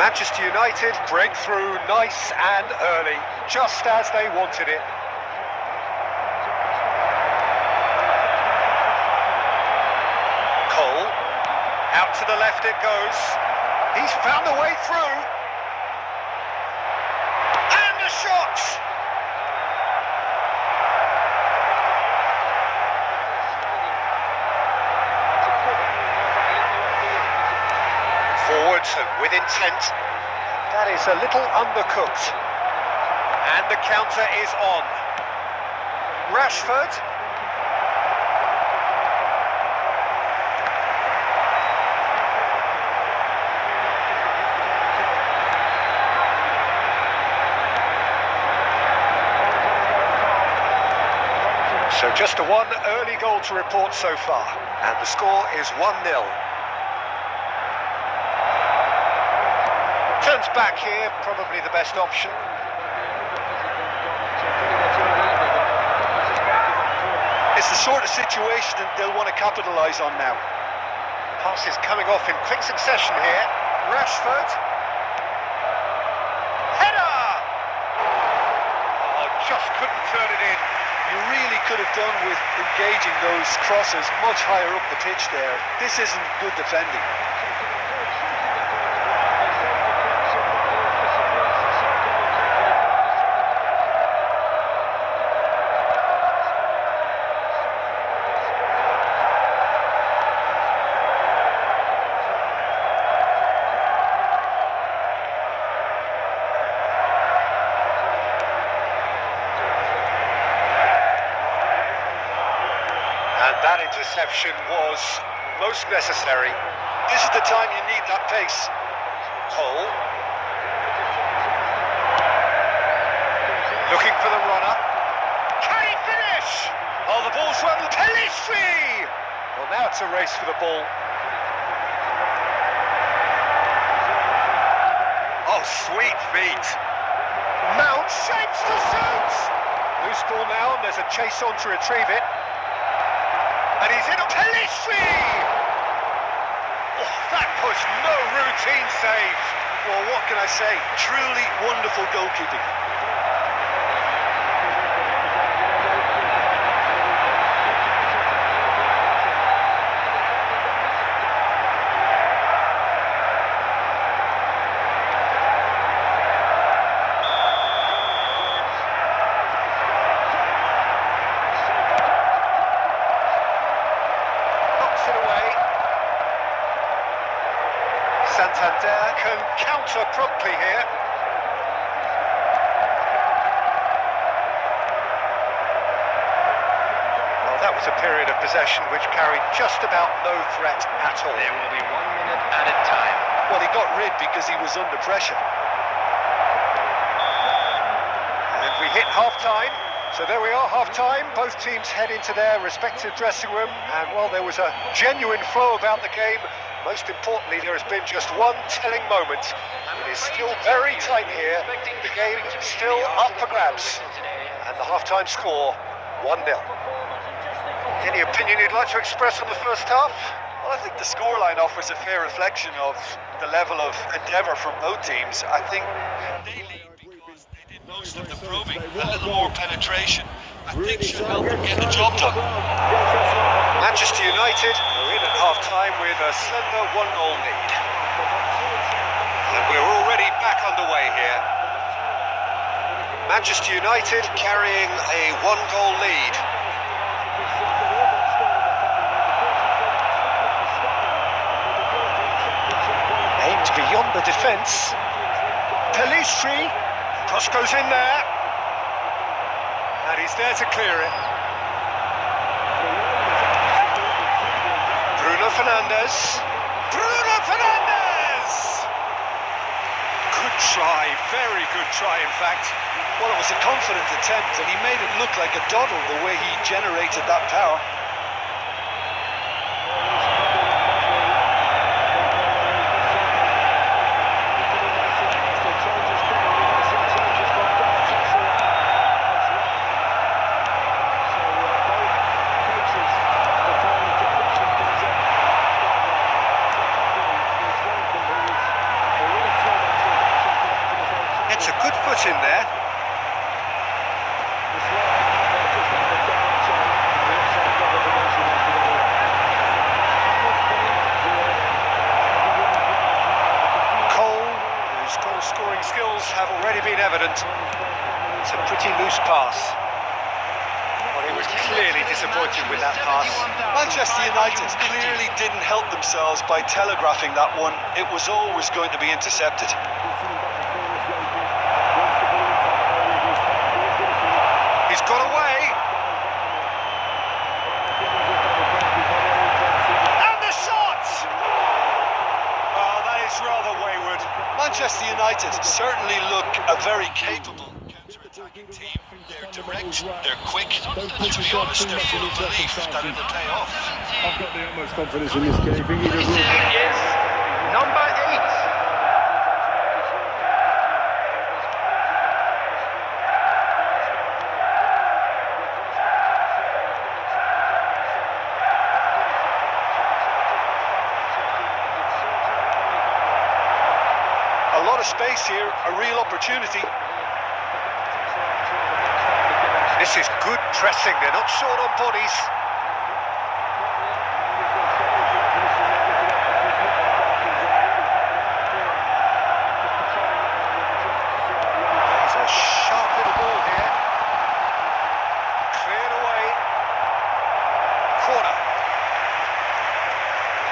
Manchester United break through nice and early, just as they wanted it. Cole, out to the left it goes. He's found a way through. And a shot! Forward with intent. That is a little undercooked. And the counter is on. Rashford. So just a one early goal to report so far. And the score is 1-0. Turns back here, probably the best option. It's the sort of situation that they'll want to capitalise on now. Passes coming off in quick succession here. Rashford. Header! Oh, just couldn't turn it in. You really could have done with engaging those crosses much higher up the pitch there. This isn't good defending. And that interception was most necessary. This is the time you need that pace. Cole. Looking for the runner. Can he finish? Oh, the ball's run. Pelistri! Well, now it's a race for the ball. Oh, sweet feet. Mount shapes to shoot! Loose ball now, and there's a chase on to retrieve it. And he's in a Pelistri! Oh, that was no routine save. Well, what can I say? Truly wonderful goalkeeping. Santander can counter promptly here. Well, that was a period of possession which carried just about no threat at all. There will be 1 minute added time. Well, he got rid because he was under pressure. And we hit half-time. So there we are, half-time. Both teams head into their respective dressing room. And while there was a genuine flow about the game, most importantly, there has been just one telling moment. It is still very tight here. The game is still up for grabs. And the half-time score, 1-0. Any opinion you'd like to express on the first half? Well, I think the scoreline offers a fair reflection of the level of endeavour from both teams. I think they lead because they did most of the probing. A little more penetration, I think, should help them get the job done. Manchester United are in at half-time with a slender one-goal lead. And we're already back underway here. Manchester United carrying a one-goal lead. Aimed beyond the defence. Pelistri. Cross goes in there. And he's there to clear it. Bruno Fernandes. Bruno Fernandes! Good try, very good try in fact. Well, it was a confident attempt and he made it look like a doddle the way he generated that power. It's a good foot in there. Cole, whose goal-scoring skills have already been evident. It's a pretty loose pass. Well, he was clearly disappointed with that pass. Manchester United clearly didn't help themselves by telegraphing that one. It was always going to be intercepted. He's got away. And the shot! Well, that is rather wayward. Manchester United certainly look a very capable counter-attacking team. They're direct, they're quick, and to be honest, they're full of belief that it'll pay off. I've got the utmost confidence in this game. Yes, number 8. A lot of space here, a real opportunity. This is good pressing, they're not short on bodies. There's a sharp little ball here. Cleared away. Corner.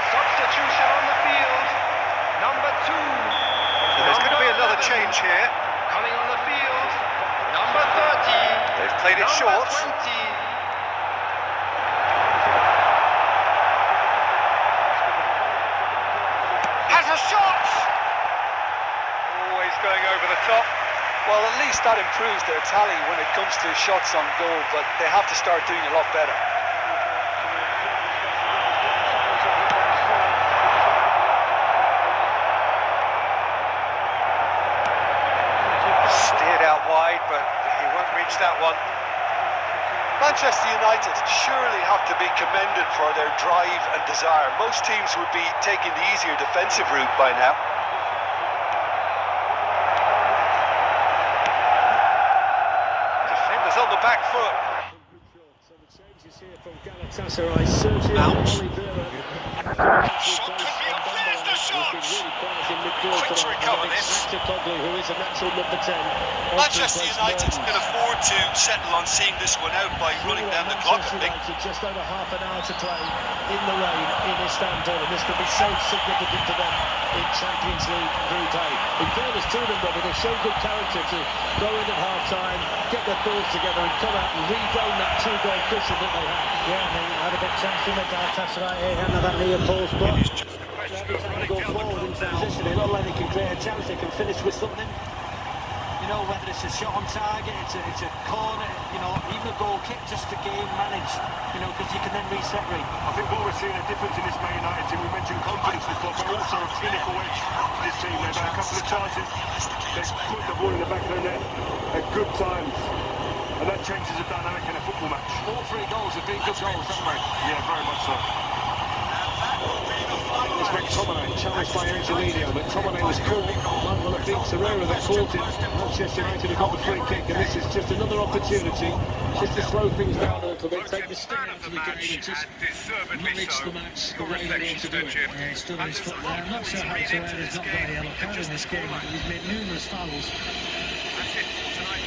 Substitution on the field. Number 2. So there's going to be another change here. Coming on the field. Number 30. They've played it Number short. 20. Has a shot! Always going over the top. Well, at least that improves their tally when it comes to shots on goal, but they have to start doing a lot better. Steered out wide, but he won't reach that one. Manchester United surely have to be commended for their drive and desire. Most teams would be taking the easier defensive route by now. Defenders on the back foot. Galatasaray, Sergio Oliveira. There's the shot! Quick to recover this. Who is a natural number 10. Manchester United can afford to settle on seeing this one out by running down the clock, I think. Just over half an hour to play in the rain in Istanbul, and this could be so significant to them in Champions League Group A. In fairness to them, though, they've shown good character to go in at half-time, get their thoughts together and come out and regain that 2-goal cushion that they had. Yeah, and they had a bit chance in the Galatasaray here, and that near post, but every time they go forward in transition, it looks like they can create a chance, they can finish with something. You know, whether it's a shot on target, it's a corner, you know, even a goal kick just to game manage, you know, because you can then reset rate. I think what we're seeing a difference in this Man United team, we mentioned confidence before, but also a clinical edge to this team. They've had a couple of chances, they've put the ball in the back of the net at good times. and that changes the dynamic in a football match. All three goals have been good goals, haven't they? Yeah, very much so. It's McTominay, challenged by Angelino. McTominay was caught. Might well have been Torreira that caught him. Manchester United have got the free kick, and this is just another opportunity just to slow things down a little bit, take the sting out of the game and just manage the match the way they want to do it. Yeah, he's stood on his foot there. I'm not sure how Torreira's not got a yellow card in this game, but he's made numerous fouls. That's it for tonight.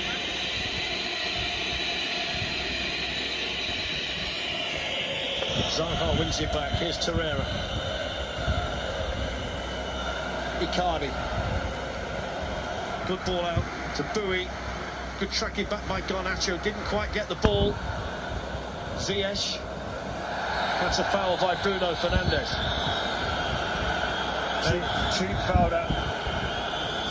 Zaha wins it back. Here's Torreira. Icardi. Good ball out to Bowie. Good tracking back by Garnacho. Didn't quite get the ball. Ziyech. That's a foul by Bruno Fernandes. Cheap foul that.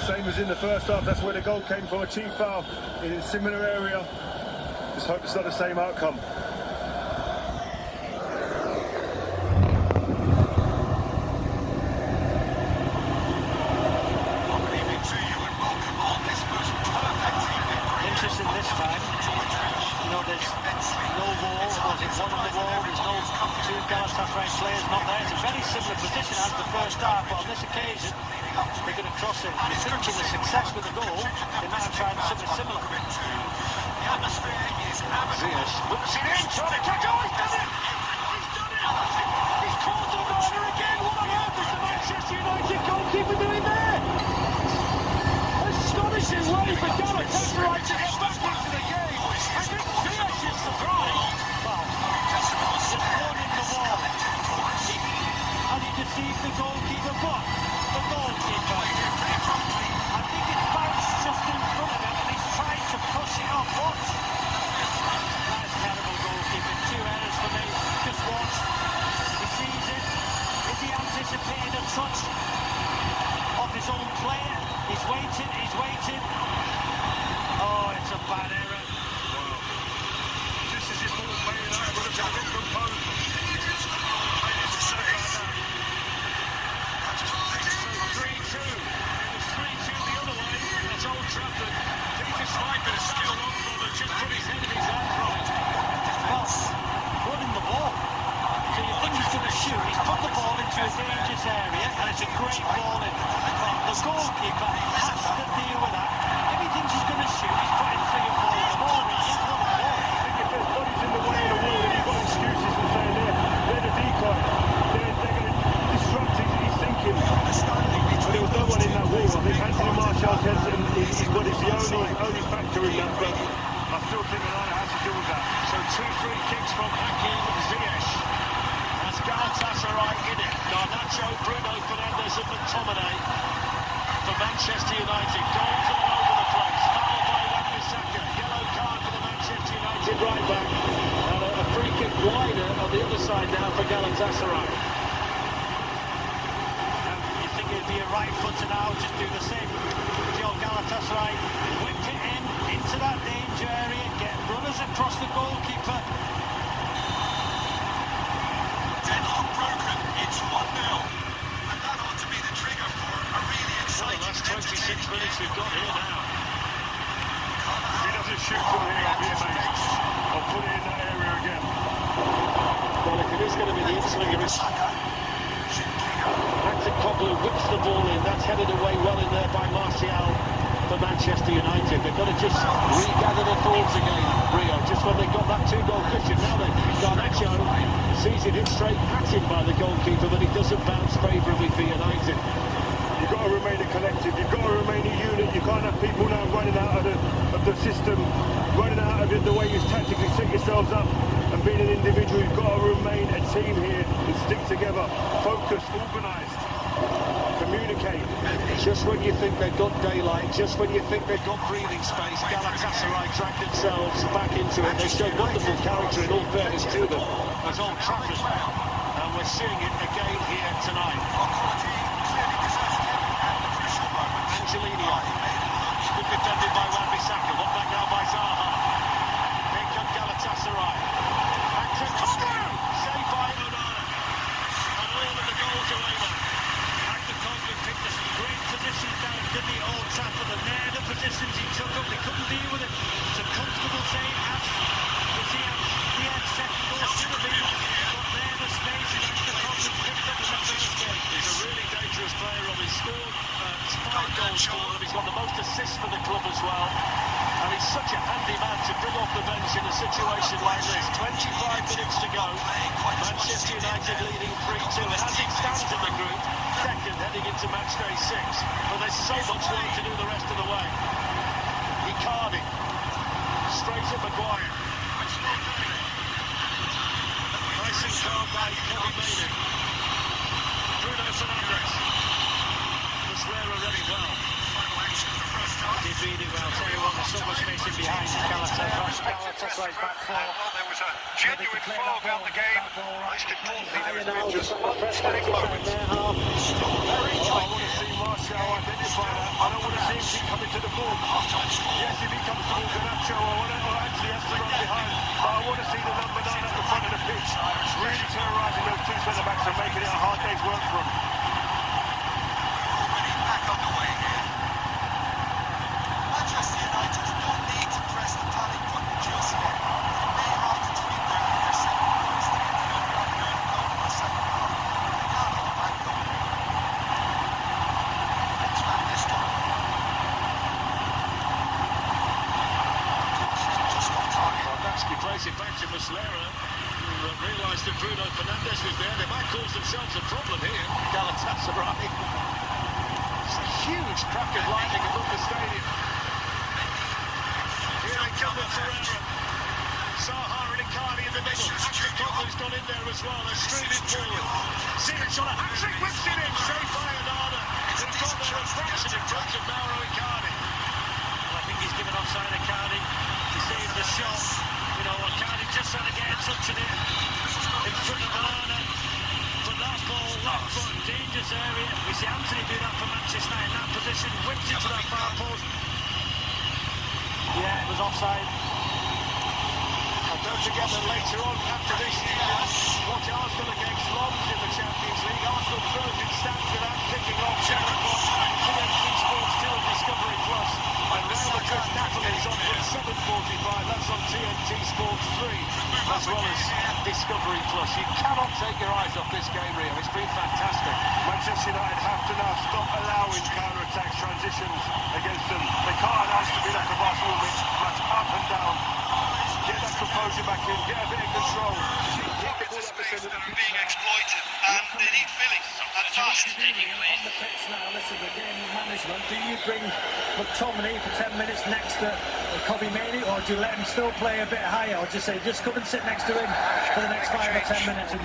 Same as in the first half, that's where the goal came from, a cheap foul in a similar area. Just hope it's not the same outcome. Interesting this time. You know, there's no wall, or is it one on the wall? There's no two Galatasaray players not there. It's a very similar position as the first half, but on this occasion, they're going to cross it. You're thinking the success with the goal, they might have tried something similar. Ziyech whips it in, trying to catch. Oh, he's done it! He's done it! He's caught a runner again. What on earth is the Manchester United goalkeeper doing there? Astonishing way for Galatasaray to get back into the game. I think Ziyech is surprised. Well, just one in the wall. And he deceived the goalkeeper, but the goalkeeper, I think it bounced just in front of him and he's trying to push it off. What? That's terrible goalkeeping. 2 errors for me. Just watch. He sees it. Is he anticipating a touch of his own player? He's waiting, he's waiting. Oh, it's a bad error. Wow. This is his ball playing out, would have been a bit composed. So 3-2. It was 3-2 the other way. It's Old Trafford. Peter Schmeichel is still on for them. Just put his head in his hands right. Well, running the ball. So you think he's going to shoot. He's put the ball into a dangerous area, and it's a great ball in. Well, the goalkeeper has to deal with that. If he thinks he's going to shoot, he's putting 3 or 4 in the ball. He's run the ball. I think if there's bodies in the way of the wall, then you've got excuses for saying they're the decoy. They're going to disrupt his thinking. But there was no one in that wall. I think Anthony Martial's head is what is the only factor in that, but I still think Alana has to do with that. So 2 free kicks from Hakim Ziyech. That's Galatasaray in it. Garnacho, Bruno Fernandes and McTominay for Manchester United. Goals all over the place. Foul by Wan-Bissaka. Yellow card for the Manchester United right back. And a free kick wider on the other side now for Galatasaray. You think it'd be a right footer now, just do the same. If you're Galatasaray, whip it in, into that danger area, get runners across the goalkeeper. Deadlock broken. It's 1-0. And that ought to be the trigger for a really exciting Well, that's 26 minutes we've got here now. If he doesn't shoot from here, I'll be amazed. I'll put it in that area again. Well, if it is going to be the in-slinger, it's Acton Cobbler whips the ball in. That's headed away well in there by Martial for Manchester United. They've got to just regather their thoughts again, Rio, just when they got that 2-goal cushion. Now then, Garnacho sees it hit straight at him by the goalkeeper, but he doesn't bounce favourably for United. You've got to remain a collective, you've got to remain a unit. You can't have people now running out of the system, running out of it the way you tactically set yourselves up, and being an individual. You've got to remain a team here and stick together, focused, organised, communicate. Just when you think they've got daylight, just when you think they've got breathing space, Galatasaray drag themselves back into it. They showed wonderful character, in all fairness to them, as Old Trafford, and we're seeing it again here tonight. Angelino, good defended by Wan-Bissaka, one back now by Zaha. Here come Galatasaray. Acton Cobbler, saved by Onana, and all of the goals are over. Acton Cobbler picked us some great positions down, didn't he, Old Trafford, and there the positions he took up, they couldn't deal with it. It's a comfortable save He's got the most assists for the club as well. And he's such a handy man to bring off the bench in a situation like this. 25 minutes to go. Manchester United leading 3-2. And as it stands in the group, second heading into match day 6. But there's so much work to do the rest of the way. Icardi. Straight at Maguire. Nice and calm by Kobe Mainoo. Bruno Fernandes. Muslera ready well. Did really well. Tell you what, there's so much missing behind Galatasaray. Galatasaray's back four. Well, there was a genuine flow about the game. Most importantly, there was just untelling moments. I want to see Martial identify that. I don't want to see him keep coming to the ball. Yes, if he comes to the ball, Ganacho or actually has to run behind. But I want to see the number 9 at the front of the pitch, really terrorising those two centre-backs and making it a hard day's work for them. Back on the way here. Manchester United don't need to press the panic button just yet. They may have to tweak their second goals to get the overall goal in the second half. They can't have a back goal. Let's find this one. Just off target. Bardowski plays it back to Muslera. Realised that Bruno Fernandes was there. They might cause themselves a problem here. Galatasaray. It's a huge crack of lightning above the stadium. Here they come with Ferreira. Zaha and Icardi in the middle. Atletico's gone in there as well. They're streaming forward. Ziyech on a hat-trick, whips it in. Saved by Onana. They've got there a fraction in front of Mauro Icardi. Well, I think he's given offside Icardi. He saved the shot. You know, Icardi just trying to get a touch in it. In front of Onana. But that ball, that front, dangerous area. We see Anthony do that for Manchester United in that position. Whips it to that far post. Yeah, it was offside. And don't forget that later on, after this, watch Arsenal against Lons in the Champions League. Arsenal throws in stands without kicking off 7 o'clock. TNT Sports 2 and Discovery Plus. And Real Madrid Napoli is on from 7:45. That's on TNT Sports 3, as well as Discovery Plus. You cannot take your eyes off this game, Rio. It's been fantastic. Manchester United have to now stop allowing counter-attacks, transitions against them. They can't allow us to be like a Barcelona which match up and down. Get that composure back in, get a bit of control. Space that are being exploited, and they need filling. And fast. On the pitch now, listen, the game management. Do you bring McTominay for 10 minutes next to Kobe Mainoo, or do you let him still play a bit higher, or just say, just come and sit next to him for the next 5 or 10 minutes and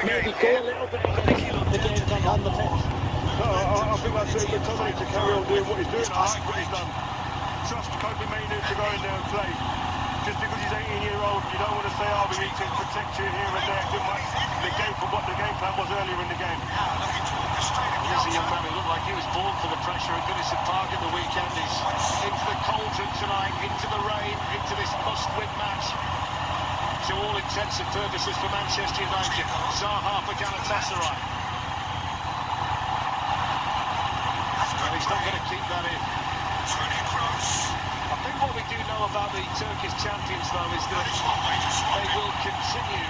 maybe go a little bit the game on the pitch? No, I think that's it. McTominay to carry on doing what he's doing. I like what he's done. Trust Kobe Mainoo to go in there and play. Just because he's 18-year-old, you don't want to say, oh, we need to protect you here and there. Good much negate for what the game plan was earlier in the game. He's a young man who looked like he was born for the pressure at Goodison Park at the weekend. He's into the cauldron tonight, into the rain, into this must-win match. To all intents and purposes for Manchester United. Zaha for Galatasaray. And he's not going to keep that in. I think what we do know about the Turkish champions, though, is that they will continue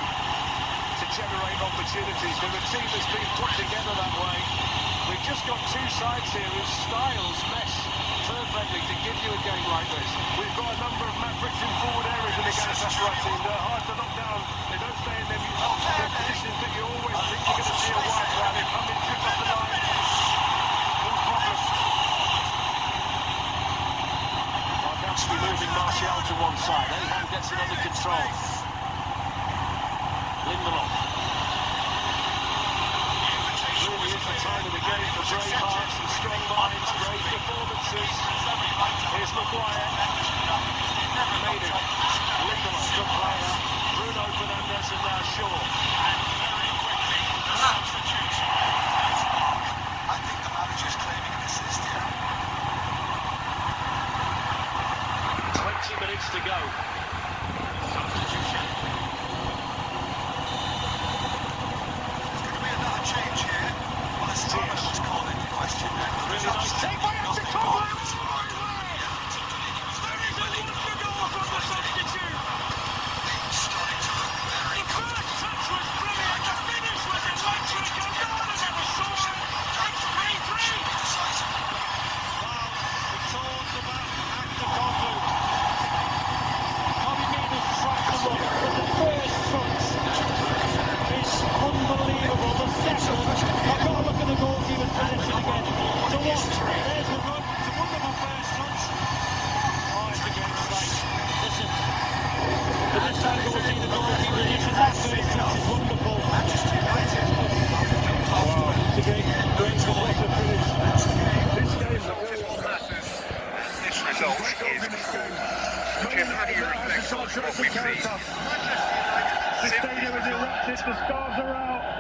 to generate opportunities. They're a team that's been put together that way. We've just got two sides here whose styles mesh perfectly to give you a game like this. We've got a number of match-rich forward areas in the Galatasaray team. They're hard to knock down. They don't stay in them positions that you always think you're going to see a wide crowd. They come in, trip up the line. No problem. Bardowski moving Martial to one side. Ahan gets it under control. Lindelof. Really is the time of the game for brave hearts and strong minds, brave performances. Here's Maguire. Mainoo. Lindelof, good player. Bruno Fernandes and now Shaw.